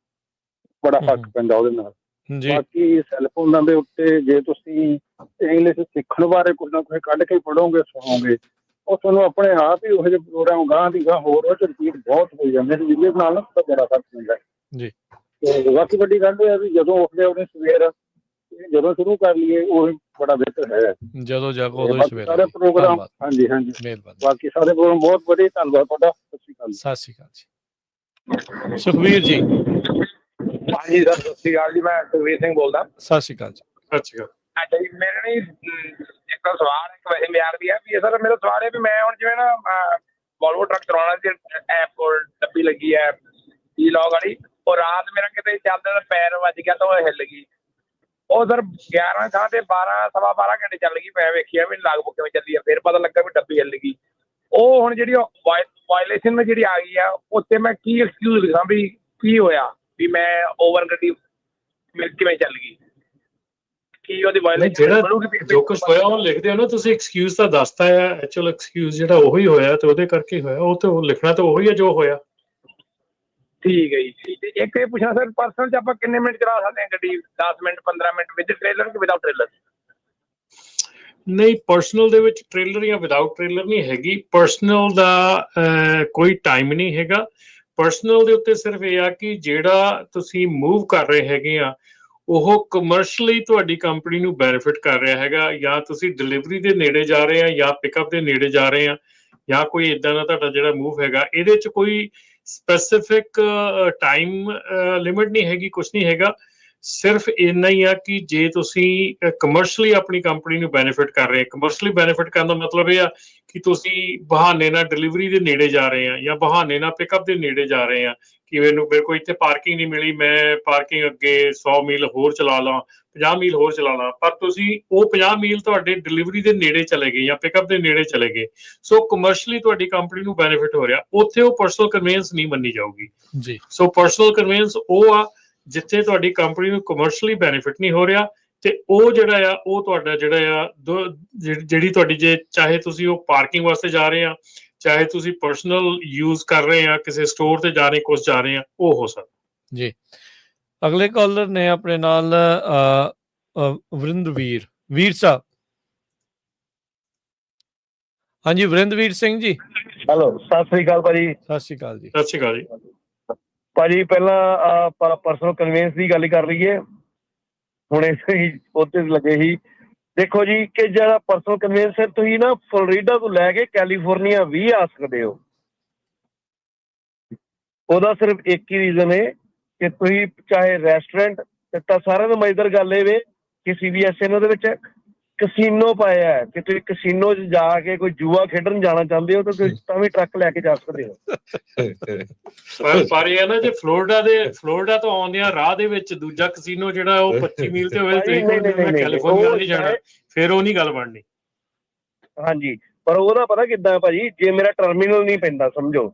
ਬੜਾ ਫਰਕ ਪੈਂਦਾ ਉਹਦੇ ਨਾਲ। ਬਾਕੀ ਸੈੱਲਫੋਨਾਂ ਦੇ ਉੱਤੇ ਜੇ ਤੁਸੀਂ ਇੰਗਲਿਸ਼ ਸਿੱਖਣ ਬਾਰੇ ਕੁਝ ਨਾ ਕੁਝ ਕੱਢ ਕੇ ਪੜ੍ਹੋਗੇ, ਸੁਣੋਗੇ, ਉਹ ਤੁਹਾਨੂੰ ਆਪਣੇ ਆਪ ਹੀ ਉਹੋ ਜਿਹੇ ਪ੍ਰੋਗਰਾਮ ਗਾਂਹ ਦੀ ਗਾਂਹ ਹੋਰ ਉਹ 'ਚ ਰਿਪੀਟ ਬਹੁਤ ਹੋ ਜਾਂਦੇ ਨੇ, ਜਿਹਦੇ ਨਾਲ ਨਾ ਬੜਾ ਫਰਕ ਪੈਂਦਾ ਜੀ। ਤੇ ਬਾਕੀ ਵੱਡੀ ਗੱਲ ਇਹ ਹੈ ਵੀ ਜਦੋਂ ਉੱਠਦੇ ਉਹਨੇ ਸਵੇਰ ਜਦੋਂ ਸ਼ੁਰੂ ਕਰ ਲਈਏ ਉਹ ਬੜਾ ਬਿਹਤਰ ਹੈ। ਜਦੋਂ ਜਾਗੋ ਉਦੋਂ ਹੀ ਸਵੇਰ ਸਾਰੇ ਪ੍ਰੋਗਰਾਮ। ਹਾਂਜੀ ਮਿਹਰਬਾਨੀ। ਬਾਕੀ ਸਾਰੇ ਪ੍ਰੋਗਰਾਮ ਬਹੁਤ ਵਧੀਆ। ਧੰਨਵਾਦ ਤੁਹਾਡਾ। ਸਤਿ ਸ਼੍ਰੀ ਅਕਾਲ। ਸਤਿ ਸ਼੍ਰੀ ਅਕਾਲ ਜੀ। ਸੁਖਵੀਰ ਜੀ। ਹਾਂਜੀ ਸਰ ਸਤਿ ਸ਼੍ਰੀ ਅਕਾਲ ਜੀ। ਮੈਂ ਸੁਖਵੀਰ ਸਿੰਘ ਬੋਲਦਾ। ਸਤਿ ਸ਼੍ਰੀ ਅਕਾਲ ਜੀ। ਸਤਿ ਸ਼੍ਰੀ ਅਕਾਲ। ਅੱਛਾ ਜੀ, ਮੇਰੇ ਨਹੀਂ ਇੱਕ ਸਵਾਲ ਇੱਕ ਵੈਸੇ ਮਿਆਰ ਵੀ ਹੈ ਵੀ ਸਰ। ਮੇਰਾ ਸਵਾਲ ਹੈ ਵੀ ਮੈਂ ਹੁਣ ਜਿਵੇਂ ਨਾ ਵੋਲਵੋ ਟਰੱਕ ਚਲਾਉਣਾ ਸੀ, ਐਪ ਕੋਲ ਡੱਬੀ ਲੱਗੀ ਹੈ ਈ ਲੌਗ ਵਾਲੀ, ਉਹ ਰਾਤ ਮੇਰਾ ਕਿਤੇ ਚੱਲਦਾ ਪੈਰ ਵੱਜ ਗਿਆ ਤਾਂ ਉਹ ਹਿੱਲ ਗਈ। ਉਹ ਸਰ 11 ਥਾਂ ਤੇ 12 ਸਵਾ 12 ਘੰਟੇ ਚੱਲ ਗਈ। ਮੈਂ ਵੇਖਿਆ ਵੀ ਲਾਗ ਬੁੱਕ ਕਿਵੇਂ ਚੱਲੀ ਆ, ਫਿਰ ਪਤਾ ਲੱਗਾ ਵੀ ਡੱਬੀ ਹਿੱਲ ਗਈ। ਉਹ ਹੁਣ ਜਿਹੜੀ ਵਾਇਲੇਸ਼ਨ ਜਿਹੜੀ ਆ ਗਈ ਆ, ਉੱਥੇ ਮੈਂ ਕੀ ਐਕਸਕਿਊਜ਼ ਲਿਖਾਂ ਵੀ ਕੀ ਹੋਇਆ ਵੀ ਮੈਂ ਓਵਰ ਗੱਡੀ ਕਿਵੇਂ ਚੱਲ ਗਈ, ਕੀ ਉਹਦੀ ਵਾਇਲੇਸ਼ਨ ਜਿਹੜਾ ਜੋ ਕੁਝ ਹੋਇਆ ਉਹ ਲਿਖਦੇ ਹੋ ਨਾ ਤੁਸੀਂ। ਐਕਸਕਿਊਜ਼ ਤਾਂ ਦੱਸਤਾ ਹੈ, ਐਕਚੁਅਲ ਐਕਸਕਿਊਜ਼ ਜਿਹੜਾ ਉਹੀ ਹੋਇਆ ਤੇ ਉਹਦੇ ਕਰਕੇ ਹੋਇਆ। ਉਹ ਤੇ ਉਹ ਲਿਖਣਾ ਤਾਂ ਉਹੀ ਹੈ ਜੋ ਹੋਇਆ। ਠੀਕ ਹੈ ਜੀ। ਇੱਕ ਇਹ ਪੁੱਛਣਾ ਸਰ, ਪਰਸਨਲ 'ਚ ਆਪਾਂ ਕਿੰਨੇ ਮਿੰਟ ਚਲਾ ਸਕਦੇ ਹਾਂ ਗੱਡੀ? 10 ਮਿੰਟ 15 ਮਿੰਟ ਵਿਦ ਟ੍ਰੇਲਰ ਕਿ ਵਿਦਾਊਟ ਟ੍ਰੇਲਰ? ਨਹੀਂ, ਪਰਸਨਲ ਦੇ ਵਿੱਚ ਟ੍ਰੇਲਰ ਜਾਂ ਵਿਦਾਊਟ ਟ੍ਰੇਲਰ ਨਹੀਂ ਹੈਗੀ। ਪਰਸਨਲ ਦਾ ਕੋਈ ਟਾਈਮ ਨਹੀਂ ਹੈਗਾ। ਪਰਸਨਲ ਦੇ ਉੱਤੇ ਸਿਰਫ ਇਹ ਆ ਕਿ ਜਿਹੜਾ ਤੁਸੀਂ ਮੂਵ ਕਰ ਰਹੇ ਹੈਗੇ ਆ ਉਹ ਕਮਰਸ਼ਲੀ ਤੁਹਾਡੀ ਕੰਪਨੀ ਨੂੰ ਬੈਨੀਫਿਟ ਕਰ ਰਿਹਾ ਹੈਗਾ, ਜਾਂ ਤੁਸੀਂ ਡਿਲੀਵਰੀ ਦੇ ਨੇੜੇ ਜਾ ਰਹੇ ਆ ਜਾਂ ਪਿਕਅਪ ਦੇ ਨੇੜੇ ਜਾ ਰਹੇ ਆ, ਜਾਂ ਕੋਈ ਇੱਦਾਂ ਦਾ ਤੁਹਾਡਾ ਜਿਹੜਾ ਮੂਵ ਹੈਗਾ, ਇਹਦੇ 'ਚ ਕੋਈ ਸਪੈਸੀਫਿਕ ਟਾਈਮ ਲਿਮਿਟ ਨਹੀਂ ਹੈਗੀ, ਕੁਛ ਨਹੀਂ ਹੈਗਾ। ਸਿਰਫ ਇੰਨਾ ਹੀ ਆ ਕਿ ਜੇ ਤੁਸੀਂ ਕਮਰਸ਼ਲੀ ਆਪਣੀ ਕੰਪਨੀ ਨੂੰ ਬੈਨੀਫਿਟ ਕਰ ਰਹੇ, ਕਮਰਸ਼ਲੀ ਬੈਨੀਫਿਟ ਕਰਨ ਦਾ ਮਤਲਬ ਇਹ ਆ ਕਿ ਤੁਸੀਂ ਬਹਾਨੇ ਨਾਲ ਡਿਲੀਵਰੀ ਦੇ ਨੇੜੇ ਜਾ ਰਹੇ ਆ ਜਾਂ ਬਹਾਨੇ ਨਾਲ ਪਿਕਅਪ ਦੇ ਨੇੜੇ ਜਾ ਰਹੇ ਆ ਕਿ ਮੇਰੇ ਕੋਲ ਇੱਥੇ ਪਾਰਕਿੰਗ ਨਹੀਂ ਮਿਲੀ, ਮੈਂ ਪਾਰਕਿੰਗ ਅੱਗੇ 100 ਮੀਲ ਹੋਰ ਚਲਾ ਲਾਂ, 50 ਮੀਲ ਹੋਰ ਚਲਾ ਲਾਂ, ਪਰ ਤੁਸੀਂ ਉਹ 50 ਮੀਲ ਤੁਹਾਡੇ ਡਿਲੀਵਰੀ ਦੇ ਨੇੜੇ ਚਲੇ ਗਏ ਜਾਂ ਪਿਕਅਪ ਦੇ ਨੇੜੇ ਚਲੇ ਗਏ, ਸੋ ਕਮਰਸ਼ਲੀ ਤੁਹਾਡੀ ਕੰਪਨੀ ਨੂੰ ਬੈਨੀਫਿਟ ਹੋ ਰਿਹਾ, ਉੱਥੇ ਉਹ ਪਰਸਨਲ ਕਨਵੀਨੈਂਸ ਨਹੀਂ ਮੰਨੀ ਜਾਊਗੀ ਜੀ। ਸੋ ਪਰਸਨਲ ਕਨਵੀਨੈਂਸ ਉਹ ਆ ਜਿੱਥੇ ਤੁਹਾਡੀ ਕੰਪਨੀ ਨੂੰ ਕਮਰਸ਼ਲੀ ਬੈਨੀਫਿਟ ਨਹੀਂ ਹੋ ਰਿਹਾ, ਤੇ ਉਹ ਜਿਹੜਾ ਆ ਉਹ ਤੁਹਾਡਾ ਜਿਹੜਾ ਆ ਜਿਹੜੀ ਤੁਹਾਡੀ, ਜੇ ਚਾਹੇ ਤੁਸੀਂ ਉਹ ਪਾਰਕਿੰਗ ਵਾਸਤੇ ਜਾ ਰਹੇ ਆ, ਚਾਹੇ ਤੁਸੀਂ ਪਰਸਨਲ ਯੂਜ਼ ਕਰ ਰਹੇ ਆ, ਕਿਸੇ ਸਟੋਰ ਤੇ ਜਾ ਰਹੇ, ਕੁਝ ਜਾ ਰਹੇ ਆ, ਉਹ ਹੋ ਸਕਦਾ ਜੀ। ਅਗਲੇ ਕਾਲਰ ਨੇ ਆਪਣੇ ਨਾਲ ਵਰਿੰਦਰਵੀਰ ਵੀਰ ਸਾਹਿਬ। ਹਾਂਜੀ ਵਰਿੰਦਰਵੀਰ ਸਿੰਘ ਜੀ। ਹੈਲੋ, ਸਤਿ ਸ੍ਰੀ ਅਕਾਲ ਭਾਜੀ। ਸਤਿ ਸ਼੍ਰੀ ਅਕਾਲ ਜੀ। ਸਤਿ ਸ਼੍ਰੀ ਅਕਾਲ ਜੀ ਭਾਜੀ। ਪਹਿਲਾਂ ਪਰਸਨਲ ਕਨਵੀਨੈਂਸ ਦੀ ਗੱਲ ਕਰ ਲਈਏ, ਹੁਣ ਇਸੇ ਉੱਤੇ ਲੱਗੇ ਸੀ। ਦੇਖੋ ਜੀ ਕਿ ਜਿਹੜਾ ਪਰਸਨਲ ਕਨਵੀਨੈਂਸ ਹੈ, ਤੁਸੀਂ ਨਾ ਫਲੋਰੀਡਾ ਤੋਂ ਲੈ ਕੇ ਕੈਲੀਫੋਰਨੀਆ ਵੀ ਆ ਸਕਦੇ ਹੋ। ਉਹਦਾ ਸਿਰਫ ਇੱਕ ਹੀ ਰੀਜ਼ਨ ਹੈ ਕਿ ਤੁਸੀਂ ਚਾਹੇ ਰੈਸਟੋਰੈਂਟ, ਤਾਂ ਸਾਰਿਆਂ ਤੋਂ ਮਜ਼ੇਦਾਰ ਗੱਲ ਇਹ ਵੇ ਕਿ CBSA ਨੇ ਉਹਦੇ ਵਿੱਚ ਕਸੀਨੋ ਪਾਇਆ ਹੈ ਕਿ ਤੁਸੀਂ ਕਸੀਨੋ 'ਚ ਜਾ ਕੇ ਕੋਈ ਜੂਆ ਖੇਡਣ ਜਾਣਾ ਚਾਹੁੰਦੇ ਹੋ ਤਾਂ ਤੁਸੀਂ ਤਾਂ ਵੀ ਟਰੱਕ ਲੈ ਕੇ ਜਾ ਸਕਦੇ ਹੋ। ਪਰ ਇਹ ਨਾ, ਜੇ ਫਲੋਰੀਡਾ ਤੋਂ ਆਉਂਦਿਆਂ ਰਾਹ ਦੇ ਵਿੱਚ ਦੂਜਾ ਕਸੀਨੋ ਜਿਹੜਾ ਉਹ 25 ਮੀਲ ਤੇ ਹੋਵੇ, ਕੈਲੀਫੋਰਨੀਆ ਨਹੀਂ ਜਾਣਾ, ਫਿਰ ਉਹ ਨਹੀਂ ਗੱਲ ਬਣਨੀ। ਹਾਂਜੀ, ਪਰ ਉਹਦਾ ਪਤਾ ਕਿੱਦਾਂ ਭਾਜੀ, ਜੇ ਮੇਰਾ ਟਰਮੀਨਲ ਨਹੀਂ ਪੈਂਦਾ, ਸਮਝੋ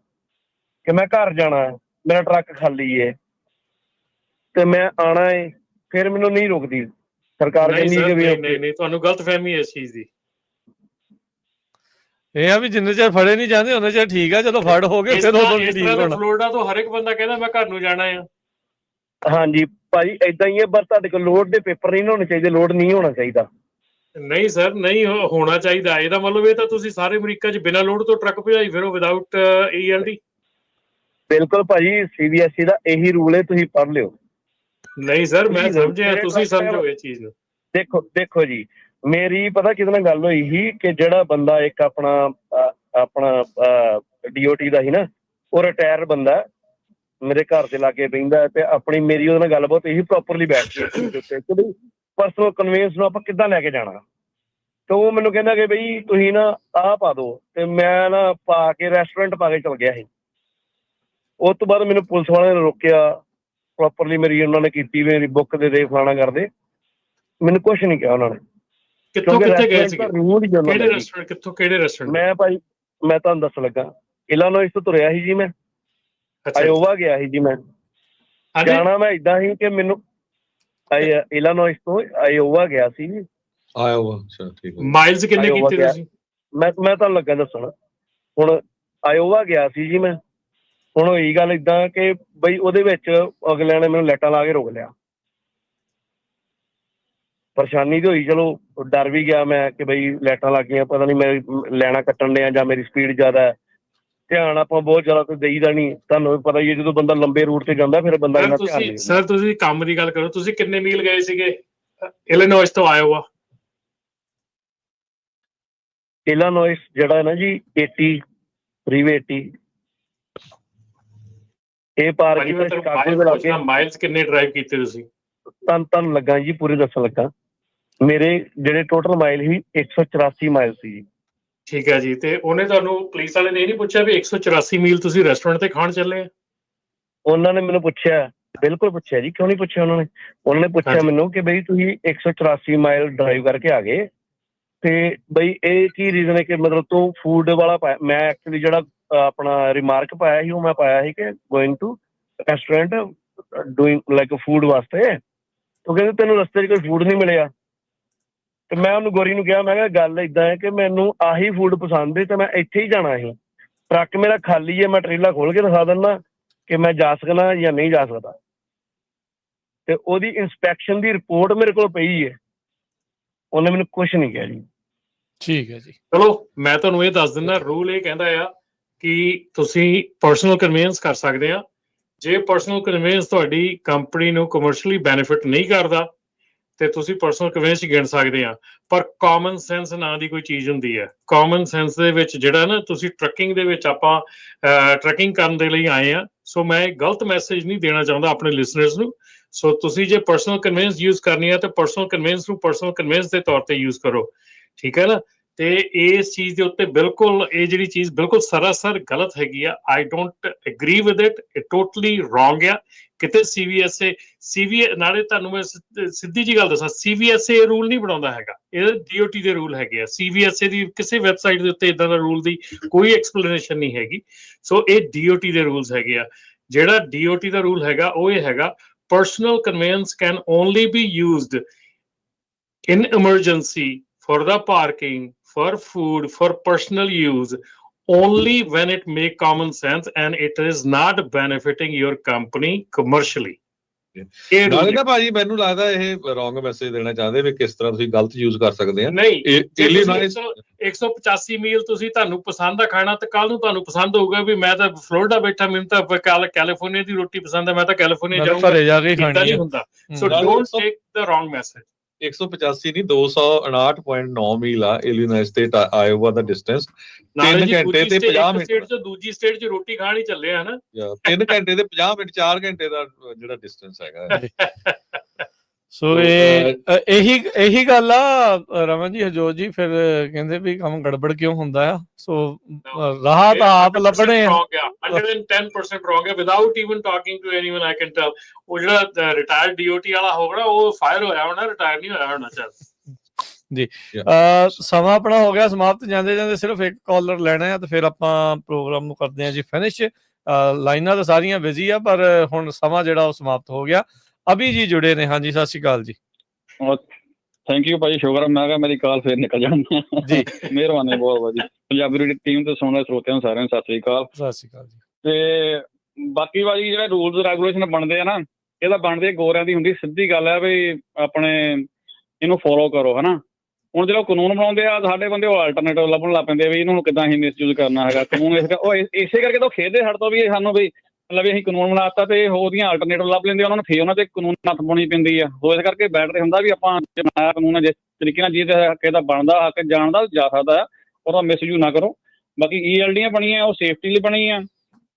ਕਿ ਮੈਂ ਘਰ ਜਾਣਾ, ਮੇਰਾ ਟਰੱਕ ਖਾਲੀ ਹੈ ਤੇ ਮੈਂ ਆਣਾ ਹੈ, ਫਿਰ ਮੈਨੂੰ ਨਹੀਂ ਰੁਕਦੀ ਸਰਕਾਰ। ਨਹੀਂ, ਤੁਹਾਨੂੰ ਗਲਤਫਹਿਮੀ ਹੈ ਇਸ ਚੀਜ਼ ਦੀ। ਇਹ ਆ ਵੀ ਜਿੰਨੇ ਚਿਰ ਫੜੇ ਨਹੀਂ ਜਾਂਦੇ ਉਹਨੇ ਚਿਰ ਠੀਕ ਆ, ਜਦੋਂ ਫੜ ਹੋ ਗਏ ਫਿਰ ਉਦੋਂ ਨਹੀਂ ਠੀਕ ਹੋਣਾ। ਫਲੋਰੀਡਾ ਤੋਂ ਹਰ ਇੱਕ ਬੰਦਾ ਕਹਿੰਦਾ ਮੈਂ ਘਰ ਨੂੰ ਜਾਣਾ ਆ। ਹਾਂਜੀ ਭਾਜੀ, ਏਦਾਂ ਹੀ ਹੈ, ਪਰ ਤੁਹਾਡੇ ਕੋਲ ਲੋਡ ਦੇ ਪੇਪਰ ਨਹੀਂ ਹੋਣੇ ਚਾਹੀਦੇ, ਲੋਡ ਨਹੀਂ ਹੋਣਾ ਚਾਹੀਦਾ। ਨਹੀਂ ਸਰ, ਨਹੀਂ ਹੋਣਾ ਚਾਹੀਦਾ। ਇਹਦਾ ਮਤਲਬ ਇਹ ਤਾਂ ਤੁਸੀਂ ਸਾਰੇ ਅਮਰੀਕਾ 'ਚ ਬਿਨਾਂ ਲੋਡ ਤੋਂ ਟਰੱਕ ਭਜਾਈ ਫਿਰੋ ਵਿਦਆਊਟ ELD। ਬਿਲਕੁਲ ਭਾਜੀ, CBSE ਦਾ ਇਹੀ ਰੂਲ ਹੈ, ਤੁਸੀਂ ਪੜ੍ਹ ਲਿਓ। ਨਹੀਂ ਸਰ, ਮੈਂ ਸਮਝਿਆ, ਤੁਸੀਂ ਸਮਝੋ ਇਹ ਚੀਜ਼ ਨੂੰ। ਦੇਖੋ ਜੀ, ਮੇਰੀ ਪਤਾ ਕਿਹਦੇ ਨਾਲ ਗੱਲ ਹੋਈ ਸੀ ਕਿ ਜਿਹੜਾ ਬੰਦਾ ਇੱਕ ਆਪਣਾ DOT ਦਾ ਸੀ ਨਾ, ਉਹ ਰਿਟਾਇਰ ਬੰਦਾ ਮੇਰੇ ਘਰ ਦੇ ਲਾਗੇ ਬਹਿੰਦਾ, ਤੇ ਮੇਰੀ ਉਹਦੇ ਨਾਲ ਗੱਲਬਾਤ ਇਹੀ ਪ੍ਰੋਪਰਲੀ ਬੈਠ ਗਈ ਪਰਸਨਲ ਕਨਵੀਨੈਂਸ ਨੂੰ ਆਪਾਂ ਕਿੱਦਾਂ ਲੈ ਕੇ ਜਾਣਾ। ਤੇ ਉਹ ਮੈਨੂੰ ਕਹਿੰਦਾ ਕਿ ਬਈ ਤੁਸੀਂ ਨਾ ਆਹ ਪਾ ਦਿਓ, ਤੇ ਮੈਂ ਨਾ ਪਾ ਕੇ ਰੈਸਟੋਰੈਂਟ ਪਾ ਕੇ ਚਲ ਗਿਆ ਸੀ। ਉਸ ਤੋਂ ਬਾਅਦ ਮੈਨੂੰ ਪੁਲਿਸ ਵਾਲਿਆਂ ਨੇ ਰੋਕਿਆ, ਪ੍ਰੋਪਰਲੀ ਮੇਰੀ ਉਹਨਾਂ ਨੇ ਕੀਤੀ, ਮੇਰੀ ਬੁੱਕ ਦੇ ਫਲਾਣਾ ਕਰਦੇ, ਮੈਨੂੰ ਕੁਛ ਨਹੀਂ ਕਿਹਾ ਉਹਨਾਂ ਨੇ। ਕਿੱਥੇ ਗਏ ਸੀ? ਕਿਹੜੇ ਰੈਸਟੋਰੈਂਟ? ਮੈਂ ਭਾਈ, ਮੈਂ ਤੁਹਾਨੂੰ ਦੱਸ ਲੱਗਾ, ਇਲਾਨੋਇਸ ਤੋਂ ਤੁਰਿਆ ਸੀ ਜੀ, ਮੈਂ ਆਇਓਵਾ ਗਿਆ ਸੀ ਜੀ। ਮੈਂ ਜਾਣਾ ਮੈਂ ਏਦਾਂ ਸੀ ਕਿ ਮੈਨੂੰ ਇਲਾਨੋਇਸ ਤੋਂ ਆਇਓਵਾ ਗਿਆ ਸੀ। ਮਾਈਲਸ ਕਿੰਨੇ ਕੀਤੇ ਤੁਸੀਂ? ਮੈਂ ਤੁਹਾਨੂੰ ਲੱਗਾ ਦੱਸਣ। ਹੁਣ ਆਇਓਵਾ ਗਿਆ ਸੀ ਜੀ ਮੈਂ। ਹੁਣ ਹੋਈ ਗੱਲ ਏਦਾਂ ਕਿ ਬਈ ਉਹਦੇ ਵਿੱਚ ਅਗਲਿਆਂ ਨੇ ਮੈਨੂੰ ਲਾਈਟਾਂ ਲਾ ਕੇ ਰੋਕ ਲਿਆ। ਪਰੇਸ਼ਾਨੀ ਤੇ ਹੋਈ, ਚਲੋ ਡਰ ਵੀ ਗਿਆ ਮੈਂ ਕਿ ਬਈ ਲਾਈਟਾਂ ਲੱਗ ਗਈਆਂ, ਪਤਾ ਨਹੀਂ ਮੇਰੀ ਲੈਣਾ ਕੱਟਣ ਡਿਆ ਜਾਂ ਮੇਰੀ ਸਪੀਡ ਜ਼ਿਆਦਾ ਹੈ। ਧਿਆਨ ਆਪਾਂ ਬਹੁਤ ਜ਼ਿਆਦਾ ਤਾਂ ਦੇਈਦਾ ਨਹੀਂ, ਤੁਹਾਨੂੰ ਵੀ ਪਤਾ ਹੀ ਹੈ, ਜਦੋਂ ਬੰਦਾ ਲੰਬੇ ਰੂਟ ਤੇ ਜਾਂਦਾ ਫਿਰ ਬੰਦਾ ਇੰਨਾ ਧਿਆਨ ਨਹੀਂ। ਸਰ ਤੁਸੀਂ ਕੰਮ ਦੀ ਗੱਲ ਕਰੋ, ਤੁਸੀਂ ਕਿੰਨੇ ਮੀਲ ਗਏ ਸੀਗੇ ਇਲੀਨੋਇਸ ਤੋਂ ਆਇਓਵਾ? ਇਲੀਨੋਇਸ ਜਿਹੜਾ ਨਾ ਜੀ 80 ਫਰੀਵੇ 80 ਇਹ ਪਾਰ ਕੀਤਾ ਸ਼ਿਕਾਗੋ ਦੇ ਲਾਗੇ। ਮਾਈਲਸ ਕਿੰਨੇ ਡਰਾਈਵ ਕੀਤੇ ਤੁਸੀਂ? ਤੁਹਾਨੂੰ ਲੱਗਾ ਜੀ, ਪੂਰੇ ਦੱਸਣ ਲੱਗਾ। ਮੇਰੇ ਜਿਹੜੇ ਟੋਟਲ ਮਾਈਲ ਸੀ 184 ਮਾਈਲ ਸੀ ਜੀ। ਠੀਕ ਹੈ ਜੀ, ਤੇ ਉਹਨੇ ਤੁਹਾਨੂੰ ਪੁਲਿਸ ਵਾਲੇ ਨੇ ਇਹ ਨਹੀਂ ਪੁੱਛਿਆ ਵੀ 184 ਮੀਲ ਤੁਸੀਂ ਰੈਸਟੋਰੈਂਟ ਤੇ ਖਾਣ ਚੱਲੇ ਆ? ਉਹਨਾਂ ਨੇ ਮੈਨੂੰ ਪੁੱਛਿਆ, ਬਿਲਕੁਲ ਪੁੱਛਿਆ ਜੀ, ਕਿਉਂ ਨਹੀਂ ਪੁੱਛਿਆ ਉਹਨਾਂ ਨੇ ਪੁੱਛਿਆ ਮੈਨੂੰ ਕਿ ਬਈ ਤੁਸੀਂ 184 ਮਾਈਲ ਡਰਾਈਵ ਕਰਕੇ ਆ ਗਏ, ਤੇ ਬਈ ਇਹ ਕੀ ਰੀਜ਼ਨ ਹੈ ਕਿ ਮਤਲਬ ਤੂੰ ਫੂਡ ਵਾਲਾ ਪਾਇਆ। ਮੈਂ ਐਕਚੁਅਲੀ ਜਿਹੜਾ ਆਪਣਾ ਰਿਮਾਰਕ ਪਾਇਆ ਸੀ, ਉਹ ਮੈਂ ਪਾਇਆ ਸੀ ਕਿ going to restaurant doing like food ਵਾਸਤੇ। ਉਹ ਕਹਿੰਦੇ ਤੈਨੂੰ ਰਸਤੇ 'ਚ ਕੋਈ ਫੂਡ ਨਹੀਂ ਮਿਲਿਆ। ਤੇ ਮੈਂ ਉਹਨੂੰ ਗੋਰੀ ਨੂੰ ਕਿਹਾ, ਮੈਂ ਕਿਹਾ ਗੱਲ ਏਦਾਂ ਹੈ ਕਿ ਮੈਨੂੰ ਆਹੀ ਫੂਡ ਪਸੰਦ ਹੈ ਤੇ ਮੈਂ ਇੱਥੇ ਹੀ ਜਾਣਾ ਸੀ, ਟਰੱਕ ਮੇਰਾ ਖਾਲੀ ਹੈ, ਮੈਂ ਟਰੇਲਾ ਖੋਲ ਕੇ ਦਿਖਾ ਦਿੰਦਾ ਕਿ ਮੈਂ ਜਾ ਸਕਦਾ ਜਾਂ ਨਹੀਂ ਜਾ ਸਕਦਾ। ਤੇ ਉਹਦੀ ਇੰਸਪੈਕਸ਼ਨ ਦੀ ਰਿਪੋਰਟ ਮੇਰੇ ਕੋਲ ਪਈ ਹੈ, ਉਹਨੇ ਮੈਨੂੰ ਕੁਛ ਨਹੀਂ ਕਿਹਾ ਜੀ। ਠੀਕ ਹੈ ਜੀ, ਚਲੋ ਮੈਂ ਤੁਹਾਨੂੰ ਇਹ ਦੱਸ ਦਿੰਦਾ, ਰੂਲ ਇਹ ਕਹਿੰਦਾ ਆ ਕਿ ਤੁਸੀਂ ਪਰਸਨਲ ਕਨਵੀਨੈਂਸ ਕਰ ਸਕਦੇ ਆ। ਜੇ ਪਰਸਨਲ ਕਨਵੀਨੈਂਸ ਤੁਹਾਡੀ ਕੰਪਨੀ ਨੂੰ ਕਮਰਸ਼ਲੀ ਬੈਨੀਫਿਟ ਨਹੀਂ ਕਰਦਾ ਤੇ ਤੁਸੀਂ ਪਰਸਨਲ ਕਨਵੀਨੈਂਸ ਗਿਣ ਸਕਦੇ ਆ। ਪਰ ਕਾਮਨ ਸੈਂਸ ਨਾਂ ਦੀ ਕੋਈ ਚੀਜ਼ ਹੁੰਦੀ ਹੈ। ਕਾਮਨ ਸੈਂਸ ਦੇ ਵਿੱਚ ਜਿਹੜਾ ਨਾ, ਤੁਸੀਂ ਟਰੱਕਿੰਗ ਦੇ ਵਿੱਚ ਆਪਾਂ ਟਰੱਕਿੰਗ ਕਰਨ ਦੇ ਲਈ ਆਏ ਆ, ਸੋ ਮੈਂ ਗਲਤ ਮੈਸੇਜ ਨਹੀਂ ਦੇਣਾ ਚਾਹੁੰਦਾ ਆਪਣੇ ਲਿਸਨਰਸ ਨੂੰ। ਸੋ ਤੁਸੀਂ ਜੇ ਪਰਸਨਲ ਕਨਵੈਂਸ ਯੂਜ਼ ਕਰਨੀ ਹੈ ਤਾਂ ਪਰਸਨਲ ਕਨਵੈਂਸ ਨੂੰ ਪਰਸਨਲ ਕਨਵੈਂਸ ਦੇ ਤੌਰ ਤੇ ਯੂਜ਼ ਕਰੋ, ਠੀਕ ਹੈ ਨਾ। ਤੇ ਇਸ ਚੀਜ਼ ਦੇ ਉੱਤੇ ਬਿਲਕੁਲ ਇਹ ਜਿਹੜੀ ਚੀਜ਼ ਬਿਲਕੁਲ ਸਰਾਸਰ ਗਲਤ ਹੈਗੀ ਆ। I don't agri with it, it totally wrong ਆ। ਕਿਤੇ ਸੀਬੀਐਸਏ ਨਾਲੇ ਤੁਹਾਨੂੰ ਮੈਂ ਸਿੱਧੀ ਜੀ ਗੱਲ ਦੱਸਾਂ, ਸੀਬੀਐਸਏ ਇਹ ਰੂਲ ਨਹੀਂ ਬਣਾਉਂਦਾ ਹੈਗਾ, ਇਹ DOT ਦੇ ਰੂਲ ਹੈਗੇ ਆ। ਸੀਬੀਐਸਏ ਦੀ ਕਿਸੇ ਵੈਬਸਾਈਟ ਦੇ ਉੱਤੇ ਇਦਾਂ ਦਾ ਰੂਲ ਦੀ ਕੋਈ ਐਕਸਪਲੇਨੇਸ਼ਨ ਨਹੀਂ ਹੈਗੀ। ਸੋ ਇਹ DOT ਦੇ ਰੂਲਸ ਹੈਗੇ ਆ। ਜਿਹੜਾ DOT ਦਾ ਰੂਲ ਹੈਗਾ ਉਹ ਇਹ ਹੈਗਾ, personal convince can only B used in emergency, for the parking, for food, for personal use, only when it make common sense and it is not benefiting your company commercially. ਨਾਲੇ ਨਾ ਭਾਜੀ ਮੈਨੂੰ ਲੱਗਦਾ ਇਹ ਰੋਂਗ ਮੈਸੇਜ ਦੇਣਾ ਚਾਹੁੰਦੇ ਵੀ ਕਿਸ ਤਰ੍ਹਾਂ ਤੁਸੀਂ ਗਲਤ ਯੂਜ਼ ਕਰ ਸਕਦੇ ਆ। ਨਹੀਂ, ਇਲੀਨਾਇਸ 185 ਮੀਲ ਤੁਸੀਂ ਤੁਹਾਨੂੰ ਪਸੰਦ ਆ ਖਾਣਾ ਤੇ ਕੱਲ ਨੂੰ ਤੁਹਾਨੂੰ ਪਸੰਦ ਹੋਊਗਾ ਵੀ ਮੈਂ ਤਾਂ ਫਲੋਰੀਡਾ ਬੈਠਾ, ਮੈਨੂੰ ਤਾਂ ਕੈਲੀਫੋਰਨੀਆ ਦੀ ਰੋਟੀ ਪਸੰਦ ਹੈ, ਮੈਂ ਤਾਂ ਕੈਲੀਫੋਰਨੀਆ ਜਾਊਂਗਾ, ਘਰੇ ਜਾ ਕੇ ਖਾਣੀ ਨਹੀਂ ਹੁੰਦਾ। ਸੋ don't take the wrong message. 185 ਨਹੀਂ 259.9 ਮੀਲ ਆ ਇਲੀਨਾਇਸ ਤੇ ਆਇਓਵਾ ਦਾ ਡਿਸਟੈਂਸ। 3 ਘੰਟੇ ਤੇ 50 ਮਿੰਟ ਦੂਜੀ ਸਟੇਟ 'ਚ ਰੋਟੀ ਖਾਣ ਹੀ ਚੱਲੇ ਆ ਨਾ। 3 ਘੰਟੇ ਤੇ 50 ਮਿੰਟ 4 ਘੰਟੇ ਦਾ ਜਿਹੜਾ ਡਿਸਟੈਂਸ ਹੈਗਾ। ਸੋ ਇਹੀ ਗੱਲ ਆ ਰਮਨ ਜੀ, ਹਜੋਤ ਜੀ, ਫਿਰ ਕਹਿੰਦੇ ਵੀ ਕੰਮ ਗੜਬੜ ਕਿਉਂ ਹੁੰਦਾ ਆ। ਸੋ ਰਾਹ ਤਾਂ ਆਪ ਲੱਭਣੇ ਆ। 110% wrong ਹੈ, without even talking to anyone I can tell. ਉਹ ਜਿਹੜਾ ਰਿਟਾਇਰਡ DOT ਵਾਲਾ ਹੋਗਾ ਉਹ ਫਾਇਰ ਹੋਇਆ ਹੋਣਾ, ਰਿਟਾਇਰ ਨਹੀਂ ਹੋਇਆ ਹੋਣਾ। ਚੱਲ ਜੀ, ਸਮਾਂ ਆਪਣਾ ਹੋ ਗਿਆ ਸਮਾਪਤ। ਜਾਂਦੇ ਜਾਂਦੇ ਸਿਰਫ ਇੱਕ ਕਾਲਰ ਲੈਣਾ ਆ ਤੇ ਫਿਰ ਆਪਾਂ ਪ੍ਰੋਗਰਾਮ ਨੂੰ ਕਰਦੇ ਹਾਂ ਜੀ ਫਿਨਿਸ਼। ਲਾਈਨਾਂ ਤਾਂ ਸਾਰੀਆਂ ਬਿਜ਼ੀ ਆ ਪਰ ਹੁਣ ਸਮਾਂ ਜਿਹੜਾ ਉਹ ਸਮਾਪਤ ਹੋ ਗਿਆ। ਅਭੀ ਜੀ ਜੁੜੇ ਨੇ। ਹਾਂਜੀ, ਸਤਿ ਸ਼੍ਰੀ ਅਕਾਲ ਜੀ। ਥੈਂਕ ਯੂ ਭਾਜੀ, ਸ਼ੁਕਰ ਹੈ। ਮੈਂ ਕਿਹਾ ਮੇਰੀ ਕਾਲ ਫੇਰ ਨਿਕਲ ਜਾਣੀ ਜੀ। ਮਿਹਰਬਾਨੀ ਬਹੁਤ ਬਹੁਤ ਜੀ। ਪੰਜਾਬੀ ਰੇਡੀਓ ਟੀਮ ਤੇ ਸੁਣਨ ਵਾਲੇ ਸਰੋਤਿਆਂ ਨੂੰ ਸਾਰਿਆਂ ਨੂੰ ਸਤਿ ਸ਼੍ਰੀ ਅਕਾਲ। ਸਤਿ ਸ਼੍ਰੀ ਅਕਾਲ ਜੀ। ਤੇ ਬਾਕੀ ਭਾਜੀ ਜਿਹੜੇ ਰੂਲਸ ਰੈਗੂਲੇਸ਼ਨ ਬਣਦੇ ਆ ਨਾ, ਇਹ ਤਾਂ ਬਣਦੇ ਗੋਰਿਆਂ ਦੀ ਹੁੰਦੀ। ਸਿੱਧੀ ਗੱਲ ਹੈ ਵੀ ਆਪਣੇ ਇਹਨੂੰ ਫੋਲੋ ਕਰੋ, ਹਨਾ। ਹੁਣ ਜਦੋਂ ਕਾਨੂੰਨ ਬਣਾਉਂਦੇ ਆ ਸਾਡੇ ਬੰਦੇ ਉਹ ਆਲਟਰਨੇਟਿਵ ਲੱਭਣ ਲੱਗ ਪੈਂਦੇ ਵੀ ਇਹਨੂੰ ਕਿੱਦਾਂ ਅਸੀਂ ਮਿਸਯੂਜ਼ ਕਰਨਾ ਹੈਗਾ ਕਾਨੂੰਨ। ਇਸੇ ਕਰਕੇ ਤਾਂ ਖੇਡਦੇ ਸਾਡੇ ਤੋਂ ਵੀ ਸਾਨੂੰ ਵੀ ਮਤਲਬ ਅਸੀਂ ਕਾਨੂੰਨ ਬਣਾਤਾ ਤੇ ਉਹਦੀਆਂ ਆਲਟਰਨੇਟਿਵ ਲੱਭ ਲੈਂਦੇ, ਉਹਨਾਂ ਨੂੰ ਫੇਰ ਉਹਨਾਂ ਤੇ ਕਾਨੂੰਨ ਨੱਥ ਪਾਉਣੀ ਪੈਂਦੀ ਆ। ਉਹ ਇਸ ਕਰਕੇ ਬੈਟਰ ਹੁੰਦਾ ਵੀ ਆਪਾਂ ਬਣਾਇਆ ਕਾਨੂੰਨ ਜਿਸ ਤਰੀਕੇ ਨਾਲ ਜਿਹਦੇ ਹੱਕ ਦਾ ਬਣਦਾ, ਹੱਕ ਜਾਣਦਾ ਜਾ ਸਕਦਾ, ਉਹਦਾ ਮਿਸਯੂਜ਼ ਨਾ ਕਰੋ। ਬਾਕੀ ELDਆਂ ਬਣੀਆਂ ਉਹ ਸੇਫਟੀ ਲਈ ਬਣੀ ਆ।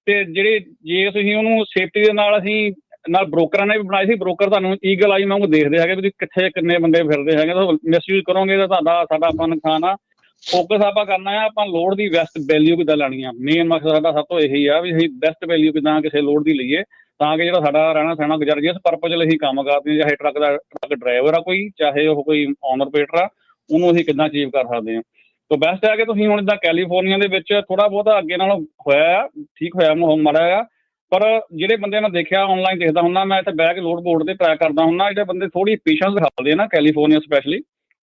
ਤੇ ਜਿਹੜੇ ਜੇ ਤੁਸੀਂ ਉਹਨੂੰ ਸੇਫਟੀ ਦੇ ਨਾਲ ਅਸੀਂ ਨਾਲ ਬ੍ਰੋਕਰਾਂ ਨੇ ਵੀ ਬਣਾਏ ਸੀ। ਬ੍ਰੋਕਰ ਤੁਹਾਨੂੰ ਈਗਲ ਆਈ ਵਾਂਗੂ ਦੇਖਦੇ ਹੈਗੇ ਵੀ ਤੁਸੀਂ ਕਿੱਥੇ ਕਿੰਨੇ ਬੰਦੇ ਫਿਰਦੇ ਹੈਗੇ, ਤਾਂ ਮਿਸਯੂਜ਼ ਕਰੋਗੇ ਤਾਂ ਸਾਡਾ ਆਪਾਂ ਨੁਕਸਾਨ ਆ। ਫੋਕਸ ਆਪਾਂ ਕਰਨਾ ਆ, ਆਪਾਂ ਲੋਡ ਦੀ ਬੈਸਟ ਵੈਲਿਊ ਕਿੱਦਾਂ ਲੈਣੀ ਆ। ਮੇਨ ਮਕਸਦ ਸਾਡਾ ਸਭ ਤੋਂ ਇਹੀ ਆ ਵੀ ਅਸੀਂ ਬੈਸਟ ਵੈਲਿਊ ਕਿੱਦਾਂ ਕਿਸੇ ਲੋਡ ਦੀ ਲਈਏ, ਤਾਂ ਕਿ ਜਿਹੜਾ ਸਾਡਾ ਰਹਿਣਾ ਸਹਿਣਾ ਗੁਜ਼ਾਰ ਜਿਸ ਪਰਪਜ਼ ਲਈ ਅਸੀਂ ਕੰਮ ਕਰਦੇ ਹਾਂ, ਚਾਹੇ ਟਰੱਕ ਡਰਾਈਵਰ ਆ ਕੋਈ, ਚਾਹੇ ਉਹ ਕੋਈ ਓਨਰ ਆਪਰੇਟਰ ਆ, ਉਹਨੂੰ ਅਸੀਂ ਕਿੱਦਾਂ ਅਚੀਵ ਕਰ ਸਕਦੇ ਹਾਂ। ਤਾਂ ਬੈਸਟ ਹੈ ਕਿ ਤੁਸੀਂ ਹੁਣ ਜਿੱਦਾਂ ਕੈਲੀਫੋਰਨੀਆ ਦੇ ਵਿੱਚ ਥੋੜਾ ਬਹੁਤਾ ਅੱਗੇ ਨਾਲੋਂ ਹੋਇਆ ਆ, ਠੀਕ ਹੋਇਆ ਮਾੜਾ ਆ। ਪਰ ਜਿਹੜੇ ਬੰਦੇ ਮੈਂ ਦੇਖਿਆ ਔਨਲਾਈਨ ਦੇਖਦਾ ਹੁੰਦਾ, ਮੈਂ ਇੱਥੇ ਬਹਿ ਕੇ ਲੋਡ ਬੋਰਡ ਤੇ ਟਰੈਕ ਕਰਦਾ ਹੁੰਦਾ, ਜਿਹੜੇ ਬੰਦੇ ਥੋੜੀ ਪੇਸ਼ੈਂਸ ਦਿਖਾਉਂਦੇ ਆ ਨਾ ਕੈਲੀਫੋਰਨੀਆ ਸਪੈਸ਼ਲੀ,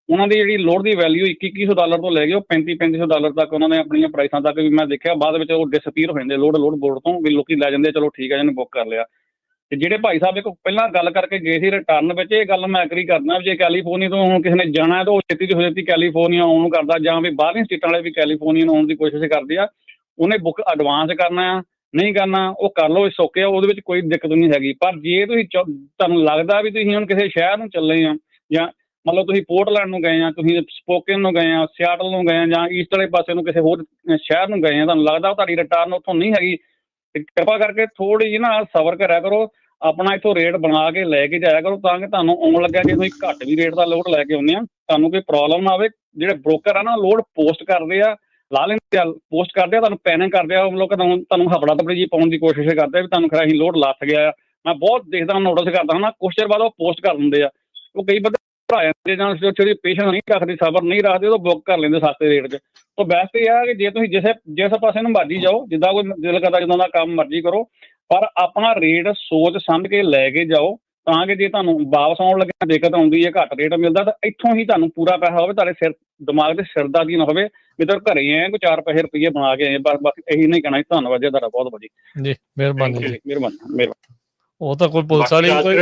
ਉਹਨਾਂ ਦੀ ਜਿਹੜੀ ਲੋਡ ਦੀ ਵੈਲਿਊ $2100 ਤੋਂ ਲੈ ਕੇ ਉਹ $3500 ਤੱਕ ਉਹਨਾਂ ਨੇ ਆਪਣੀਆਂ ਪ੍ਰਾਈਸਾਂ ਤੱਕ ਵੀ ਮੈਂ ਦੇਖਿਆ। ਬਾਅਦ ਵਿੱਚ ਉਹ ਡਿਸਅਪੀਅਰ ਹੋ ਜਾਂਦੇ ਲੋਡ ਬੋਰਡ ਤੋਂ, ਵੀ ਲੋਕੀ ਲੈ ਜਾਂਦੇ ਚਲੋ ਠੀਕ ਹੈ ਇਹਨੂੰ ਬੁੱਕ ਕਰ ਲਿਆ। ਤੇ ਜਿਹੜੇ ਭਾਈ ਸਾਹਿਬ ਇੱਕ ਪਹਿਲਾਂ ਗੱਲ ਕਰਕੇ ਗਏ ਸੀ ਰਿਟਰਨ ਵਿੱਚ, ਇਹ ਗੱਲ ਮੈਂ ਐਗਰੀ ਕਰਦਾ ਵੀ ਜੇ ਕੈਲੀਫੋਰਨੀਆ ਤੋਂ ਹੁਣ ਕਿਸੇ ਨੇ ਜਾਣਾ ਤਾਂ ਉਹ ਛੇਤੀ ਤੋਂ ਛੇਤੀ ਕੈਲੀਫੋਰਨੀਆ ਆਉਣ ਨੂੰ ਕਰਦਾ, ਜਾਂ ਵੀ ਬਾਹਰਲੀਆਂ ਸਟੇਟਾਂ ਵਾਲੇ ਵੀ ਕੈਲੀਫੋਰਨੀਆ ਨੂੰ ਆਉਣ ਦੀ ਕੋਸ਼ਿਸ਼ ਕਰਦੇ ਆ। ਉਹਨੇ ਬੁੱਕ ਐਡਵਾਂਸ ਕਰਨਾ ਆ, ਨਹੀਂ ਕਰਨਾ ਉਹ ਕਰ ਲਓ, ਸੌਕੇ ਆ, ਉਹਦੇ ਵਿੱਚ ਕੋਈ ਦਿੱਕਤ ਨਹੀਂ ਹੈਗੀ। ਪਰ ਜੇ ਤੁਸੀਂ ਤੁਹਾਨੂੰ ਲੱਗਦਾ ਵੀ ਤੁਸੀਂ ਹੁਣ ਕਿਸੇ ਸ਼ਹਿਰ ਨੂੰ ਚੱਲੇ ਆ, ਜਾਂ ਮਤਲਬ ਤੁਸੀਂ ਪੋਰਟਲੈਂਡ ਨੂੰ ਗਏ ਆ, ਤੁਸੀਂ ਸਪੋਕਨ ਨੂੰ ਗਏ ਆ, ਸਿਆਟਲ ਨੂੰ ਗਏ ਆ, ਜਾਂ ਈਸਟ ਵਾਲੇ ਪਾਸੇ ਨੂੰ ਕਿਸੇ ਹੋਰ ਸ਼ਹਿਰ ਨੂੰ ਗਏ ਆ, ਤੁਹਾਨੂੰ ਲੱਗਦਾ ਤੁਹਾਡੀ ਰਿਟਰਨ ਉੱਥੋਂ ਨਹੀਂ ਹੈਗੀ, ਤੇ ਕਿਰਪਾ ਕਰਕੇ ਥੋੜੀ ਜਿਹੀ ਨਾ ਸਬਰ ਕਰਿਆ ਕਰੋ। ਆਪਣਾ ਇੱਥੋਂ ਰੇਟ ਬਣਾ ਕੇ ਲੈ ਕੇ ਜਾਇਆ ਕਰੋ, ਤਾਂ ਕਿ ਤੁਹਾਨੂੰ ਆਉਣ ਲੱਗਿਆ ਜੇ ਤੁਸੀਂ ਘੱਟ ਵੀ ਰੇਟ ਦਾ ਲੋਡ ਲੈ ਕੇ ਆਉਂਦੇ ਆ ਤੁਹਾਨੂੰ ਕੋਈ ਪ੍ਰੋਬਲਮ ਨਾ ਆਵੇ। ਜਿਹੜੇ ਬ੍ਰੋਕਰ ਆ ਨਾ ਲੋਡ ਪੋਸਟ ਕਰਦੇ ਆ, ਲਾ ਲੈਂਦੇ ਆ, ਪੋਸਟ ਕਰਦੇ ਆ, ਤੁਹਾਨੂੰ ਪੈਨਿੰਗ ਕਰਦੇ ਆ, ਉਹ ਲੋਕ ਤੁਹਾਨੂੰ ਹਫੜਾ ਦਫੜੀ ਜੀ ਪਾਉਣ ਦੀ ਕੋਸ਼ਿਸ਼ ਕਰਦੇ ਆ ਵੀ ਤੁਹਾਨੂੰ ਖਰਾ ਅਸੀਂ ਲੋਡ ਲੱਥ ਗਿਆ ਆ। ਮੈਂ ਬਹੁਤ ਦੇਖਦਾ, ਨੋਟਿਸ ਕਰਦਾ ਹਾਂ, ਕੁਛ ਚਿਰ ਬਾਅਦ ਉਹ ਪੋਸਟ ਕਰ ਦਿੰਦੇ ਆ। ਉਹ ਕਈ ਬੰਦੇ ਭਰਾ ਜਾਂਦੇ ਜਾਂ ਜਿਹੜੀ ਪੇਸ਼ੈਂਸ ਨਹੀਂ ਰੱਖਦੇ, ਸਬਰ ਨਹੀਂ ਰੱਖਦੇ, ਉਹ ਬੁੱਕ ਕਰ ਲੈਂਦੇ ਸਸਤੇ ਰੇਟ 'ਚ। ਤਾਂ ਬੈਸਟ ਇਹ ਆ ਕਿ ਜੇ ਤੁਸੀਂ ਜਿਸ ਪਾਸੇ ਨੂੰ ਮਰਜ਼ੀ ਜਾਓ, ਜਿੱਦਾਂ ਕੋਈ ਦਿਲ ਕਰਦਾ ਜਿੱਦਾਂ ਦਾ ਕੰਮ ਮਰਜ਼ੀ ਕਰੋ, ਪਰ ਆਪਣਾ ਰੇਟ ਸੋਚ ਸਮਝ ਕੇ ਲੈ ਕੇ ਜਾਓ, ਤਾਂ ਕਿ ਜੇ ਤੁਹਾਨੂੰ ਵਾਪਸ ਆਉਣ ਲੱਗਿਆ ਦਿੱਕਤ ਆਉਂਦੀ ਹੈ, ਘੱਟ ਰੇਟ ਮਿਲਦਾ, ਤਾਂ ਇੱਥੋਂ ਹੀ ਤੁਹਾਨੂੰ ਪੂਰਾ ਪੈਸਾ ਹੋਵੇ, ਤੁਹਾਡੇ ਸਿਰ ਦਿਮਾਗ ਤੇ ਸਿਰਦਰਦੀ ਨਾ ਹੋਵੇ ਵੀ ਤਾਂ ਘਰੇ ਆਏ ਕੋਈ 4 ਪੈਸੇ ਰੁਪਈਏ ਬਣਾ ਕੇ ਆਏ। ਬਾਕੀ ਇਹੀ ਨਹੀਂ ਕਹਿਣਾ। ਧੰਨਵਾਦ ਜੀ ਤੁਹਾਡਾ ਬਹੁਤ ਵਧੀਆ ਜੀ। ਮਿਹਰਬਾਨੀ ਜੀ। ਮਿਹਰਬਾਨੀ। ਉਹ ਤਾਂ ਕੋਈ ਪੁਲਿਸ ਵਾਲੀ ਕੋਈ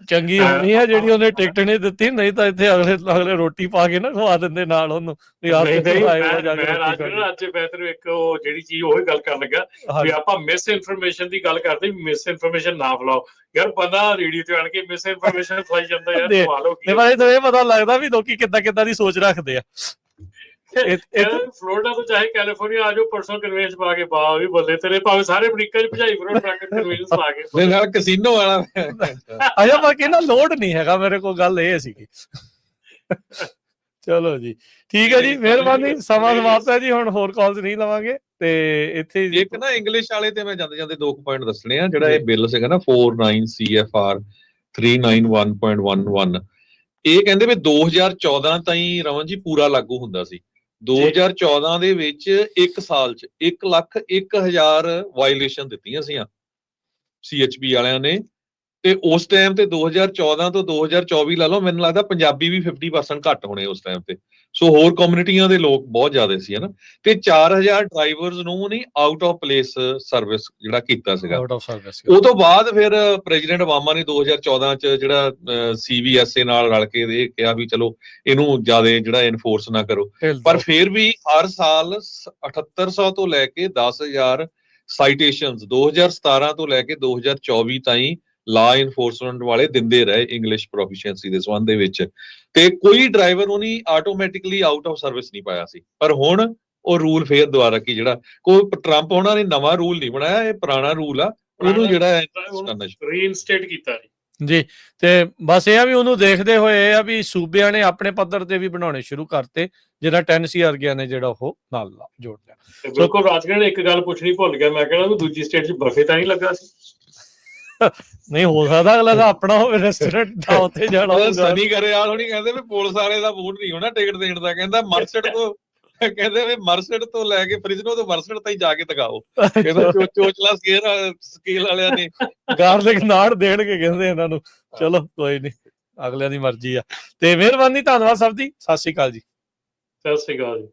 ਚੰਗੀ ਹੋਣੀ ਹੈ ਜਿਹੜੀ ਉਹਨੇ ਟਿਕਟ ਨਹੀਂ ਦਿੱਤੀ, ਨਹੀਂ ਤਾਂ ਇੱਥੇ ਅਗਲੇ ਰੋਟੀ ਪਾ ਕੇ ਨਾ ਖਵਾ ਦਿੰਦੇ ਨਾਲ ਉਹਨੂੰ ਵੀ ਆਪ ਅੱਜ ਮੈਂ ਤੈਨੂੰ ਇੱਕ ਉਹ ਜਿਹੜੀ ਚੀਜ਼ ਉਹੀ ਗੱਲ ਕਰਨ ਲੱਗਾ ਵੀ ਆਪਾਂ ਮਿਸ ਇਨਫੋਰਮੇਸ਼ਨ ਦੀ ਗੱਲ ਕਰਦੇ, ਮਿਸ ਇਨਫੋਰਮੇਸ਼ਨ ਨਾ ਫੈਲਾਓ ਯਾਰ। ਬੰਦਾ ਰੇਡੀਓ ਤੇ ਆਣ ਕੇ ਮਿਸ ਇਨਫੋਰਮੇਸ਼ਨ ਫੈਲਾਈ ਜਾਂਦਾ ਯਾਰ, ਸਵਾਲ ਹੋ ਗਿਆ। ਇਹ ਪਤਾ ਲੱਗਦਾ ਵੀ ਲੋਕੀ ਕਿੱਦਾਂ ਦੀ ਸੋਚ ਰੱਖਦੇ ਆ। ਫਲੋਰੀਡਾ ਤੋਂ ਚਾਹੇ ਕੈਲੀਫੋਰਨੀਆ ਆ ਜਾਓ, ਪਰਸਨਲ ਕਨਵੀਨਸ ਪਾ ਕੇ ਪਾ ਵੀ ਬੱਲੇ ਤੇਰੇ, ਭਾਵੇਂ ਸਾਰੇ ਅਮਰੀਕਾ 'ਚ ਭਜਾਈ ਫਿਰੋ ਟਰੱਕ ਕਨਵੀਨਸ ਪਾ ਕੇ। ਮੇਰੇ ਨਾਲ ਕਸੀਨੋ ਵਾਲਾ ਅਜਾ ਬਾਕੀ ਨਾ ਲੋਡ ਨਹੀਂ ਹੈਗਾ ਮੇਰੇ ਕੋਲ, ਗੱਲ ਇਹ ਸੀਗੀ। ਚਲੋ ਜੀ ਠੀਕ ਹੈ ਜੀ, ਮਿਹਰਬਾਨੀ, ਸਮਾਂ ਸਮਾਪਤ ਹੈ ਜੀ, ਹੁਣ ਹੋਰ ਕਾਲਸ ਨਹੀਂ ਲਵਾਂਗੇ। ਤੇ ਇੱਥੇ ਇੱਕ ਨਾ ਇੰਗਲਿਸ਼ ਵਾਲੇ ਤੇ ਮੈਂ ਜਾਂਦੇ ਜਾਂਦੇ 2 ਪੁਆਇੰਟ ਦੱਸਣੇ ਆ। ਜਿਹੜਾ ਇਹ ਬਿੱਲ ਸੀਗਾ ਨਾ 49 CFR 391.11, ਇਹ ਕਹਿੰਦੇ ਵੀ 2014 ਤਾਈਂ ਰਮਨ ਜੀ ਪੂਰਾ ਲਾਗੂ ਹੁੰਦਾ ਸੀ। 2014 ਦੇ ਵਿੱਚ 1 ਸਾਲ 'ਚ 1,01,000 ਵਾਇਲੇਸ਼ਨ ਦਿੱਤੀਆਂ ਸੀਆਂ CHP ਵਾਲਿਆਂ ਨੇ। ਤੇ ਉਸ ਟਾਈਮ ਤੇ 2014 ਤੋਂ 2024 ਲਾ ਲਓ, ਮੈਨੂੰ ਲੱਗਦਾ ਪੰਜਾਬੀ ਵੀ 50% ਘੱਟ ਹੋਣੇ ਉਸ ਟਾਈਮ ਤੇ। ਸੋ ਹੋਰ ਕਮਿਊਨਿਟੀਆਂ ਦੇ ਲੋਕ ਬਹੁਤ ਜ਼ਿਆਦਾ ਸੀ, ਹਨਾ। ਤੇ 4000 ਡਰਾਈਵਰਸ ਨੂੰ ਨਹੀਂ ਆਊਟ ਆਫ ਪਲੇਸ ਸਰਵਿਸ ਜਿਹੜਾ ਕੀਤਾ ਸੀਗਾ। ਉਹ ਤੋਂ ਬਾਅਦ ਫਿਰ ਪ੍ਰੈਜ਼ੀਡੈਂਟ ਓਬਾਮਾ ਨੇ 2014 ਚ ਜਿਹੜਾ CVSA ਨਾਲ ਰਲ ਕੇ ਇਹ ਕਿਹਾ ਵੀ ਚਲੋ ਇਹਨੂੰ ਜ਼ਿਆਦਾ ਜਿਹੜਾ ਇਨਫੋਰਸ ਨਾ ਕਰੋ, ਪਰ ਫਿਰ ਵੀ ਹਰ ਸਾਲ 7800 ਤੋਂ ਲੈ ਕੇ 10000 ਸਾਈਟੇਸ਼ਨਸ 2017 ਤੋਂ ਲੈ ਕੇ 2024 ਤਾਈਂ ਲਾ ਇਨਫੋਰਸਮੈਂਟ ਵਾਲੇ ਦਿੰਦੇ ਰਹੇ ਇੰਗਲਿਸ਼ ਪ੍ਰੋਫੀਸ਼ੀਐਂਸੀ ਦੇ ਸੰਬੰਧ ਦੇ ਵਿੱਚ। ਤੇ ਕੋਈ ਡਰਾਈਵਰ ਨੂੰ ਨਹੀਂ ਆਟੋਮੈਟਿਕਲੀ ਆਊਟ ਆਫ ਸਰਵਿਸ ਨਹੀਂ ਪਾਇਆ ਸੀ। ਪਰ ਹੁਣ ਉਹ ਰੂਲ ਫੇਰ ਦੁਬਾਰਾ ਕੀ ਜਿਹੜਾ ਕੋਈ ਟਰੰਪ ਉਹਨਾਂ ਨੇ ਨਵਾਂ ਰੂਲ ਨਹੀਂ ਬਣਾਇਆ, ਇਹ ਪੁਰਾਣਾ ਰੂਲ ਆ, ਉਹਨੂੰ ਜਿਹੜਾ ਰੀਇਨਸਟੇਟ ਕੀਤਾ ਜੀ। ਤੇ ਬਸ ਇਹ ਆ ਵੀ ਉਹਨੂੰ ਦੇਖਦੇ ਹੋਏ ਇਹ ਆ ਵੀ ਸੂਬਿਆਂ ਨੇ ਆਪਣੇ ਪੱਧਰ ਤੇ ਵੀ ਬਣਾਉਣੇ ਸ਼ੁਰੂ ਕਰਤੇ, ਜਿਹੜਾ ਟੈਨਸੀ ਵਰਗਿਆਂ ਨੇ ਜਿਹੜਾ ਉਹ ਨਾਲ ਜੋੜ ਲਿਆ। ਬਿਲਕੁਲ ਰਾਜਗੜ੍ਹ ਇੱਕ ਗੱਲ ਪੁੱਛਣੀ ਭੁੱਲ ਗਿਆ, ਮੈਂ ਕਹਿੰਦਾ ਦੂਜੀ ਸਟੇਟ 'ਚ ਬਰਫੇ ਤਾਂ ਨਹੀਂ ਲੱਗਾ ਸੀ? ਨਹੀਂ ਹੋ ਸਕਦਾ ਅਗਲਾ ਦਾ ਆਪਣਾ ਹੋਵੇ ਰੈਸਟੋਰੈਂਟ ਦਾ, ਉੱਥੇ ਜਾਣਾ। ਸਨੀ ਕਰਿਆਲ ਹੋਣੀ ਕਹਿੰਦੇ ਵੀ ਪੁਲਿਸ ਵਾਲੇ ਦਾ ਮੂਡ ਨਹੀਂ ਹੋਣਾ ਟਿਕਟ ਦੇਣ ਦਾ, ਕਹਿੰਦਾ ਮਰਸਡ ਤੋਂ, ਕਹਿੰਦੇ ਵੀ ਮਰਸਡ ਤੋਂ ਲੈ ਕੇ ਫ੍ਰਿਜਨੋ ਤੋਂ ਮਰਸਡ ਤਾਈਂ ਜਾ ਕੇ ਦਿਖਾਓ। ਕਹਿੰਦਾ ਚੋਚਲਾ ਸਕੇਲ ਵਾਲਿਆਂ ਨੇ ਗਾਰਲਿਕ ਨਾੜ ਦੇਣਗੇ ਕਹਿੰਦੇ ਇਹਨਾਂ ਨੂੰ। ਚਲੋ ਕੋਈ ਨਹੀਂ, ਅਗਲਿਆਂ ਦੀ ਮਰਜ਼ੀ ਆ। ਤੇ ਮਿਹਰਬਾਨੀ, ਧੰਨਵਾਦ ਸਭ ਦੀ, ਸਤਿ ਸ਼੍ਰੀ ਅਕਾਲ ਜੀ। ਸਤਿ ਸ਼੍ਰੀ ਅਕਾਲ ਜੀ।